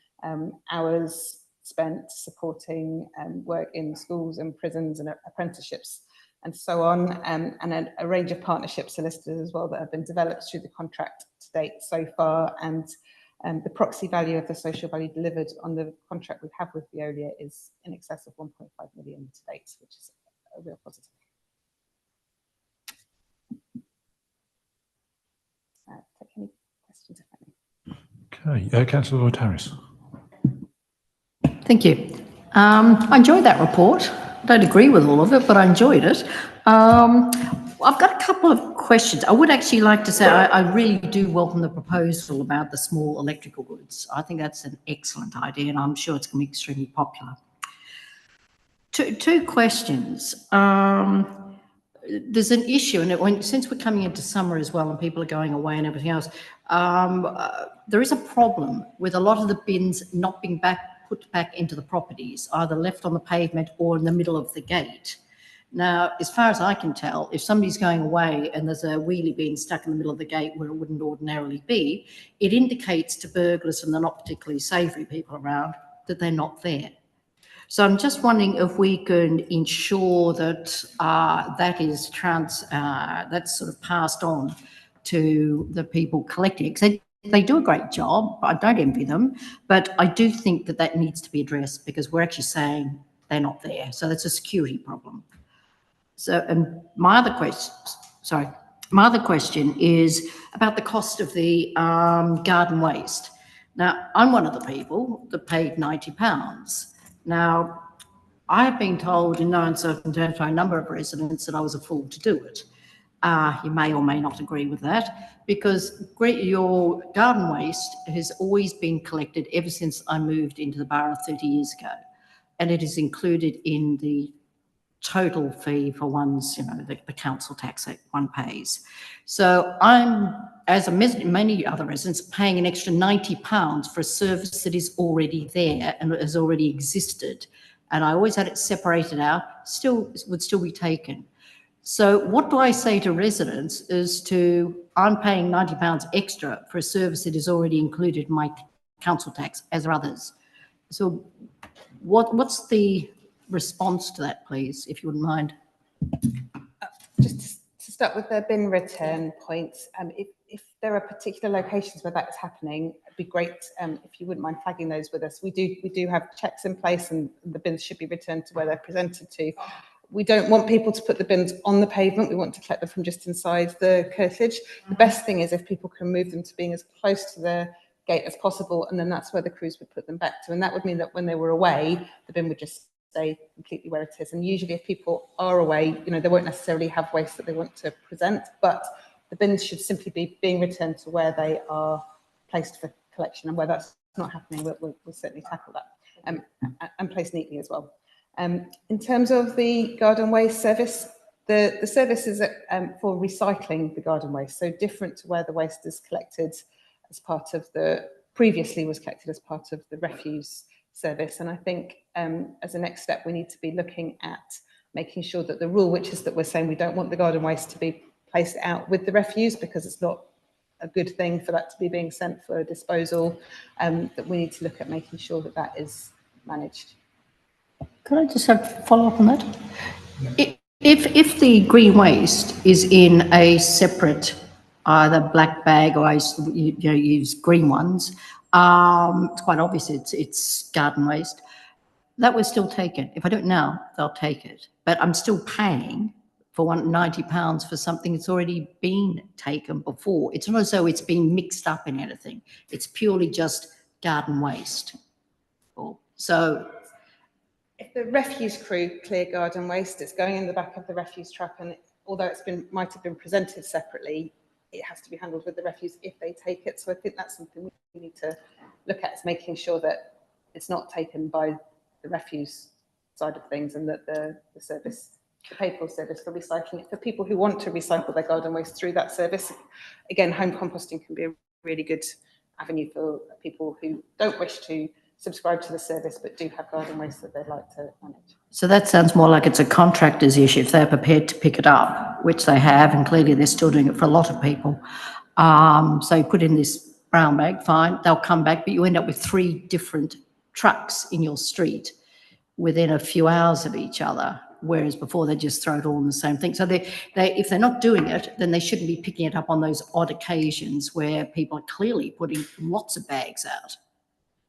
hours spent supporting work in schools and prisons and apprenticeships, and so on, and a range of partnerships are listed as well that have been developed through the contract to date so far. And the proxy value of the social value delivered on the contract we have with Veolia is in excess of 1.5 million to date, which is a real positive. Take any questions, if any. Okay, Councillor Lloyd-Harris. Thank you. I enjoyed that report. I don't agree with all of it, but I enjoyed it. I've got a couple of questions. I would actually like to say I really do welcome the proposal about the small electrical goods. I think that's an excellent idea, and I'm sure it's going to be extremely popular. Two questions. There's an issue, and since we're coming into summer as well, and people are going away and everything else, there is a problem with a lot of the bins not being put back into the properties, either left on the pavement or in the middle of the gate. Now, as far as I can tell, if somebody's going away and there's a wheelie bin stuck in the middle of the gate where it wouldn't ordinarily be, it indicates to burglars and the not particularly savoury people around that they're not there. So I'm just wondering if we can ensure that that's sort of passed on to the people collecting it. 'Cause they do a great job. I don't envy them, but I do think that needs to be addressed because we're actually saying they're not there. So that's a security problem. So, and my other question is about the cost of the garden waste. Now, I'm one of the people that paid £90. Now, I have been told in no uncertain terms by a number of residents that I was a fool to do it. You may or may not agree with that, because your garden waste has always been collected ever since I moved into the borough 30 years ago, and it is included in the total fee for one's, the council tax that one pays. So I'm, as many other residents, paying an extra £90 for a service that is already there and has already existed. And I always had it separated out, would still be taken. So what do I say to residents I'm paying £90 extra for a service that is already included in my council tax, as are others. So what's the response to that, please, if you wouldn't mind? Just to start with the bin return points, if there are particular locations where that is happening, it'd be great if you wouldn't mind flagging those with us. We do have checks in place, and the bins should be returned to where they're presented to. We don't want people to put the bins on the pavement. We want to collect them from just inside the curtilage. The best thing is if people can move them to being as close to the gate as possible, and then that's where the crews would put them back to. And that would mean that when they were away, the bin would just stay completely where it is. And usually if people are away, they won't necessarily have waste that they want to present, but the bins should simply be being returned to where they are placed for collection. And where that's not happening, we'll certainly tackle that and place neatly as well. In terms of the garden waste service, the service is for recycling the garden waste, so different to where the waste is collected as part of previously was collected as part of the refuse service. And I think as a next step, we need to be looking at making sure that the rule, which is that we're saying we don't want the garden waste to be placed out with the refuse because it's not a good thing for that to be being sent for disposal, that we need to look at making sure that that is managed. Could I just have a follow up on that? If the green waste is in a separate either black bag or I use green ones, it's quite obvious it's garden waste, that was still taken. If I do it now, they'll take it. But I'm still paying for £90 for something that's already been taken before. It's not as though it's been mixed up in anything. It's purely just garden waste. So if the refuse crew clear garden waste, it's going in the back of the refuse truck, and although might have been presented separately, it has to be handled with the refuse if they take it. So I think that's something we need to look at, is making sure that it's not taken by the refuse side of things, and that the pay-for service for recycling it for people who want to recycle their garden waste through that service. Again, home composting can be a really good avenue for people who don't wish to subscribe to the service but do have garden waste that they'd like to manage. So that sounds more like it's a contractor's issue if they're prepared to pick it up, which they have, and clearly they're still doing it for a lot of people. So you put in this brown bag, fine, they'll come back, but you end up with 3 different trucks in your street within a few hours of each other, whereas before they just throw it all in the same thing. So if they're not doing it, then they shouldn't be picking it up on those odd occasions where people are clearly putting lots of bags out.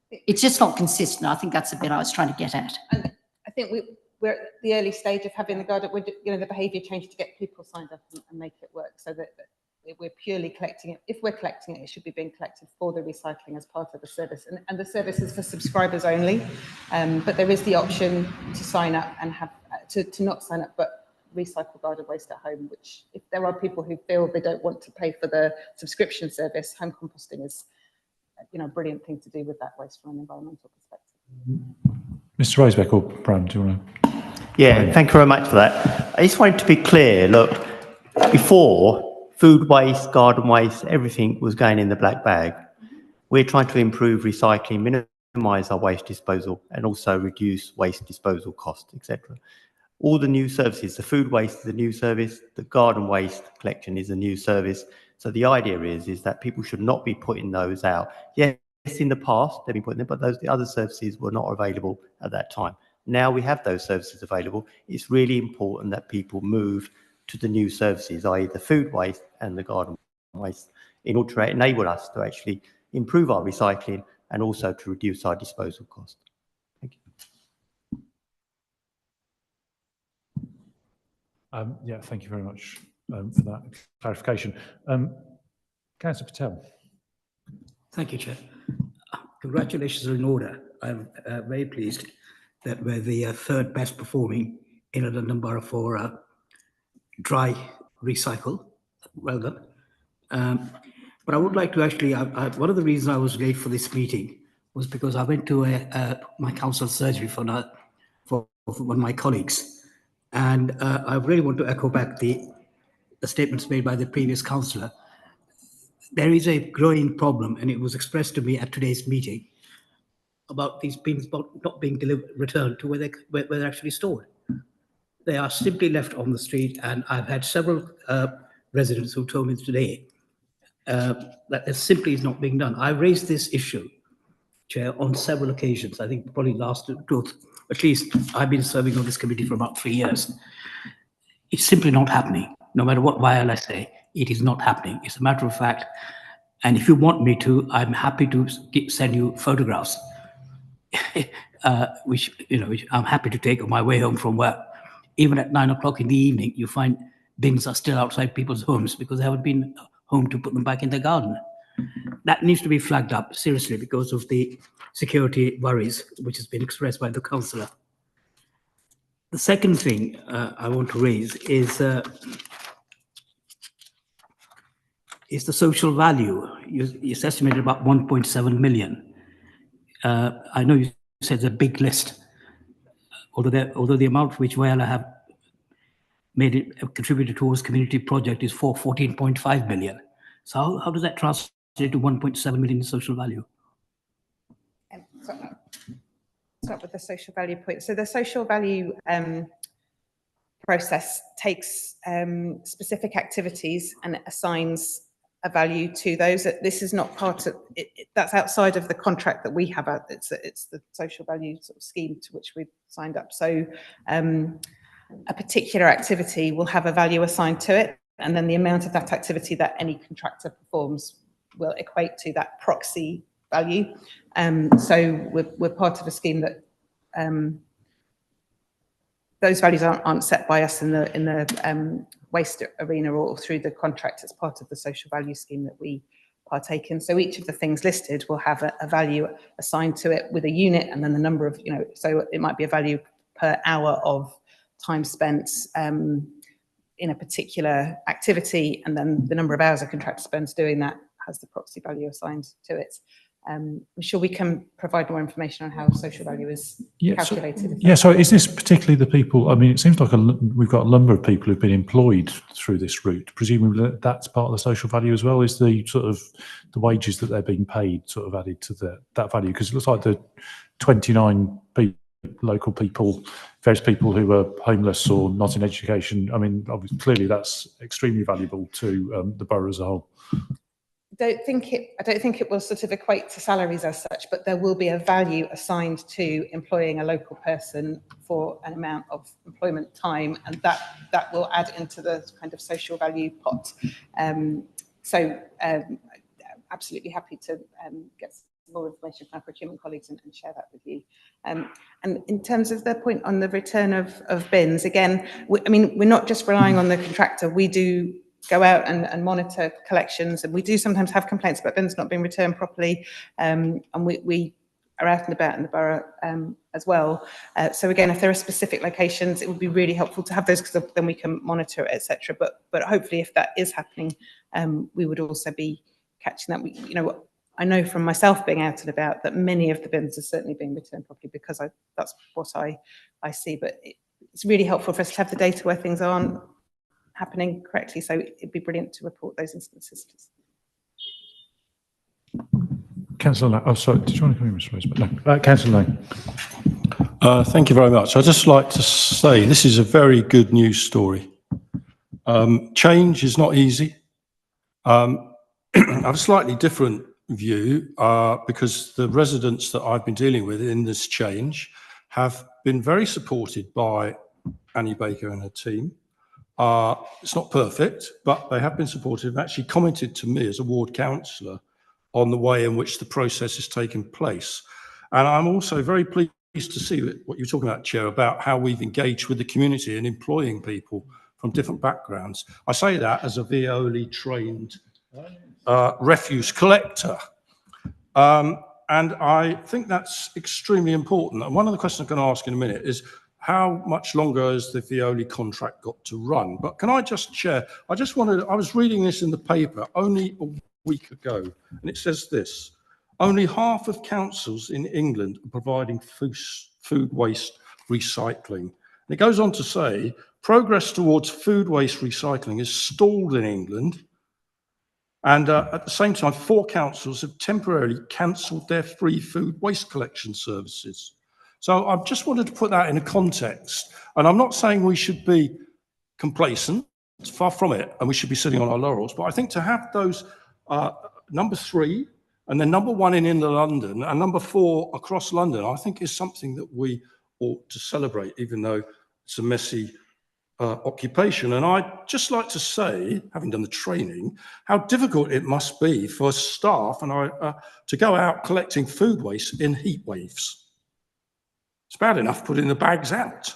It's just not consistent. I think that's the bit I was trying to get at. And I think we're at the early stage of having the garden, the behaviour change to get people signed up and make it work, so that we're purely collecting it. If we're collecting it, it should be being collected for the recycling as part of the service. And the service is for subscribers only, but there is the option to sign up and have to not sign up, but recycle garden waste at home, which if there are people who feel they don't want to pay for the subscription service, home composting is a brilliant thing to do with that waste from an environmental perspective. Mr. Rosebeck or Bram, do you want to? Yeah, thank you very much for that. I just wanted to be clear, look, before, food waste, garden waste, everything was going in the black bag. We're trying to improve recycling, minimise our waste disposal, and also reduce waste disposal costs, etc. All the new services, the food waste is a new service, the garden waste collection is a new service. So the idea is that people should not be putting those out. Yes, in the past, they've been putting them, but the other services were not available at that time. Now we have those services available. It's really important that people move to the new services, i.e. the food waste and the garden waste, in order to enable us to actually improve our recycling and also to reduce our disposal cost. Thank you. Yeah, thank you very much for that clarification. Councillor Patel. Thank you, Chair. Congratulations are in order. I'm very pleased that we're the third best performing in London Borough for dry recycle. Well done. But I would like to actually, one of the reasons I was late for this meeting was because I went to my council surgery for one of my colleagues. And I really want to echo back the statements made by the previous councillor. There is a growing problem, and it was expressed to me at today's meeting, about these bins not being returned to where they're actually stored. They are simply left on the street, and I've had several residents who told me today that it simply is not being done. I raised this issue, Chair, on several occasions. I think probably at least I've been serving on this committee for about 3 years. It's simply not happening. No matter what while I say, it is not happening. It's a matter of fact. And if you want me to, I'm happy to send you photographs, which I'm happy to take on my way home from work. Even at 9 o'clock in the evening, you find bins are still outside people's homes because they haven't been home to put them back in the garden. That needs to be flagged up seriously because of the security worries, which has been expressed by the councillor. The second thing I want to raise is the social value. It's estimated about 1.7 million. I know you said it's a big list, although the amount which Wales have made it contributed towards community project is for 14.5 million. So how does that translate to 1.7 million in social value? Start with the social value point. So the social value process takes specific activities and assigns a value to those. This is not part of it, that's outside of the contract that we have. It's the social value sort of scheme to which we've signed up. So a particular activity will have a value assigned to it, and then the amount of that activity that any contractor performs will equate to that proxy value. So we're part of a scheme that those values aren't set by us in the waste arena or through the contract. It's part of the social value scheme that we partake in. So each of the things listed will have a value assigned to it with a unit, and then the number of, so it might be a value per hour of time spent in a particular activity, and then the number of hours a contractor spends doing that has the proxy value assigned to it. I'm sure we can provide more information on how social value is calculated. So is this particularly the people, I mean, it seems like we've got a number of people who've been employed through this route. Presumably that's part of the social value as well, is the sort of the wages that they're being paid sort of added to that value? Because it looks like the 29 local people, various people who are homeless or not in education, I mean, obviously, clearly that's extremely valuable to the borough as a whole. I don't think it will sort of equate to salaries as such, but there will be a value assigned to employing a local person for an amount of employment time, and that will add into the kind of social value pot. Absolutely happy to get more information from our procurement colleagues and share that with you. And in terms of the point on the return of bins, again, we're not just relying on the contractor. We do go out and monitor collections, and we do sometimes have complaints about bins not being returned properly, and we are out and about in the borough as well. So again, if there are specific locations, it would be really helpful to have those, because then we can monitor it, etc. But hopefully, if that is happening, we would also be catching that. I know from myself being out and about that many of the bins are certainly being returned properly, because that's what I see. But it's really helpful for us to have the data where things aren't happening correctly. So it'd be brilliant to report those instances. Councillor Lang, oh, sorry, did you want to come in, Mr. Rose? No, Councillor Lang. Thank you very much. I'd just like to say this is a very good news story. Change is not easy. I have a slightly different view because the residents that I've been dealing with in this change have been very supported by Annie Baker and her team. It's not perfect, but they have been supportive and actually commented to me as a ward councillor on the way in which the process is taking place. And I'm also very pleased to see what you're talking about, Chair, about how we've engaged with the community and employing people from different backgrounds. I say that as a Veolia trained refuse collector. And I think that's extremely important. And one of the questions I'm going to ask in a minute is how much longer has the Veolia contract got to run? But can I just share, I was reading this in the paper only a week ago, and it says this: only half of councils in England are providing food waste recycling. And it goes on to say, progress towards food waste recycling is stalled in England. And at the same time, 4 councils have temporarily cancelled their free food waste collection services. So I just wanted to put that in a context. And I'm not saying we should be complacent, it's far from it, and we should be sitting on our laurels. But I think to have those number 3 and then number 1 in inner London and number 4 across London, I think is something that we ought to celebrate, even though it's a messy occupation. And I'd just like to say, having done the training, how difficult it must be for staff and to go out collecting food waste in heat waves. It's bad enough putting the bags out,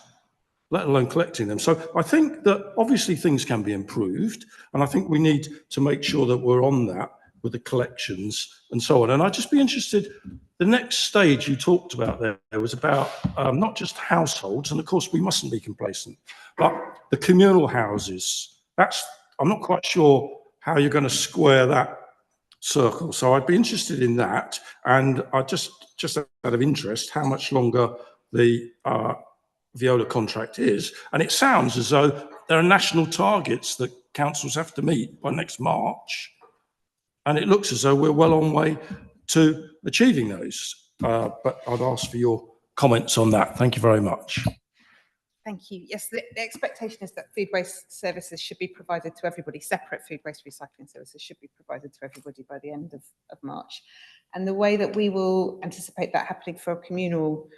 let alone collecting them. So I think that obviously things can be improved, and I think we need to make sure that we're on that with the collections and so on. And I'd just be interested, the next stage you talked about there was about not just households, and of course we mustn't be complacent, but the communal houses. I'm not quite sure how you're going to square that circle. So I'd be interested in that. And I just out of interest, how much longer the Veolia contract is. And it sounds as though there are national targets that councils have to meet by next March. And it looks as though we're well on way to achieving those. But I'd ask for your comments on that. Thank you very much. Thank you. Yes, the expectation is that food waste services should be provided to everybody. Separate food waste recycling services should be provided to everybody by the end of March. And the way that we will anticipate that happening for communal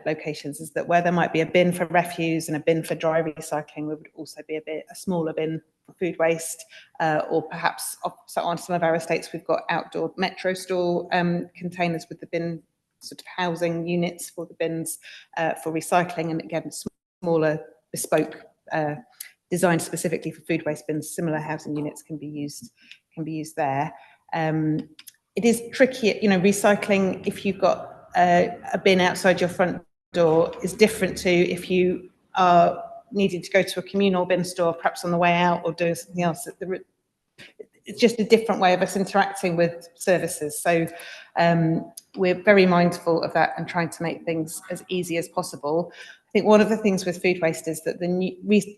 locations is that where there might be a bin for refuse and a bin for dry recycling, there would also be a smaller bin for food waste, or perhaps so on some of our estates we've got outdoor metro store containers with the bin sort of housing units for the bins for recycling, and again smaller bespoke designed specifically for food waste bins. Similar housing units can be used there. It is tricky, recycling if you've got a bin outside your front door is different to if you are needing to go to a communal bin store, perhaps on the way out, or doing something else. It's just a different way of us interacting with services. So we're very mindful of that and trying to make things as easy as possible. I think one of the things with food waste is that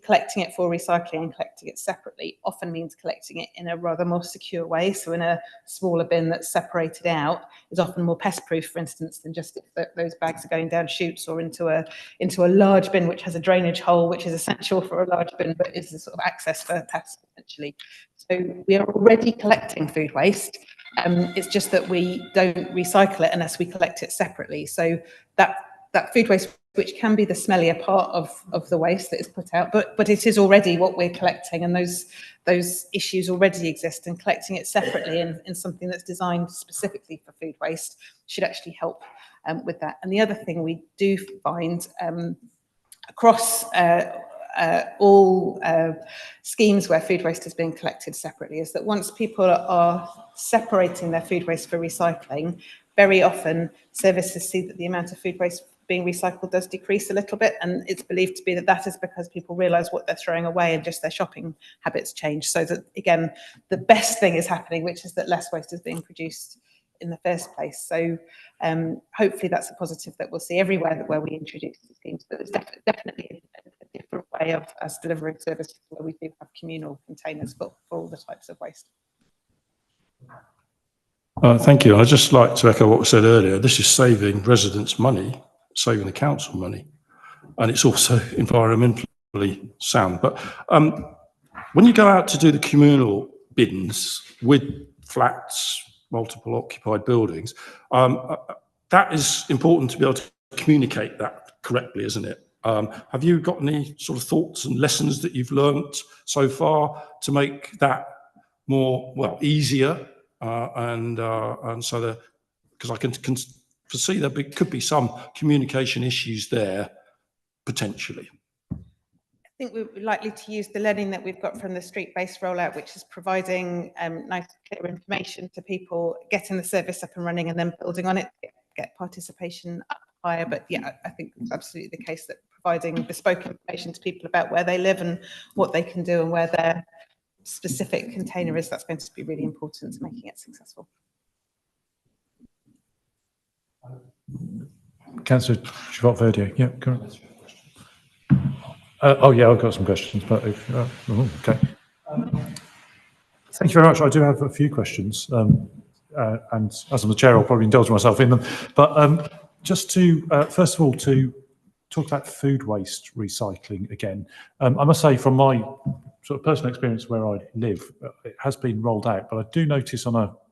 collecting it for recycling and collecting it separately often means collecting it in a rather more secure way. So in a smaller bin that's separated out is often more pest proof, for instance, than just if those bags are going down chutes or into a large bin which has a drainage hole, which is essential for a large bin, but is a sort of access for pests potentially. So we are already collecting food waste. It's just that we don't recycle it unless we collect it separately. So that food waste, which can be the smellier part of the waste that is put out, but it is already what we're collecting, and those issues already exist, and collecting it separately in something that's designed specifically for food waste should actually help with that. And the other thing we do find across all schemes where food waste is being collected separately is that once people are separating their food waste for recycling, very often services see that the amount of food waste being recycled does decrease a little bit, and it's believed to be that is because people realise what they're throwing away and just their shopping habits change. So that, again, the best thing is happening, which is that less waste is being produced in the first place. So hopefully that's a positive that we'll see everywhere where we introduce the schemes, but there's definitely a different way of us delivering services where we do have communal containers for all the types of waste. Thank you. I'd just like to echo what was said earlier. This is saving residents money, saving the council money, and it's also environmentally sound. But when you go out to do the communal bins with flats, multiple occupied buildings, that is important to be able to communicate that correctly, isn't it? Have you got any sort of thoughts and lessons that you've learnt so far to make that more, well, easier? And so that, because I can foresee there could be some communication issues there potentially. I think we're likely to use the learning that we've got from the street-based rollout, which is providing nice, clear information to people, getting the service up and running, and then building on it, get participation up higher. But yeah, I think it's absolutely the case that providing bespoke information to people about where they live and what they can do and where their specific container is, that's going to be really important to making it successful. Councillor Chivot-Verdier, yeah, go on. Oh yeah, I've got some questions, but if, okay. Thank you very much. I do have a few questions, and as I'm the chair, I'll probably indulge myself in them. But just to, first of all, to talk about food waste recycling again, I must say from my sort of personal experience where I live, it has been rolled out, but I do notice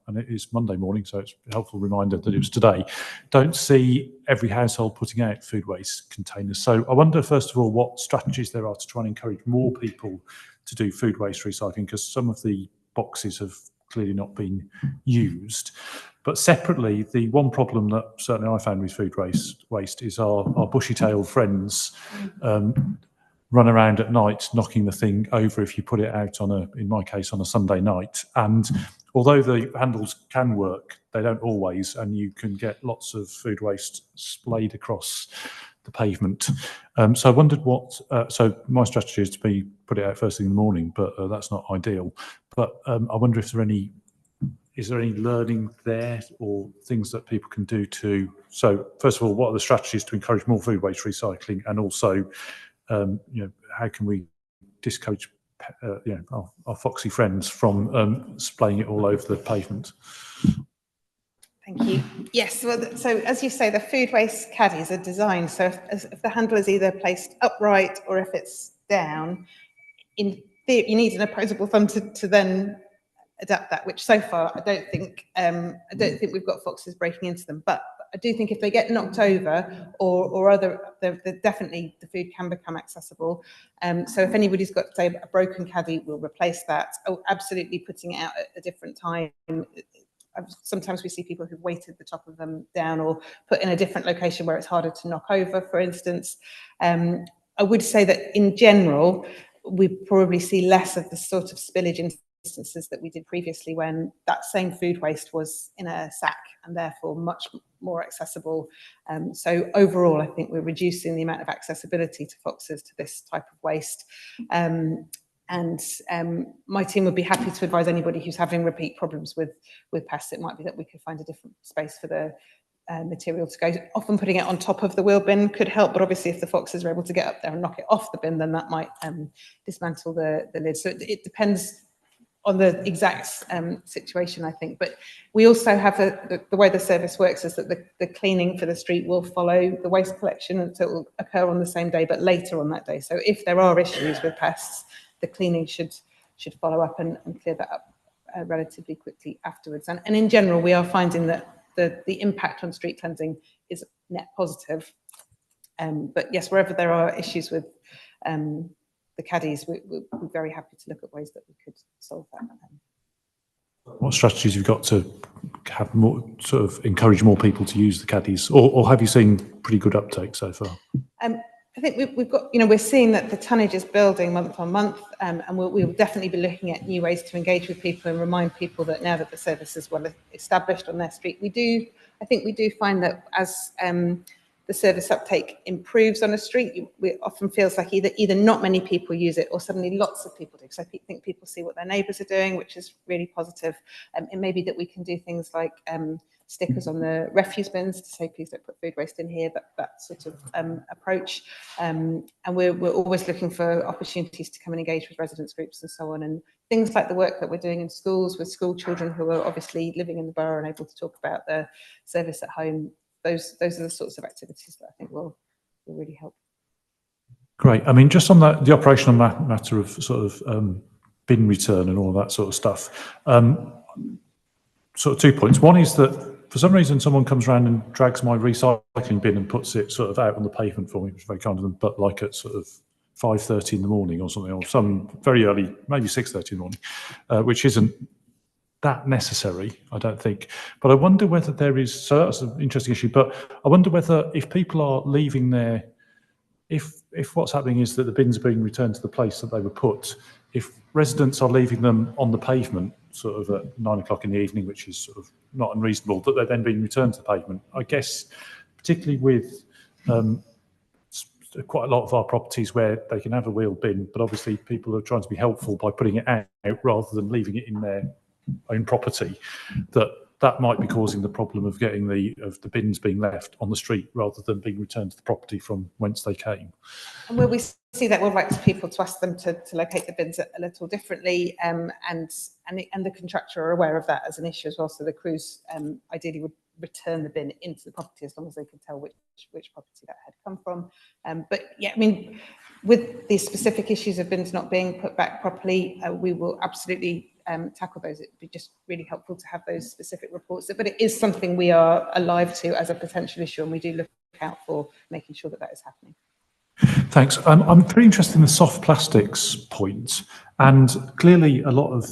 and it is Monday morning, so it's a helpful reminder that it was today, don't see every household putting out food waste containers. So I wonder, first of all, what strategies there are to try and encourage more people to do food waste recycling, because some of the boxes have clearly not been used. But separately, the one problem that certainly I found with food waste is our bushy-tailed friends run around at night knocking the thing over if you put it out on in my case, on a Sunday night. And although the handles can work, they don't always, and you can get lots of food waste splayed across the pavement. So I wondered so my strategy is to put it out first thing in the morning, but that's not ideal. But I wonder if is there any learning there or things that people can do so first of all, what are the strategies to encourage more food waste recycling? And also, how can we discourage our foxy friends from splaying it all over the pavement? Thank you. Yes, well, so as you say, the food waste caddies are designed so if the handle is either placed upright or if it's down, in theory, you need an opposable thumb to then adapt that, which so far I don't think we've got foxes breaking into them. But I do think if they get knocked over or other, definitely the food can become accessible. So if anybody's got, say, a broken caddy, we'll replace that. Oh, absolutely putting it out at a different time. Sometimes we see people who've weighted the top of them down or put in a different location where it's harder to knock over, for instance. I would say that in general, we probably see less of the sort of spillage instances that we did previously when that same food waste was in a sack and therefore much more accessible. So overall, I think we're reducing the amount of accessibility to foxes to this type of waste. And my team would be happy to advise anybody who's having repeat problems with pests. It might be that we could find a different space for the material to go. Often putting it on top of the wheel bin could help, but obviously if the foxes are able to get up there and knock it off the bin, then that might dismantle the lid. So it depends on the exact situation, I think. But we also have the way the service works is that the cleaning for the street will follow the waste collection, and so it will occur on the same day, but later on that day. So if there are issues with pests, the cleaning should follow up and clear that up relatively quickly afterwards. And in general, we are finding that the impact on street cleansing is net positive. But yes, wherever there are issues with the caddies, we're very happy to look at ways that we could solve that. What strategies have you got to have more, sort of encourage more people to use the caddies, or have you seen pretty good uptake so far? I think we've got, we're seeing that the tonnage is building month on month, and we'll definitely be looking at new ways to engage with people and remind people that now that the service is well established on their street, I think we do find that as the service uptake improves on a street, it often feels like either not many people use it or suddenly lots of people do. So I think people see what their neighbours are doing, which is really positive. It may be that we can do things like stickers on the refuse bins to say, please don't put food waste in here, that sort of approach. And we're always looking for opportunities to come and engage with residents groups and so on. And things like the work that we're doing in schools with school children who are obviously living in the borough and able to talk about the service at home. Those are the sorts of activities that I think will really help. Great. I mean, just on that, the operational matter of sort of bin return and all that sort of stuff, sort of 2 points. One is that for some reason someone comes around and drags my recycling bin and puts it sort of out on the pavement for me, which is very kind of them, but like at sort of 5:30 in the morning or something, or some very early, maybe 6:30 in the morning, which isn't that necessary, I don't think. But I wonder whether there is, so that's an interesting issue, but I wonder whether if people are leaving there, if what's happening is that the bins are being returned to the place that they were put, if residents are leaving them on the pavement sort of at 9 o'clock in the evening, which is sort of not unreasonable, that they're then being returned to the pavement, I guess, particularly with quite a lot of our properties where they can have a wheel bin, but obviously people are trying to be helpful by putting it out rather than leaving it in their own property, that might be causing the problem of getting the bins being left on the street rather than being returned to the property from whence they came. And where we see that, we'll write to people to ask them to locate the bins a little differently, and the contractor are aware of that as an issue as well. So the crews ideally would return the bin into the property as long as they could tell which property that had come from. But yeah, I mean, with these specific issues of bins not being put back properly, we will absolutely tackle those. It would be just really helpful to have those specific reports. But it is something we are alive to as a potential issue, and we do look out for making sure that is happening. Thanks. I'm very interested in the soft plastics point, and clearly a lot of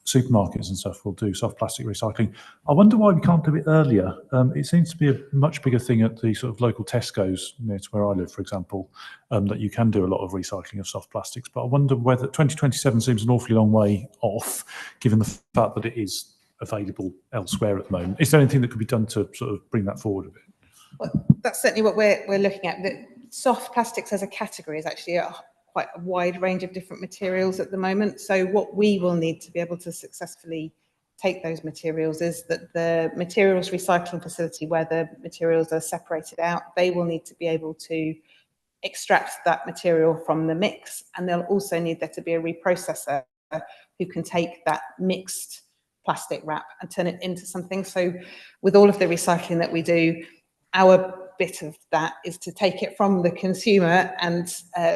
supermarkets and stuff will do soft plastic recycling. I wonder why we can't do it earlier. It seems to be a much bigger thing at the sort of local Tesco's near to where I live, for example, that you can do a lot of recycling of soft plastics. But I wonder whether 2027 seems an awfully long way off, given the fact that it is available elsewhere at the moment. Is there anything that could be done to sort of bring that forward a bit? Well, that's certainly what we're looking at. The soft plastics as a category is actually quite a wide range of different materials at the moment. So what we will need to be able to successfully take those materials is that the materials recycling facility where the materials are separated out, they will need to be able to extract that material from the mix, and they'll also need there to be a reprocessor who can take that mixed plastic wrap and turn it into something. So with all of the recycling that we do, our bit of that is to take it from the consumer and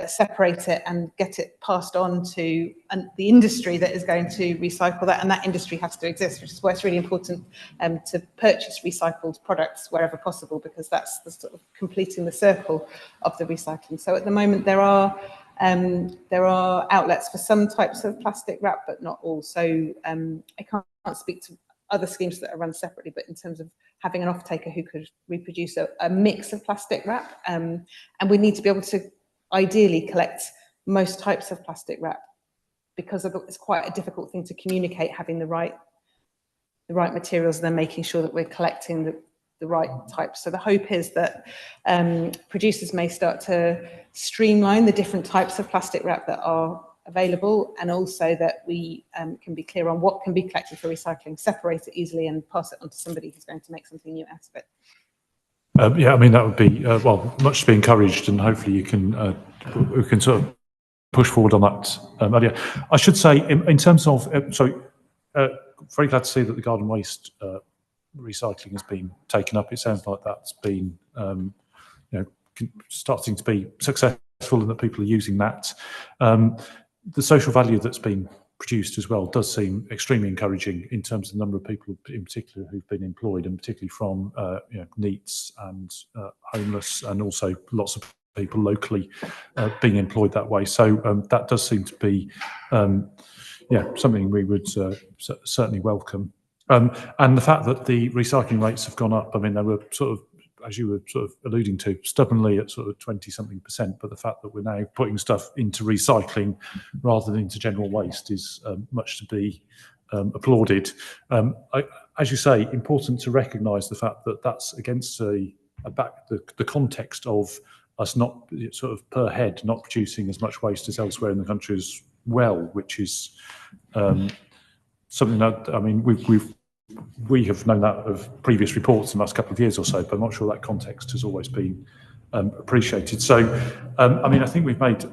separate it and get it passed on to the industry that is going to recycle that, and that industry has to exist, which is why it's really important to purchase recycled products wherever possible, because that's the sort of completing the circle of the recycling. So at the moment there are outlets for some types of plastic wrap, but not all. So I can't speak to other schemes that are run separately, but in terms of having an off-taker who could reproduce a mix of plastic wrap, and we need to be able to ideally collect most types of plastic wrap, because it's quite a difficult thing to communicate, having the right materials and then making sure that we're collecting the right types. So the hope is that producers may start to streamline the different types of plastic wrap that are available, and also that we can be clear on what can be collected for recycling, separate it easily and pass it on to somebody who's going to make something new out of it. Yeah, I mean, that would be, well, much to be encouraged, and hopefully you can, we can sort of push forward on that earlier. I should say, in terms of, very glad to see that the garden waste recycling has been taken up. It sounds like that's been, starting to be successful and that people are using that. The social value that's been produced as well does seem extremely encouraging in terms of the number of people in particular who've been employed, and particularly from NEETs and homeless, and also lots of people locally being employed that way. So that does seem to be something we would certainly welcome. And the fact that the recycling rates have gone up, I mean, they were sort of, as you were sort of alluding to, stubbornly at sort of 20-something%, but the fact that we're now putting stuff into recycling rather than into general waste is much to be applauded. As you say, important to recognise the fact that that's against the context of us not sort of per head not producing as much waste as elsewhere in the country as well, which is something that, I mean, we've we have known that of previous reports in the last couple of years or so, but I'm not sure that context has always been appreciated. So, I mean, I think we've made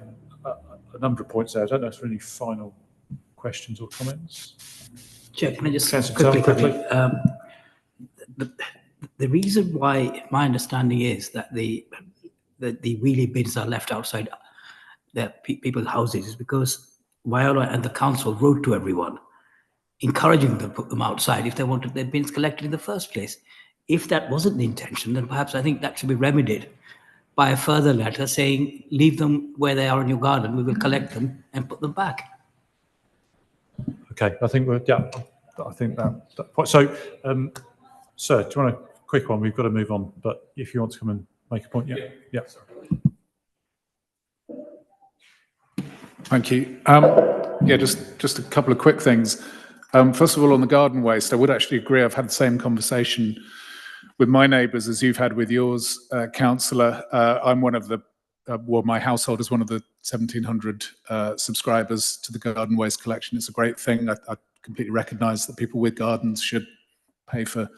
a number of points there. I don't know if there are any final questions or comments. Chair, can I just Councillor quickly, Tell, the reason why my understanding is that the wheelie bins are left outside people's houses is because Viola and the council wrote to everyone, encouraging them to put them outside if they wanted their bins collected in the first place. If that wasn't the intention, then perhaps I think that should be remedied by a further letter saying, leave them where they are in your garden, we will collect them and put them back. Okay, I think we're, yeah, I think that point. So, sir, do you want a quick one? We've got to move on, but if you want to come and make a point, yeah. Yeah. Thank you. Yeah, just a couple of quick things. First of all, on the garden waste, I would actually agree. I've had the same conversation with my neighbours as you've had with yours, Councillor. I'm one of the, well, my household is one of the 1,700 subscribers to the garden waste collection. It's a great thing. I completely recognise that people with gardens should pay for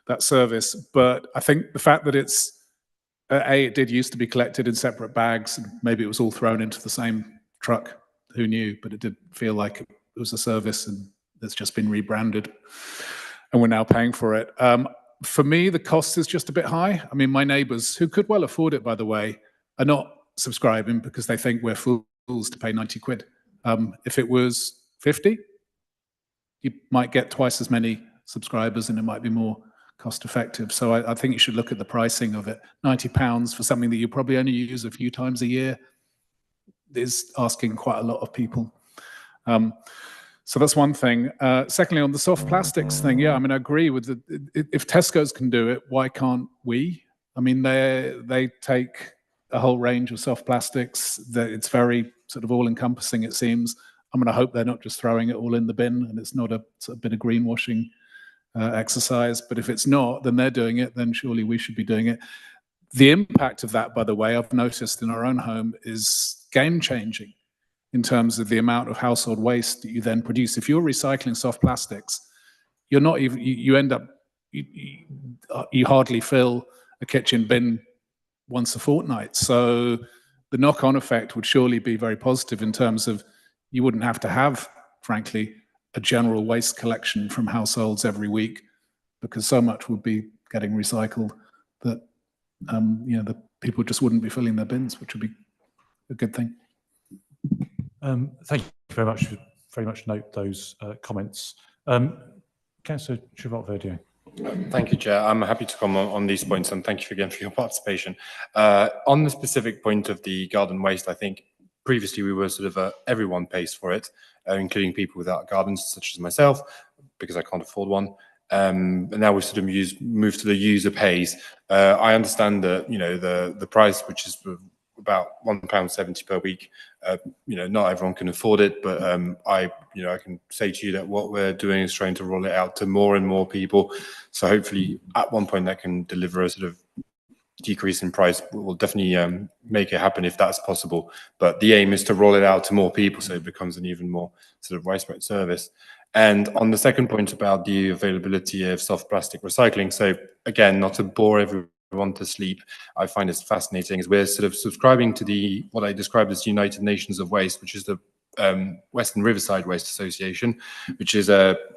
that service. But I think the fact that it's, it did used to be collected in separate bags, and maybe it was all thrown into the same truck, who knew, but it did feel like it was a service and it's just been rebranded and we're now paying for it. For me, the cost is just a bit high. I mean, my neighbours, who could well afford it, by the way, are not subscribing because they think we're fools to pay 90 quid. If it was 50, you might get twice as many subscribers and it might be more cost effective. So I think you should look at the pricing of it. £90 for something that you probably only use a few times a year is asking quite a lot of people. So that's one thing. Secondly, on the soft plastics thing, yeah, I mean, I agree with if Tesco's can do it, why can't we? I mean, they take a whole range of soft plastics. It's very sort of all-encompassing, it seems. I'm going to hope they're not just throwing it all in the bin and it's not a sort of bit of greenwashing exercise. But if it's not, then they're doing it, then surely we should be doing it. The impact of that, by the way, I've noticed in our own home is game-changing in terms of the amount of household waste that you then produce. If you're recycling soft plastics, you're not even, you end up, you hardly fill a kitchen bin once a fortnight. So the knock-on effect would surely be very positive in terms of you wouldn't have to have, frankly, a general waste collection from households every week because so much would be getting recycled that you know, the people just wouldn't be filling their bins, which would be a good thing. Thank you very much. Very much note those comments. Councillor Chivot-Verdier. Thank you, Chair. I'm happy to comment on these points, and thank you again for your participation. On the specific point of the garden waste, I think previously we were sort of everyone pays for it, including people without gardens, such as myself, because I can't afford one. And now we sort of move to the user pays. I understand that, you know, the price, which is about £1.70 per week. You know, not everyone can afford it, but I can say to you that what we're doing is trying to roll it out to more and more people. So hopefully, at one point, that can deliver a sort of decrease in price. We'll definitely make it happen if that's possible. But the aim is to roll it out to more people, so it becomes an even more sort of widespread service. And on the second point about the availability of soft plastic recycling, so again, not to bore everyone to sleep, I find it fascinating is we're sort of subscribing to what I described as the United Nations of Waste, which is the Western Riverside Waste Association, which is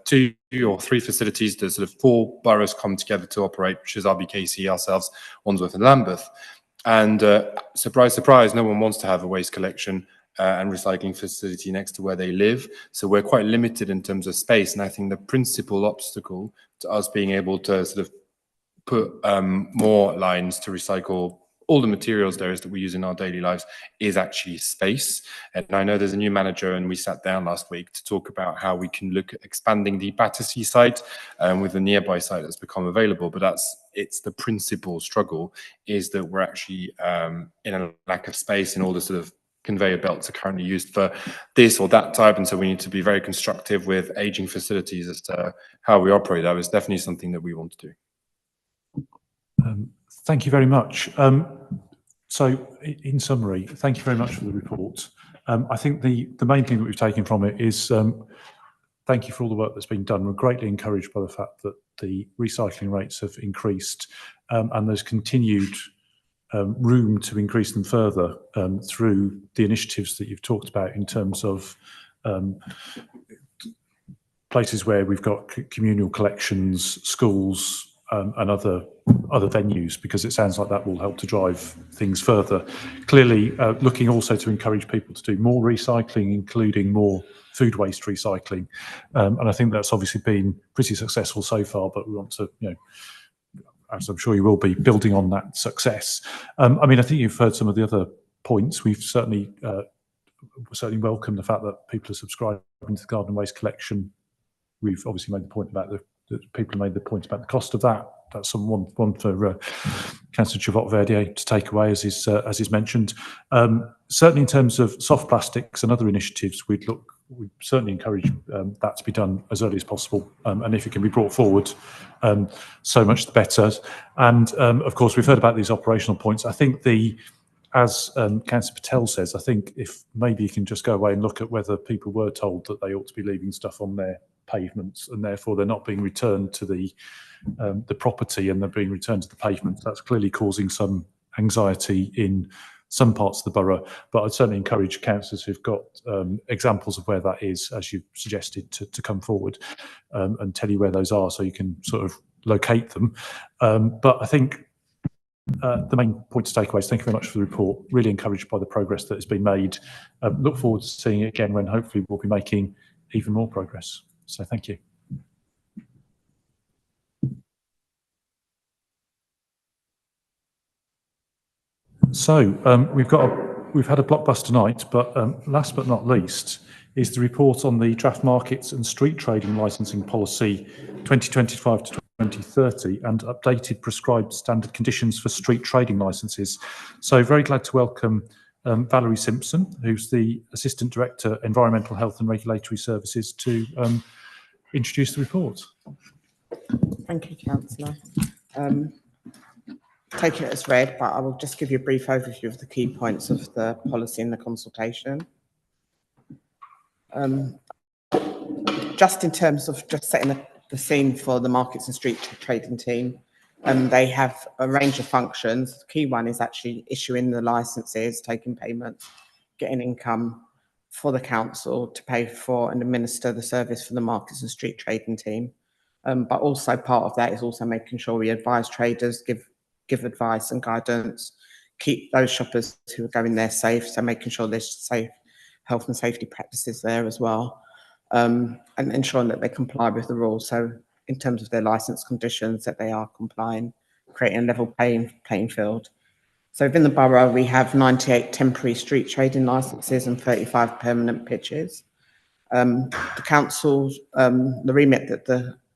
2 or 3 facilities that sort of 4 boroughs come together to operate, which is RBKC, ourselves, Wandsworth and Lambeth. And surprise, surprise, no one wants to have a waste collection and recycling facility next to where they live. So we're quite limited in terms of space. And I think the principal obstacle to us being able to sort of put more lines to recycle all the materials there is that we use in our daily lives is actually space. And I know there's a new manager, and we sat down last week to talk about how we can look at expanding the Battersea site with the nearby site that's become available. But it's the principal struggle is that we're actually in a lack of space in all the sort of conveyor belts are currently used for this or that type. And so we need to be very constructive with aging facilities as to how we operate. That is definitely something that we want to do. Thank you very much. So in summary, thank you very much for the report. I think the main thing that we've taken from it is thank you for all the work that's been done. We're greatly encouraged by the fact that the recycling rates have increased, and there's continued room to increase them further through the initiatives that you've talked about in terms of places where we've got communal collections, schools, and other venues, because it sounds like that will help to drive things further. Clearly, looking also to encourage people to do more recycling, including more food waste recycling, and I think that's obviously been pretty successful so far. But we want to, as I'm sure you will be, building on that success. I mean, I think you've heard some of the other points. We've certainly welcome the fact that people are subscribing to the garden waste collection. We've obviously made the point about the people have made the point about the cost of that. That's one for Councillor Chavot-Verdier to take away, as is mentioned. Certainly in terms of soft plastics and other initiatives, we'd certainly encourage that to be done as early as possible, and if it can be brought forward, so much the better. And of course, we've heard about these operational points. I think as Councillor Patel says, I think if maybe you can just go away and look at whether people were told that they ought to be leaving stuff on their pavements and therefore they're not being returned to the property and they're being returned to the pavement. That's clearly causing some anxiety in some parts of the borough, but I'd certainly encourage councillors who've got examples of where that is, as you've suggested, to come forward and tell you where those are so you can sort of locate them. But I think the main point to take away is thank you very much for the report. Really encouraged by the progress that has been made. Look forward to seeing it again when hopefully we'll be making even more progress. So thank you. So we've had a blockbuster night, but last but not least is the report on the draft markets and street trading licensing policy 2025 to 2030 and updated prescribed standard conditions for street trading licenses. So very glad to welcome Valerie Simpson, who's the Assistant Director, Environmental Health and Regulatory Services, to introduce the report. Thank you, Councillor. Take it as read, but I will just give you a brief overview of the key points of the policy in the consultation. Just in terms of just setting the scene for the markets and street trading team, they have a range of functions. The key one is actually issuing the licenses, taking payments, getting income for the council to pay for and administer the service for the markets and street trading team. But also part of that is also making sure we advise traders, give advice and guidance, keep those shoppers who are going there safe, so making sure there's safe health and safety practices there as well, and ensuring that they comply with the rules. So in terms of their license conditions, that they are complying, creating a level playing field. So within the borough, we have 98 temporary street trading licenses and 35 permanent pitches. The council's, the remit that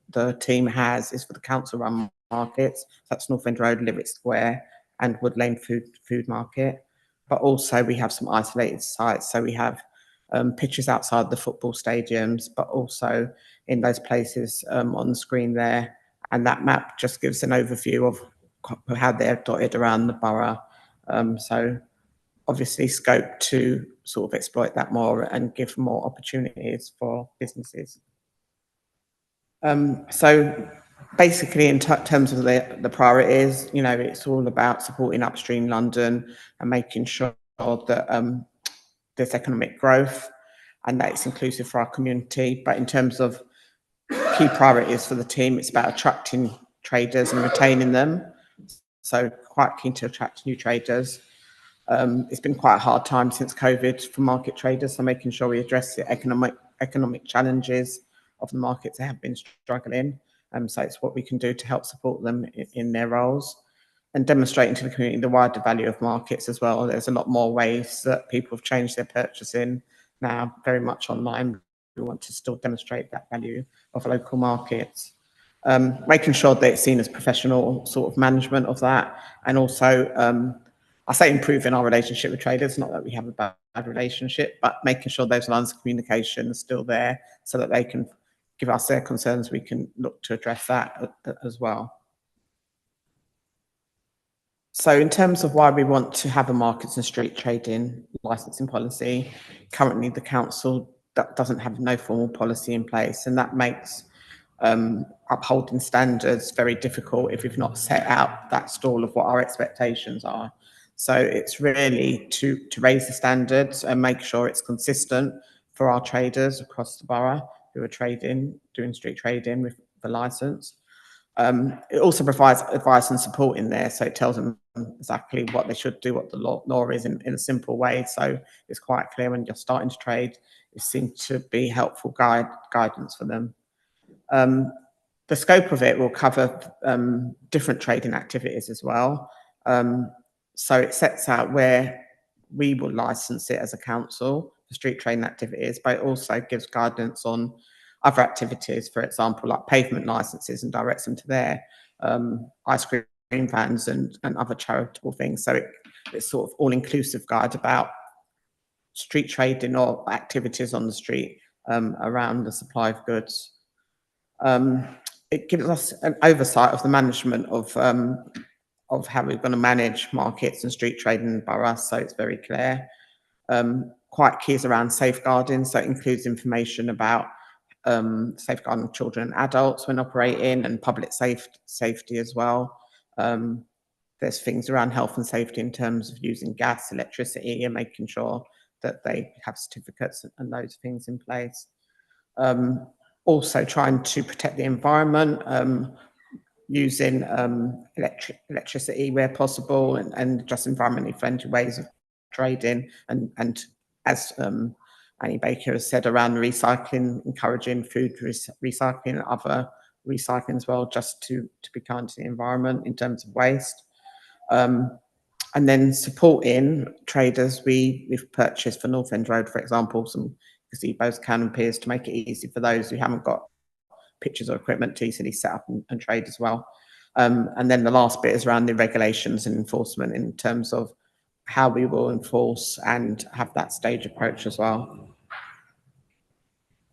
the team has is for the council-run markets. That's North End Road, Lyric Square, and Wood Lane Food Market. But also we have some isolated sites. So we have pitches outside the football stadiums, but also in those places on the screen there. And that map just gives an overview of how they're dotted around the borough. So obviously scope to sort of exploit that more and give more opportunities for businesses. So basically in terms of the priorities, it's all about supporting upstream London and making sure that there's economic growth and that it's inclusive for our community. But in terms of key priorities for the team, it's about attracting traders and retaining them. So quite keen to attract new traders. It's been quite a hard time since COVID for market traders, so making sure we address the economic challenges of the markets that have been struggling. So it's what we can do to help support them in their roles and demonstrating to the community the wider value of markets as well. There's a lot more ways that people have changed their purchasing now, very much online. We want to still demonstrate that value of local markets. Making sure that it's seen as professional sort of management of that, and also I say improving our relationship with traders, not that we have a bad relationship, but making sure those lines of communication are still there so that they can give us their concerns. We can look to address that as well. So in terms of why we want to have a markets and street trading licensing policy, currently the council that doesn't have no formal policy in place, and that makes upholding standards very difficult if we've not set out that stall of what our expectations are. So it's really to raise the standards and make sure it's consistent for our traders across the borough who are doing street trading with the licence. It also provides advice and support in there, so it tells them exactly what they should do, what the law is in a simple way. So it's quite clear when you're starting to trade. It seems to be helpful guidance for them. The scope of it will cover different trading activities as well. So it sets out where we will license it as a council for street trading activities, but it also gives guidance on other activities, for example, like pavement licenses, and directs them to their ice cream vans and other charitable things. So it's sort of all-inclusive guide about street trading or activities on the street around the supply of goods. It gives us an oversight of the management of how we're going to manage markets and street trading in the borough, so it's very clear. Quite key is around safeguarding, so it includes information about safeguarding children and adults when operating, and public safety as well. There's things around health and safety in terms of using gas, electricity, and making sure that they have certificates and those things in place. Also trying to protect the environment, using electricity where possible, and just environmentally friendly ways of trading, and as Annie Baker has said, around recycling, encouraging food recycling and other recycling as well, just to be kind to the environment in terms of waste. And then supporting traders, we've purchased for North End Road, for example, some gazebos, canopies to make it easy for those who haven't got pictures or equipment to easily set up and trade as well. And then the last bit is around the regulations and enforcement in terms of how we will enforce and have that stage approach as well.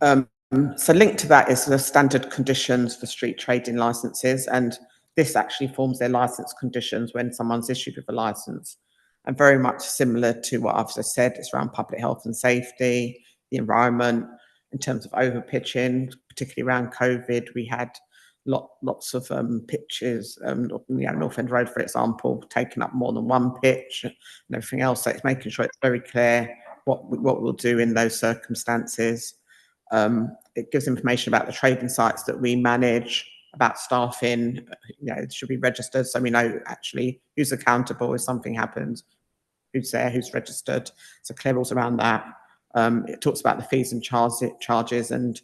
So linked to that is the standard conditions for street trading licenses, and this actually forms their license conditions when someone's issued with a license. And very much similar to what I've just said, it's around public health and safety, the environment, in terms of overpitching, particularly around COVID. We had lots of pitches, North End Road, for example, taking up more than one pitch and everything else. So it's making sure it's very clear what we'll do in those circumstances. It gives information about the trading sites that we manage, about staffing, it should be registered, so we know actually who's accountable if something happens, who's there, who's registered. So clear rules around that. It talks about the fees and charges and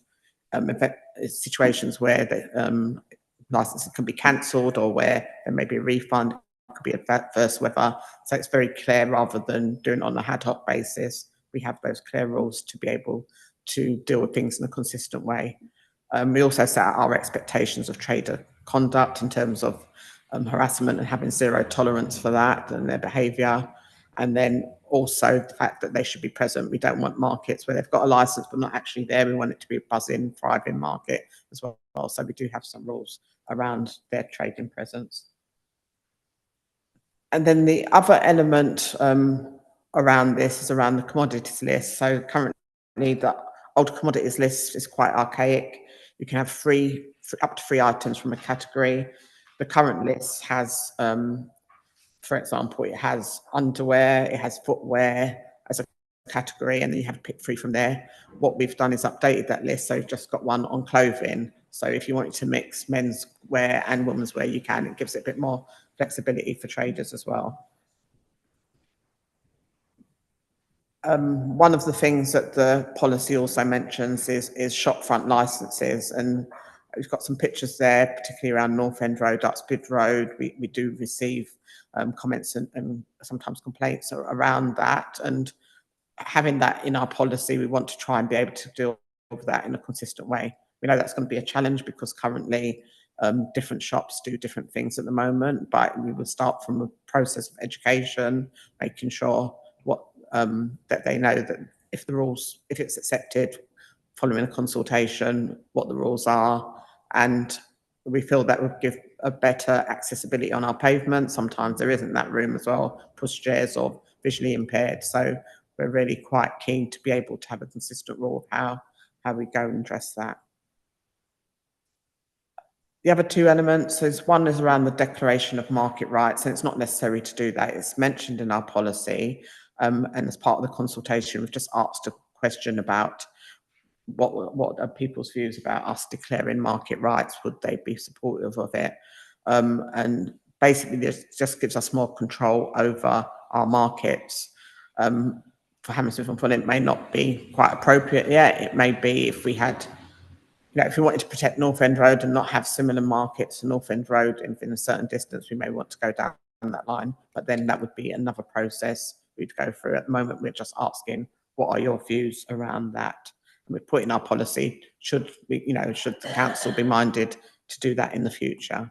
situations where the licenses can be cancelled, or where there may be a refund, it could be adverse weather. So it's very clear rather than doing it on a ad hoc basis. We have those clear rules to be able to deal with things in a consistent way. We also set out our expectations of trader conduct in terms of harassment and having zero tolerance for that and their behaviour. And then also the fact that they should be present. We don't want markets where they've got a licence but not actually there. We want it to be a buzzing, thriving market as well. So we do have some rules around their trading presence. And then the other element around this is around the commodities list. So currently the old commodities list is quite archaic. You can have up to 3 items from a category. The current list has, for example, it has underwear, it has footwear as a category, and then you have to pick 3 from there. What we've done is updated that list, so we've just got one on clothing. So if you wanted to mix men's wear and women's wear, you can. It gives it a bit more flexibility for traders as well. One of the things that the policy also mentions is shopfront licenses, and we've got some pictures there, particularly around North End Road, Uxbridge Road. We do receive comments and sometimes complaints around that, and having that in our policy, we want to try and be able to deal with that in a consistent way. We know that's going to be a challenge because currently different shops do different things at the moment, but we will start from a process of education, making sure that they know that if it's accepted, following a consultation, what the rules are. And we feel that would give a better accessibility on our pavement. Sometimes there isn't that room as well, pushchairs or visually impaired. So we're really quite keen to be able to have a consistent rule of how we go and address that. The other two elements is one is around the declaration of market rights, and it's not necessary to do that. It's mentioned in our policy, and as part of the consultation, we've just asked a question about what are people's views about us declaring market rights? Would they be supportive of it? And basically, this just gives us more control over our markets. For Hammersmith and Fulham, it may not be quite appropriate yet. It may be if we had, if we wanted to protect North End Road and not have similar markets to North End Road within a certain distance, we may want to go down that line, but then that would be another process we'd go through. At the moment, we're just asking, what are your views around that? And we've put in our policy, should the council be minded to do that in the future?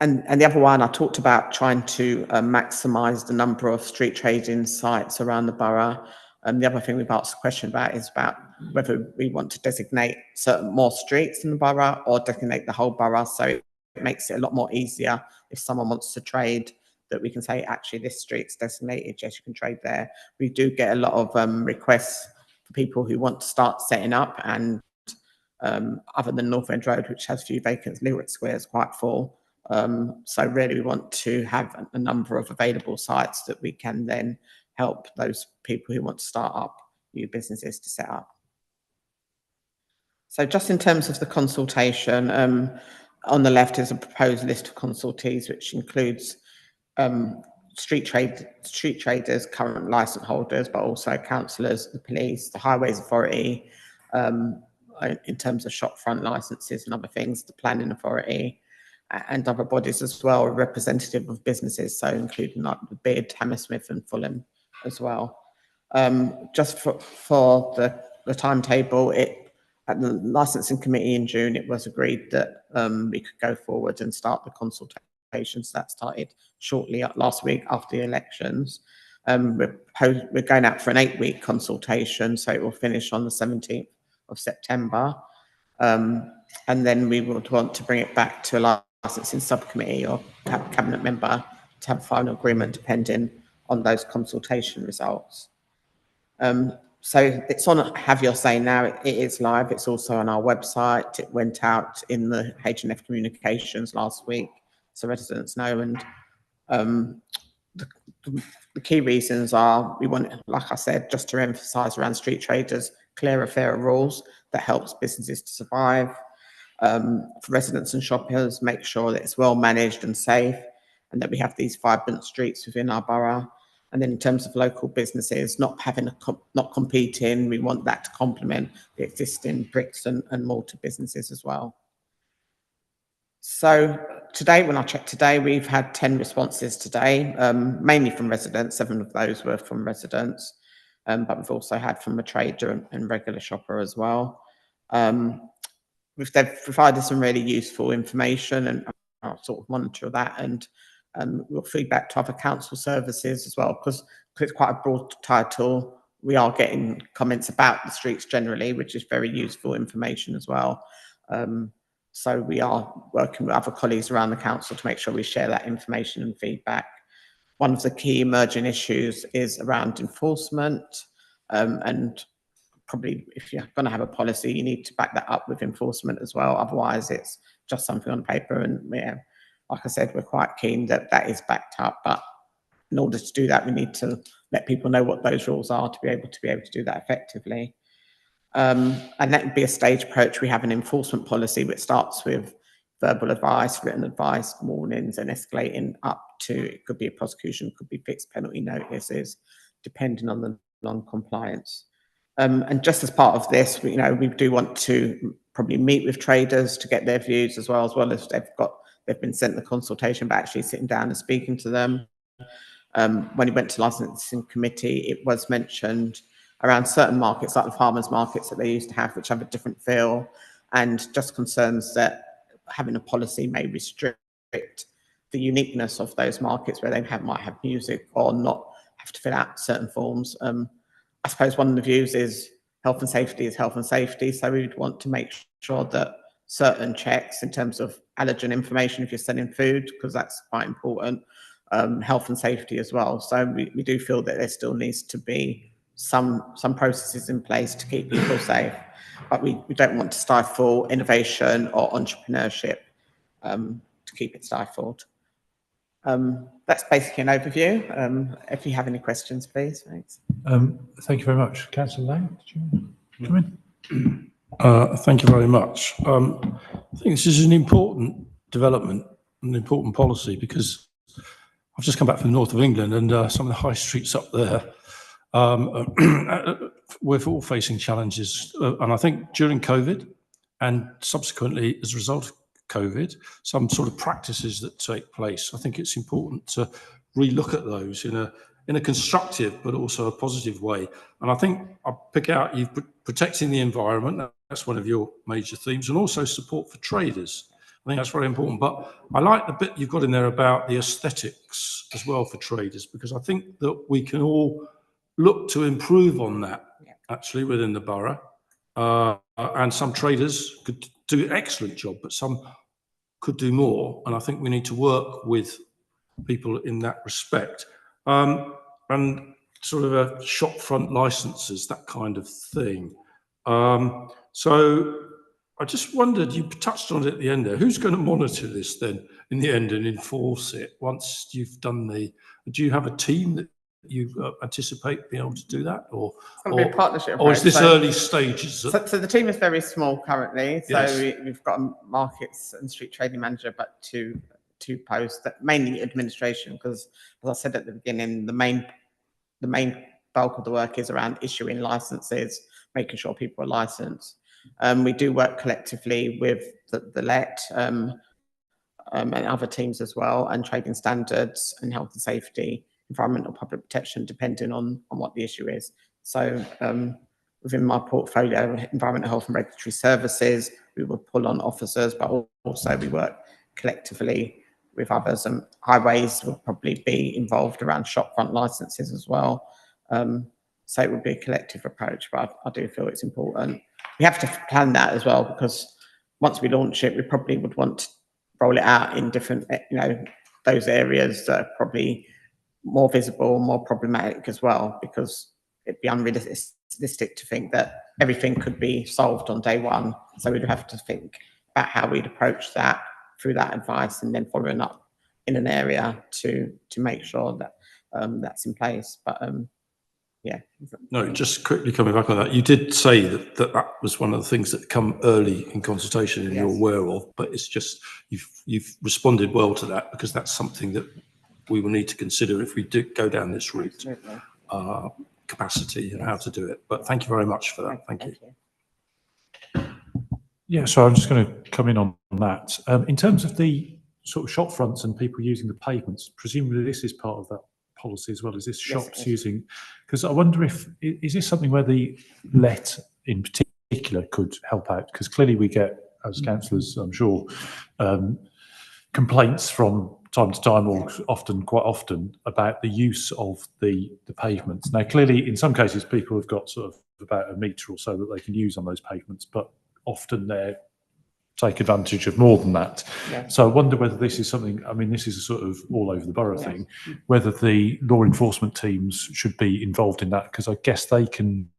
And the other one, I talked about trying to maximise the number of street trading sites around the borough. The other thing we've asked a question about is about whether we want to designate certain more streets in the borough or designate the whole borough. So it makes it a lot more easier if someone wants to trade, that we can say, actually, this street's designated, yes, you can trade there. We do get a lot of requests for people who want to start setting up, and other than North End Road, which has a few vacants, Lyric Square is quite full. So really we want to have a number of available sites that we can then help those people who want to start up new businesses to set up. So just in terms of the consultation, on the left is a proposed list of consultees, which includes street traders, current licence holders, but also councillors, the police, the Highways Authority, in terms of shopfront licences and other things, the Planning Authority, and other bodies as well, representative of businesses, so including like the BID, Hammersmith and Fulham as well. Just for the timetable, at the licensing committee in June, it was agreed that we could go forward and start the consultations. That started shortly last week after the elections. We're going out for an 8-week consultation, so it will finish on the 17th of September. And then we would want to bring it back to a licensing subcommittee or cabinet member to have a final agreement depending on those consultation results. So it's on Have Your Say Now. It is live. It's also on our website. It went out in the H&F communications last week, so residents know. And the key reasons are, we want, like I said, just to emphasise around street traders, clearer, fairer rules that helps businesses to survive. For residents and shoppers, make sure that it's well managed and safe, and that we have these vibrant streets within our borough. And then in terms of local businesses, not competing, we want that to complement the existing bricks and mortar businesses as well. So today, when I checked today, we've had 10 responses today, mainly from residents. 7 of those were from residents, but we've also had from a trader and regular shopper as well. They've provided some really useful information, and I'll sort of monitor that, and we'll feedback to other council services as well, because it's quite a broad title. We are getting comments about the streets generally, which is very useful information as well. So we are working with other colleagues around the council to make sure we share that information and feedback. One of the key emerging issues is around enforcement, and probably if you're going to have a policy, you need to back that up with enforcement as well. Otherwise, it's just something on paper, and like I said, we're quite keen that that is backed up. But in order to do that, we need to let people know what those rules are to be able to do that effectively. And that would be a stage approach. We have an enforcement policy which starts with verbal advice, written advice, warnings, and escalating up to, it could be a prosecution, could be fixed penalty notices, depending on the non-compliance. And just as part of this, we do want to probably meet with traders to get their views as well as they've been sent the consultation, but actually sitting down and speaking to them. When it went to licensing committee, it was mentioned around certain markets, like the farmers markets that they used to have, which have a different feel, and just concerns that having a policy may restrict the uniqueness of those markets where they might have music or not have to fill out certain forms. I suppose one of the views is health and safety is health and safety, so we would want to make sure that certain checks in terms of allergen information if you're selling food, because that's quite important, health and safety as well. So we do feel that there still needs to be some processes in place to keep people safe, but we don't want to stifle innovation or entrepreneurship to keep it stifled. That's basically an overview. If you have any questions, please. Thanks. Thank you very much. Councillor Lang, did you come in? Thank you very much. I think this is an important development, an important policy, because I've just come back from the north of England, and some of the high streets up there, we're all facing challenges. And I think during COVID and subsequently as a result of COVID, some sort of practices that take place, I think it's important to relook at those in a constructive but also a positive way. And I think I'll pick out you protecting the environment. That's one of your major themes, and also support for traders. I think that's very important. But I like the bit you've got in there about the aesthetics as well for traders, because I think that we can all look to improve on that actually within the borough. And some traders could do an excellent job, but some could do more. And I think we need to work with people in that respect. And sort of a shop front licenses, that kind of thing. So I just wondered, you touched on it at the end there, who's going to monitor this then in the end and enforce it once you've done do you have a team that you anticipate being able to do that? Or, it's going to be a partnership or is this approach. early stages? So the team is very small currently. So Yes. we've got a markets and street trading manager, but two posts, that mainly administration, because as I said at the beginning, the main bulk of the work is around issuing licenses, making sure people are licensed. We do work collectively with the LET and other teams as well, and trading standards and health and safety, environmental public protection, depending on what the issue is. So within my portfolio, environmental health and regulatory services, we will pull on officers, but also we work collectively with others, and highways will probably be involved around shop front licenses as well. So it would be a collective approach, but I do feel it's important. We have to plan that as well, because once we launch it, we probably would want to roll it out in different, those areas that are probably more visible, more problematic as well, because it'd be unrealistic to think that everything could be solved on day one. So we'd have to think about how we'd approach that through that advice, and then following up in an area to make sure that that's in place. But yeah. No, just quickly coming back on that, you did say that was one of the things that come early in consultation and you're aware of, but it's just you've responded well to that, because that's something that we will need to consider if we do go down this route, capacity and how to do it. But thank you very much for that. Thank you. Yeah, so I'm just going to come in on that. In terms of the sort of shop fronts and people using the pavements, presumably this is part of that policy as well. Is this shops using? Because I wonder if is this something where the LET in particular could help out? Because clearly we get, as councillors, I'm sure, complaints from time to time, or quite often, about the use of the pavements. Now, clearly, in some cases, people have got sort of about a metre or so that they can use on those pavements, but often they take advantage of more than that. Yeah. So I wonder whether this is something, I mean, this is a sort of all over the borough thing, whether the law enforcement teams should be involved in that, because I guess they can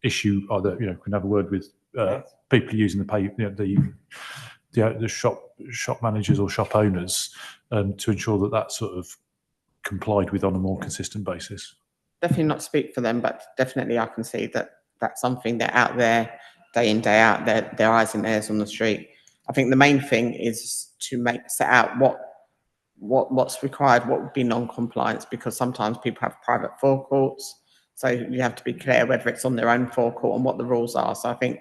issue either, can have a word with people using the shop managers or shop owners to ensure that sort of complied with on a more consistent basis. Definitely not speak for them, but definitely I can see that that's something they're out there day in, day out, their eyes and ears on the street. I think the main thing is to set out what's required, what would be non-compliance, because sometimes people have private forecourts, so you have to be clear whether it's on their own forecourt and what the rules are. So I think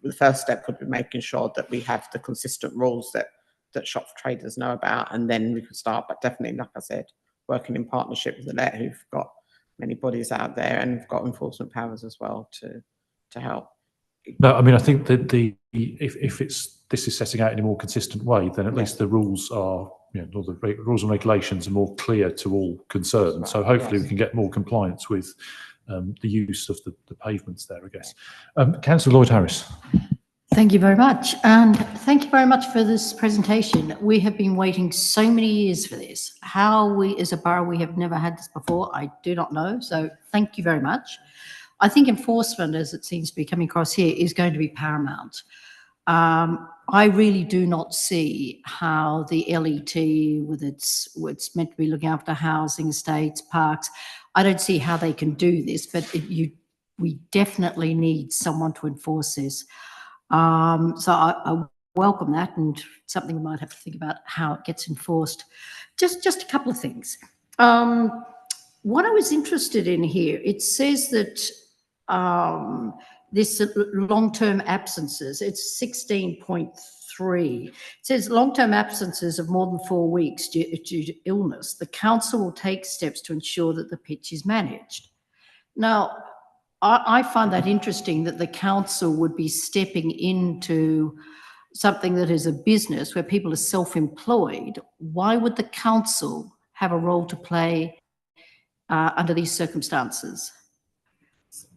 the first step would be making sure that we have the consistent rules that shop traders know about, and then we could start. But definitely, like I said, working in partnership with the LET, who've got many bodies out there and have got enforcement powers as well to help. No, I mean, I think that if this is setting out in a more consistent way, then at least the rules are, all the rules and regulations are more clear to all concerned. Right. So hopefully we can get more compliance with the use of the pavements there, I guess. Councillor Lloyd Harris. Thank you very much. And thank you very much for this presentation. We have been waiting so many years for this. How we, as a borough, we have never had this before, I do not know. So thank you very much. I think enforcement, as it seems to be coming across here, is going to be paramount. I really do not see how the LET, with its meant to be looking after housing, estates, parks, I don't see how they can do this, but we definitely need someone to enforce this. So I welcome that, and something we might have to think about how it gets enforced. Just a couple of things. What I was interested in here, it says that this long-term absences, it's 16.3. It says long-term absences of more than 4 weeks due to illness. The council will take steps to ensure that the pitch is managed. Now, I find that interesting that the council would be stepping into something that is a business where people are self-employed. Why would the council have a role to play under these circumstances?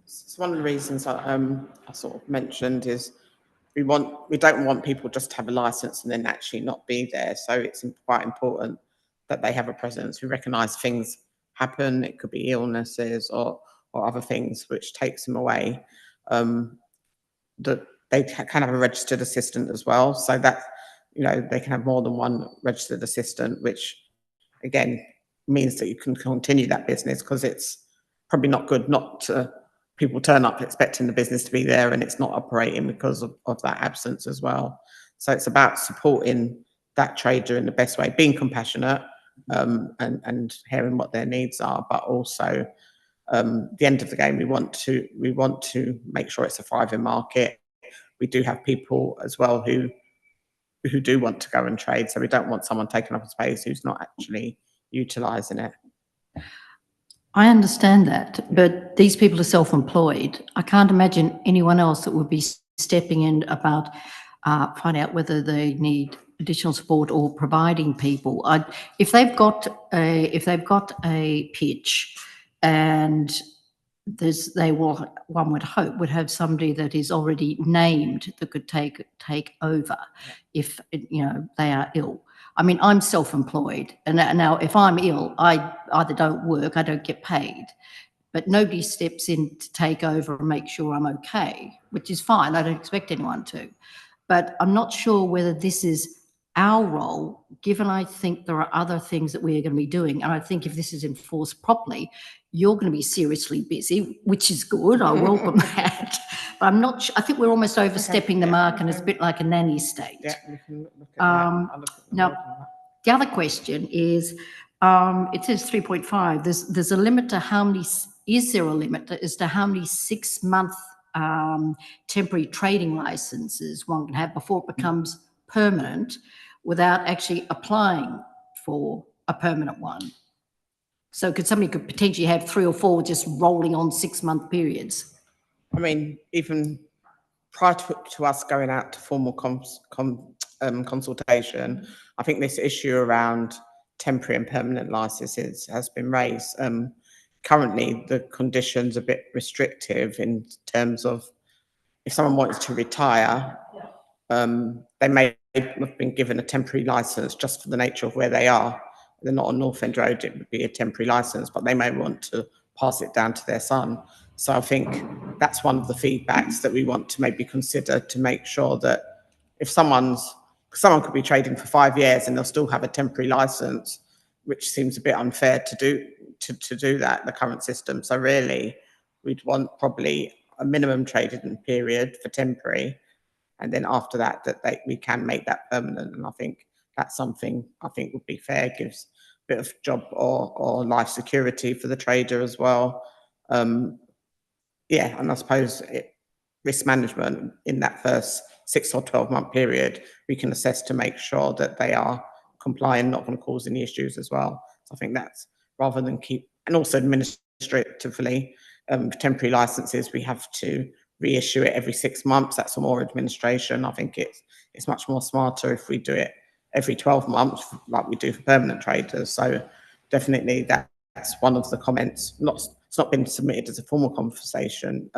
It's one of the reasons I sort of mentioned is we don't want people just to have a license and then actually not be there. So it's quite important that they have a presence. We recognise things happen. It could be illnesses or other things which takes them away. That they can have a registered assistant as well, so that they can have more than one registered assistant, which again means that you can continue that business, because it's probably not good not to people turn up expecting the business to be there and it's not operating because of that absence as well. So it's about supporting that trader in the best way, being compassionate and hearing what their needs are, but also the end of the game, we want to make sure it's a thriving market. We do have people as well who do want to go and trade, so we don't want someone taking up a space who's not actually utilising it. I understand that, but these people are self-employed. I can't imagine anyone else that would be stepping in about finding out whether they need additional support or providing people. If they've got a pitch, and one would hope would have somebody that is already named that could take over if they are ill. I mean, I'm self-employed, and now if I'm ill, I either don't work, I don't get paid, but nobody steps in to take over and make sure I'm okay, which is fine. I don't expect anyone to, but I'm not sure whether this is our role, given I think there are other things that we are going to be doing. And I think if this is enforced properly, you're going to be seriously busy, which is good. I welcome that. But I'm not sure. I think we're almost overstepping the mark, and it's a bit like a nanny state. Yeah, we can look at that. Now, the other question is, it says 3.5. There's a limit to how many, is there a limit as to how many 6-month temporary trading licenses one can have before it becomes permanent without actually applying for a permanent one? So somebody could potentially have 3 or 4 just rolling on 6-month periods. I mean, even prior to us going out to formal consultation, I think this issue around temporary and permanent licenses has been raised. Currently, the conditions are a bit restrictive in terms of if someone wants to retire, they may have been given a temporary license just for the nature of where they are. They're not on North End Road, it would be a temporary license, but they may want to pass it down to their son. So I think that's one of the feedbacks that we want to maybe consider, to make sure that if someone could be trading for 5 years and they'll still have a temporary license, which seems a bit unfair to do that in the current system. So really, we'd want probably a minimum trading period for temporary, and then after that, we can make that permanent. And I think that's something I think would be fair, gives a bit of job or life security for the trader as well. Yeah, and I suppose risk management in that first 6 or 12-month period, we can assess to make sure that they are compliant, not going to cause any issues as well. So I think that's, rather than and also administratively, temporary licenses, we have to reissue it every 6 months. That's more administration. I think it's much more smarter if we do it every 12 months, like we do for permanent traders. So definitely that's one of the comments. It's not been submitted as a formal conversation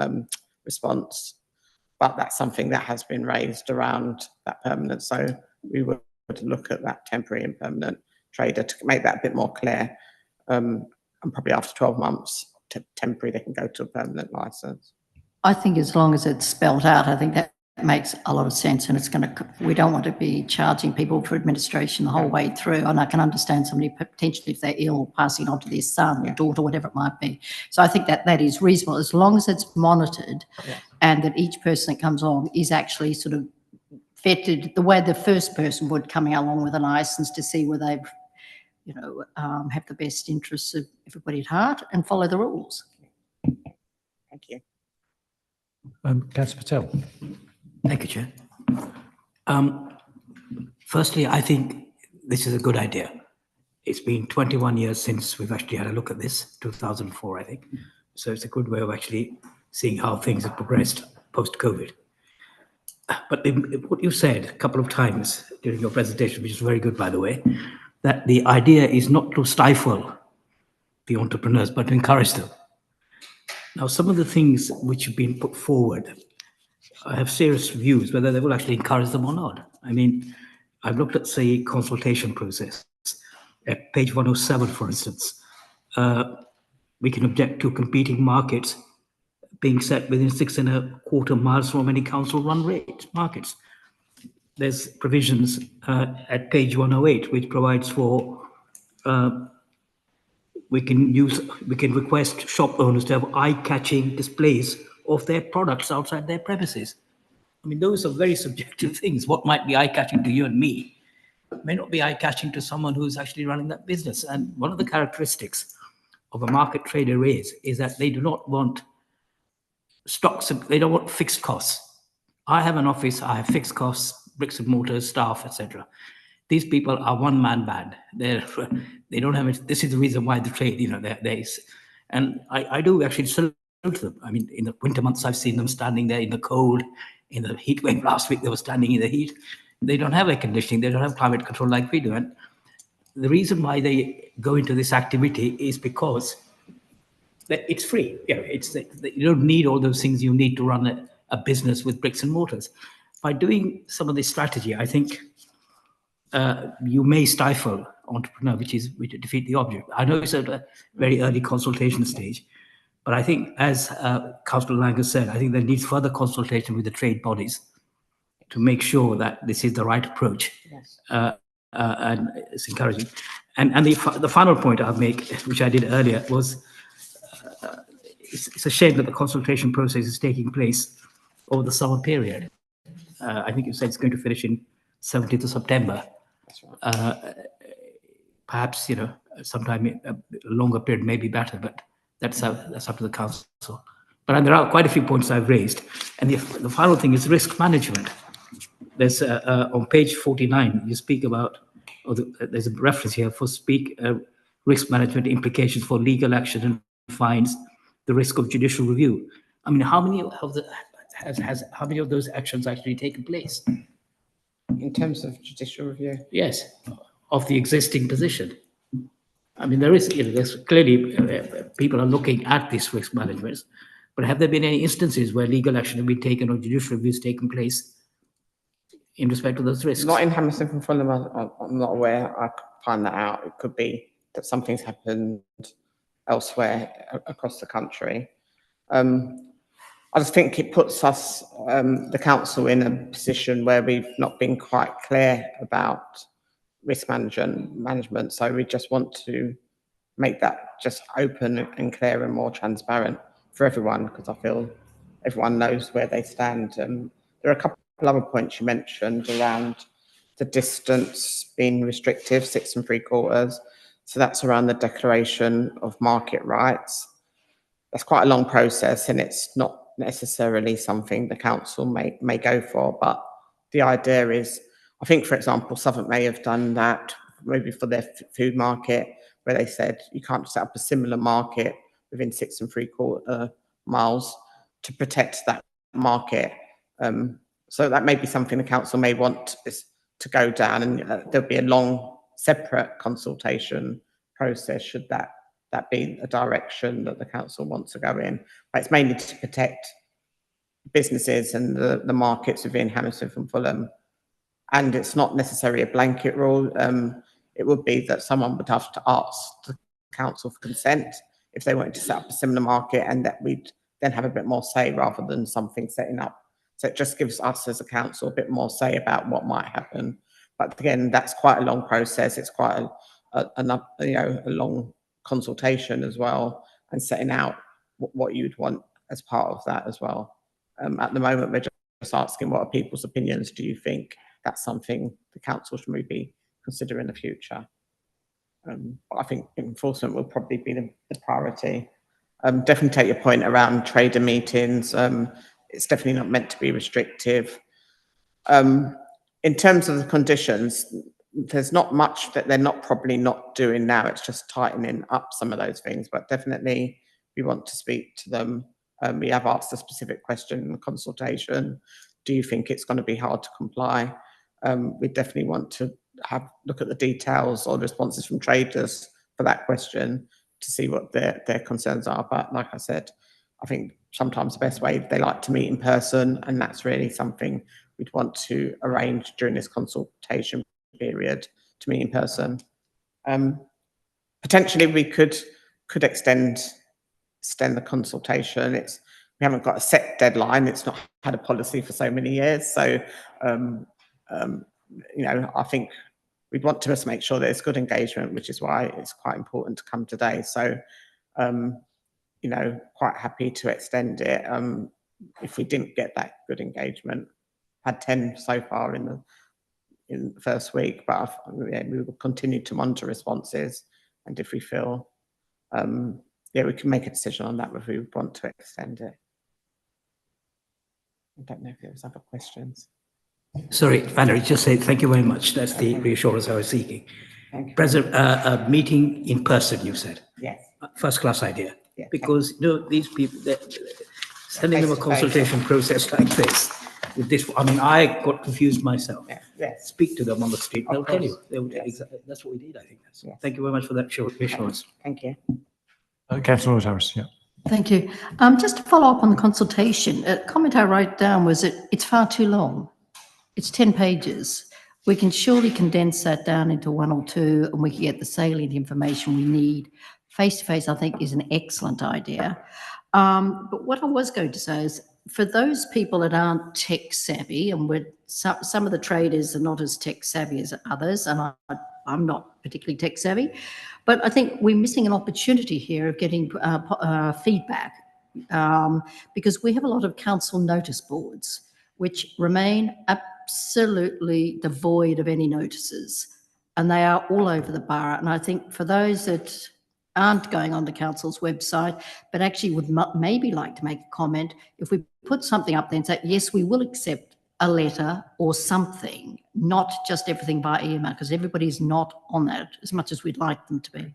response, but that's something that has been raised around that permanent. So we would look at that temporary and permanent trader to make that a bit more clear. And probably after 12 months, temporary, they can go to a permanent license. I think as long as it's spelled out, I think that makes a lot of sense, and it's going to, we don't want to be charging people for administration the whole way through. And I can understand somebody potentially, if they're ill, passing on to their son or daughter, whatever it might be. So I think that that is reasonable, as long as it's monitored and that each person that comes on is actually sort of vetted the way the first person would, coming along with a license to see whether they've, you know, have the best interests of everybody at heart and follow the rules. Thank you. Councillor Patel. Thank you, Chair. Firstly, I think this is a good idea. It's been 21 years since we've actually had a look at this, 2004, I think. So it's a good way of actually seeing how things have progressed post-COVID. But what you said a couple of times during your presentation, which is very good, by the way, that the idea is not to stifle the entrepreneurs, but to encourage them. Now, some of the things which have been put forward, I have serious views whether they will actually encourage them or not. I mean, I've looked at, say, consultation process. At page 107, for instance, we can object to competing markets being set within 6.25 miles from any council-run rate markets. There's provisions at page 108, which provides for we can request shop owners to have eye-catching displays of their products outside their premises. I mean, those are very subjective things. What might be eye-catching to you and me may not be eye-catching to someone who's actually running that business. And one of the characteristics of a market trader is that they do not want stocks, they don't want fixed costs. I have an office, I have fixed costs, bricks and mortar, staff, etc. These people are one-man band. They don't have it. This is the reason why the trade, you know, there is. And I do actually salute them. I mean, in the winter months, I've seen them standing there in the cold. In the heat wave last week, they were standing in the heat. They don't have air conditioning. They don't have climate control like we do. And the reason why they go into this activity is because it's free. You know, you don't need all those things you need to run a business with bricks and mortars. By doing some of this strategy, I think you may stifle entrepreneur, which defeat the object. I know it's at a very early consultation stage, but I think, as Councillor Langer said, I think there needs further consultation with the trade bodies to make sure that this is the right approach. Yes. And it's encouraging. And the final point I'll make, which I did earlier, was it's a shame that the consultation process is taking place over the summer period. I think you said it's going to finish in 17th of September. That's right. Perhaps, you know, sometime a longer period may be better, but that's up to the council. But there are quite a few points I've raised. And the final thing is risk management. There's on page 49, you speak about, there's a reference here for risk management implications for legal action and fines, the risk of judicial review. I mean, how many of those actions actually taken place? In terms of judicial review? Yes, of the existing position. I mean, there is, you know, there's clearly people are looking at this risk management, but have there been any instances where legal action have been taken or judicial reviews taken place in respect to those risks? Not in Hammersmith and Fulham, I'm not aware. I could find that out. It could be that something's happened elsewhere across the country. I just think it puts us, the council, in a position where we've not been quite clear about risk management. So we just want to make that just open and clear and more transparent for everyone, because I feel everyone knows where they stand. There are a couple of other points you mentioned around the distance being restrictive, 6 3/4. So that's around the declaration of market rights. That's quite a long process, and it's not necessarily something the council may go for, but the idea is, I think, for example, Southwark may have done that maybe for their food market, where they said you can't set up a similar market within 6 3/4 miles to protect that market. So that may be something the council may want to go down, and there'll be a long separate consultation process should that be a direction that the council wants to go in. But it's mainly to protect businesses and the markets within Hammersmith and Fulham. And it's not necessarily a blanket rule. It would be that someone would have to ask the council for consent if they wanted to set up a similar market, and that we'd then have a bit more say rather than something setting up. So it just gives us as a council a bit more say about what might happen. But again, that's quite a long process. It's quite a long consultation as well, and setting out what you'd want as part of that as well. At the moment, we're just asking what are people's opinions. Do you think that's something the council should maybe consider in the future? But I think enforcement will probably be the priority. Definitely take your point around trader meetings. It's definitely not meant to be restrictive. In terms of the conditions, there's not much that they're probably not doing now. It's just tightening up some of those things, but definitely we want to speak to them. We have asked a specific question in the consultation. Do you think it's going to be hard to comply? We definitely want to look at the details or responses from traders for that question to see what their concerns are. But like I said, I think sometimes the best way, they like to meet in person, and that's really something we'd want to arrange during this consultation period, to meet in person. Potentially we could extend the consultation. We haven't got a set deadline. It's not had a policy for so many years. So, I think we'd want to just make sure there's good engagement, which is why it's quite important to come today. So, quite happy to extend it if we didn't get that good engagement. Had 10 so far in the first week, but we will continue to monitor responses, and if we feel, we can make a decision on that whether we want to extend it. I don't know if there was other questions. Sorry, Valerie, just say thank you very much. That's the reassurance I was seeking. Thank you. President, a meeting in person, you said. Yes. First class idea. Yeah, because these people, sending them a consultation process like this, with this, I mean, I got confused myself. Yes. Speak to them on the street, they'll tell you. Yes. Exactly. That's what we did, I think. Thank you very much for that reassurance. Thank you. Councillor Harris, yeah. Thank you. Just to follow up on the consultation, a comment I wrote down was that it's far too long. It's 10 pages. We can surely condense that down into 1 or 2, and we can get the salient information we need. Face-to-face, I think, is an excellent idea. But what I was going to say is, for those people that aren't tech savvy, and some of the traders are not as tech savvy as others, and I'm not particularly tech savvy, but I think we're missing an opportunity here of getting feedback, because we have a lot of council notice boards which remain absolutely devoid of any notices, and they are all over the borough. And I think for those that aren't going on the council's website, but actually would maybe like to make a comment, if we put something up there and say, yes, we will accept a letter or something, not just everything by email, because everybody's not on that as much as we'd like them to be.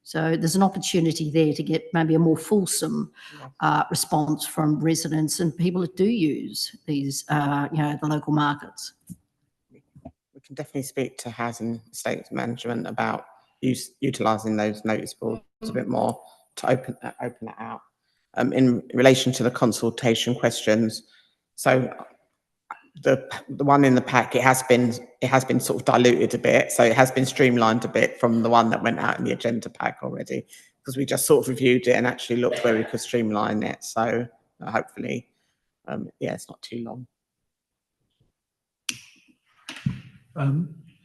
So there's an opportunity there to get maybe a more fulsome response from residents and people that do use these, the local markets. We can definitely speak to housing estates management about utilising those notice boards a bit more to open that out. In relation to the consultation questions, so the one in the PAC, it has been sort of diluted a bit, so it has been streamlined a bit from the one that went out in the agenda pack already, because we just sort of reviewed it and actually looked where we could streamline it. So hopefully, it's not too long.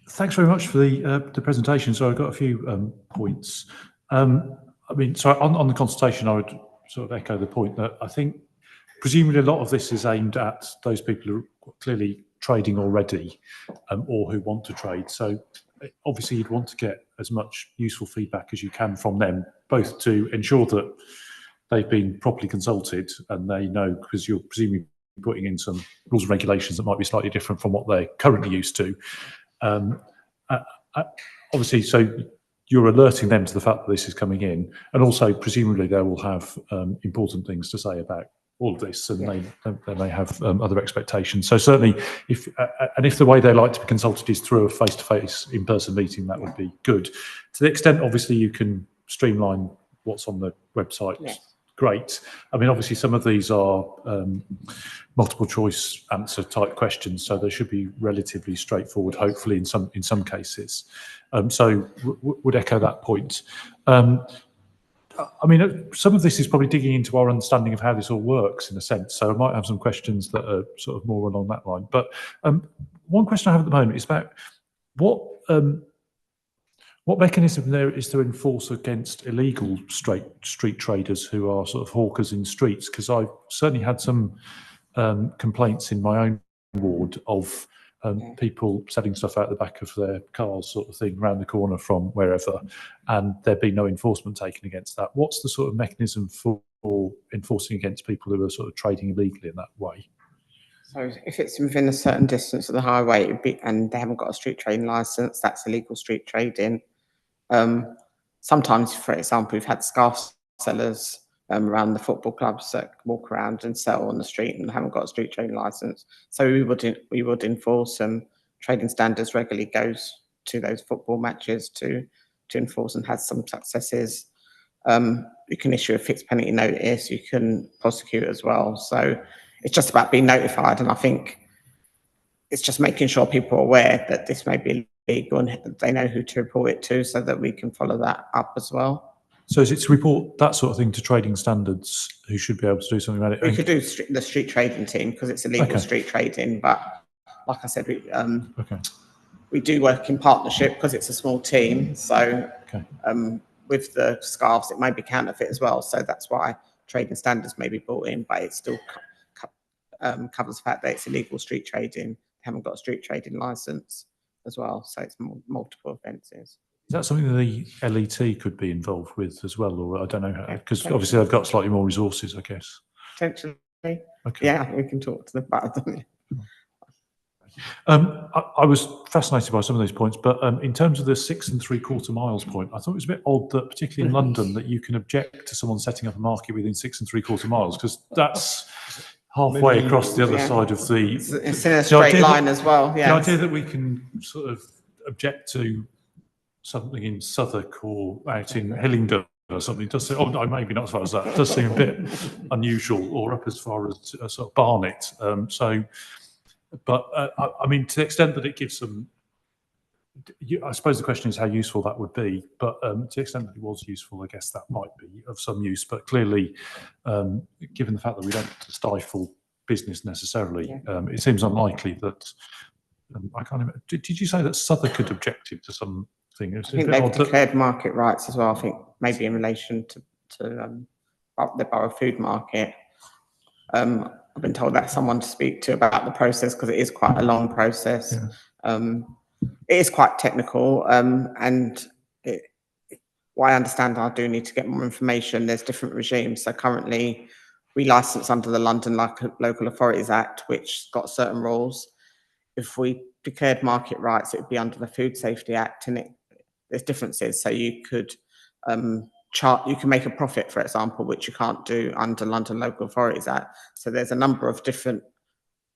Thanks very much for the presentation. So I've got a few points. On the consultation, I would sort of echo the point that I think presumably a lot of this is aimed at those people who are clearly trading already, or who want to trade. So obviously you'd want to get as much useful feedback as you can from them, both to ensure that they've been properly consulted and they know, because you're presumably putting in some rules and regulations that might be slightly different from what they're currently used to. Obviously, so you're alerting them to the fact that this is coming in, and also presumably they will have important things to say about all of this, and they may have other expectations. So certainly, if the way they like to be consulted is through a face-to-face in-person meeting, that would be good. To the extent, obviously, you can streamline what's on the website. Yes. great. I mean, obviously some of these are multiple choice answer type questions, so they should be relatively straightforward, hopefully in some cases. So would echo that point. I mean, some of this is probably digging into our understanding of how this all works in a sense. So I might have some questions that are sort of more along that line. But one question I have at the moment is about what mechanism there is to enforce against illegal street traders who are sort of hawkers in streets? Because I've certainly had some complaints in my own ward of people selling stuff out the back of their cars, sort of thing, around the corner from wherever, and there be no enforcement taken against that. What's the sort of mechanism for enforcing against people who are sort of trading illegally in that way? So if it's within a certain distance of the highway and they haven't got a street trading license, that's illegal street trading. Sometimes, for example, we've had scarf sellers around the football clubs that walk around and sell on the street and haven't got a street trading license. So we would enforce trading standards regularly goes to those football matches to enforce, and has some successes. You can issue a fixed penalty notice, you can prosecute as well. So it's just about being notified, and I think it's just making sure people are aware that this may be illegal and they know who to report it to, so that we can follow that up as well. So is it to report that sort of thing to trading standards, who should be able to do something about it? We could do the street trading team, because it's illegal street trading, but like I said, we do work in partnership because it's a small team. So with the scarves, it may be counterfeit as well. So that's why trading standards may be brought in, but it still covers the fact that it's illegal street trading. They haven't got a street trading license as well. So it's multiple offences. Is that something that the LET could be involved with as well, or I don't know, because obviously they've got slightly more resources, I guess. Potentially. Okay. Yeah, we can talk to them about it. I was fascinated by some of those points, but in terms of the 6 3/4 miles point, I thought it was a bit odd that, particularly in London, that you can object to someone setting up a market within 6 3/4 miles, because that's halfway across the other side of the... It's in a straight line as well, yeah. The idea that we can sort of object to something in Southwark or out in Hillingdon or something does seem, oh no, maybe not as far as that, it does seem a bit unusual, or up as far as sort of Barnet. But I mean, to the extent that it gives some, I suppose the question is how useful that would be, but to the extent that it was useful, I guess that might be of some use. But clearly, given the fact that we don't stifle business necessarily, it seems unlikely that, I can't remember, did you say that Southwark had objected to something? I think they've declared market rights as well, I think maybe in relation to the Borough Food Market. I've been told that's someone to speak to about the process, because it is quite a long process. It is quite technical, and what I understand, I do need to get more information. There's different regimes. So currently we license under the London Local Authorities Act, which got certain rules. If we declared market rights, it would be under the Food Safety Act, and there's differences. So you could you can make a profit, for example, which you can't do under London Local Authorities Act. So there's a number of different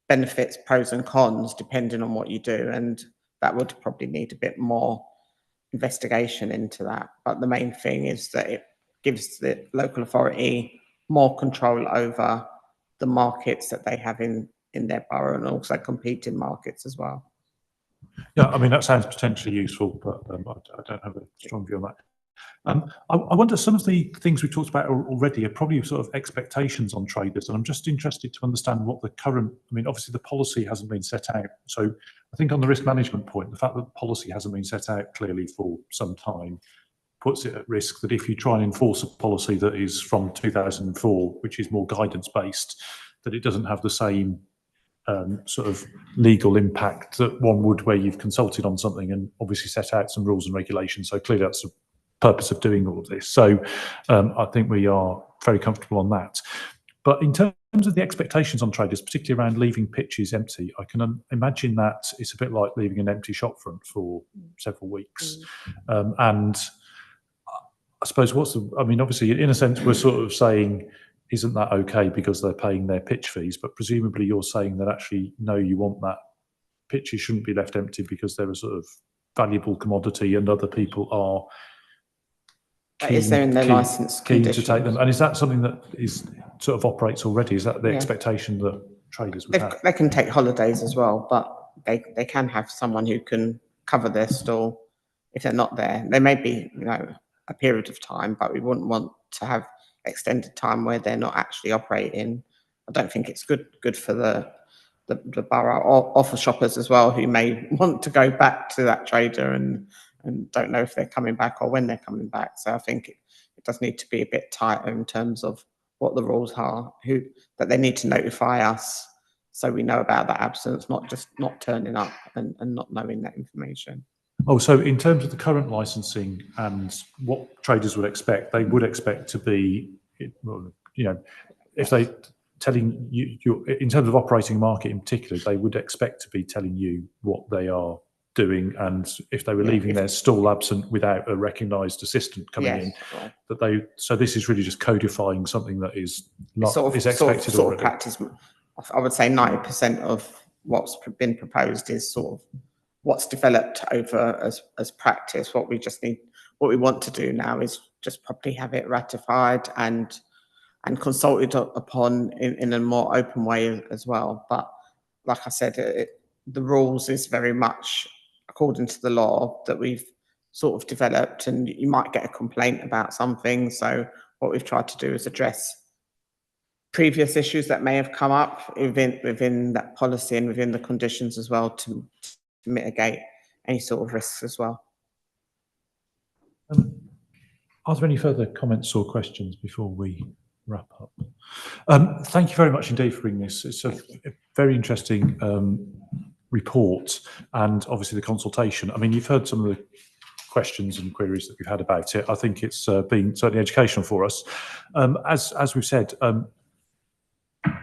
benefits, pros and cons, depending on what you do. And that would probably need a bit more investigation into that. But the main thing is that it gives the local authority more control over the markets that they have in their borough, and also competing markets as well. Yeah, I mean, that sounds potentially useful, but I don't have a strong view on that. I wonder, some of the things we talked about already are probably sort of expectations on traders, and I'm just interested to understand what the current, I mean, obviously the policy hasn't been set out. So I think on the risk management point, the fact that the policy hasn't been set out clearly for some time puts it at risk that if you try and enforce a policy that is from 2004, which is more guidance based, that it doesn't have the same sort of legal impact that one would where you've consulted on something and obviously set out some rules and regulations. So clearly that's the purpose of doing all of this. So I think we are very comfortable on that. But in terms of the expectations on traders, particularly around leaving pitches empty, I can imagine that it's a bit like leaving an empty shop front for several weeks. And I suppose I mean, obviously, in a sense, we're sort of saying, isn't that okay because they're paying their pitch fees? But presumably you're saying that actually, no, you want that pitches shouldn't be left empty because they're a sort of valuable commodity and other people are That is there in their licence keen to conditions. take them. And is that something that is sort of operates already? Is that the Yeah. expectation that traders would have? They can take holidays as well, but they can have someone who can cover their stall if they're not there. There may be, a period of time, but we wouldn't want to have extended time where they're not actually operating. I don't think it's good for the borough or for shoppers as well, who may want to go back to that trader and don't know if they're coming back or when they're coming back. So I think it does need to be a bit tighter in terms of what the rules are, that they need to notify us so we know about that absence, not just not turning up and not knowing that information. Oh, so in terms of the current licensing and what traders would expect, they would expect to be, if they telling you, in terms of operating market in particular, they would expect to be telling you what they are doing, and if they were leaving their stall absent without a recognised assistant coming in, so this is really just codifying something that is expected already. Practice. I would say 90% of what's been proposed is sort of what's developed over as practice. What we want to do now is just probably have it ratified and consulted upon in a more open way as well. But like I said, the rules is very much according to the law that we've sort of developed, and you might get a complaint about something. So what we've tried to do is address previous issues that may have come up within that policy and within the conditions as well to mitigate any sort of risks as well. Are there any further comments or questions before we wrap up? Thank you very much indeed for bringing this. It's a very interesting report, and obviously the consultation. I mean, you've heard some of the questions and queries that we've had about it. I think it's been certainly educational for us. As we've said,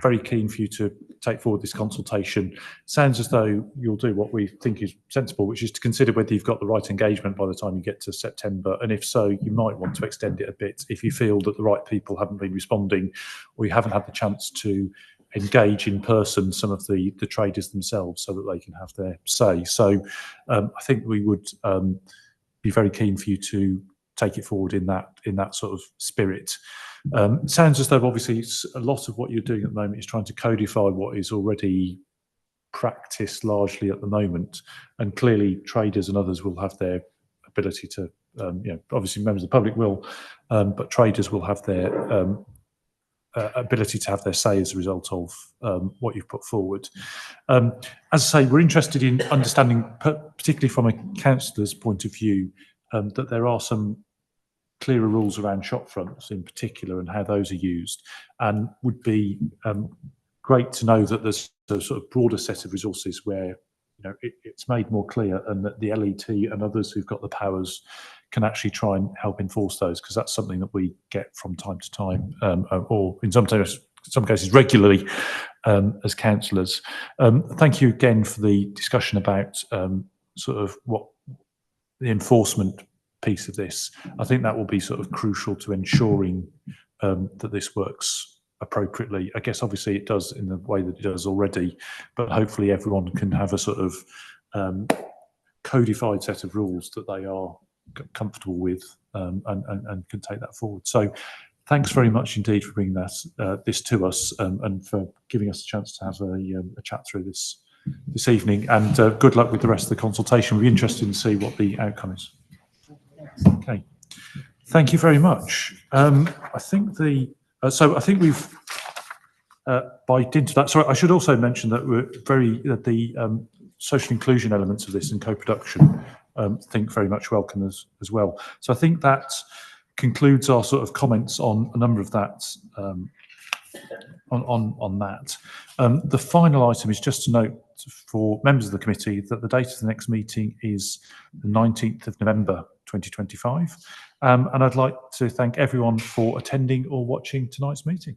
very keen for you to take forward this consultation. Sounds as though you'll do what we think is sensible, which is to consider whether you've got the right engagement by the time you get to September, and if so, you might want to extend it a bit if you feel that the right people haven't been responding, or you haven't had the chance to engage in person some of the traders themselves so that they can have their say. So I think we would be very keen for you to take it forward in that sort of spirit. Sounds as though obviously a lot of what you're doing at the moment is trying to codify what is already practiced largely at the moment, and clearly traders and others will have their ability to, obviously members of the public will, but traders will have their ability to have their say as a result of what you've put forward. As I say, we're interested in understanding, particularly from a councillor's point of view, that there are some clearer rules around shop fronts in particular and how those are used, and would be great to know that there's a sort of broader set of resources where it's made more clear, and that the LET and others who've got the powers can actually try and help enforce those, because that's something that we get from time to time, or in some cases regularly, as councillors. Thank you again for the discussion about sort of what the enforcement piece of this. I think that will be sort of crucial to ensuring that this works appropriately. I guess obviously it does in the way that it does already, but hopefully everyone can have a sort of codified set of rules that they are comfortable with, and can take that forward. So thanks very much indeed for bringing this to us, and for giving us a chance to have a chat through this evening, and good luck with the rest of the consultation. We'll be interested to see what the outcome is. Okay, thank you very much. I think we've by dint of that. Sorry, I should also mention that the social inclusion elements of this and co-production think very much welcome as well. So I think that concludes our sort of comments on a number of that. On that, the final item is just to note for members of the committee that the date of the next meeting is the 19th of November 2025, and I'd like to thank everyone for attending or watching tonight's meeting.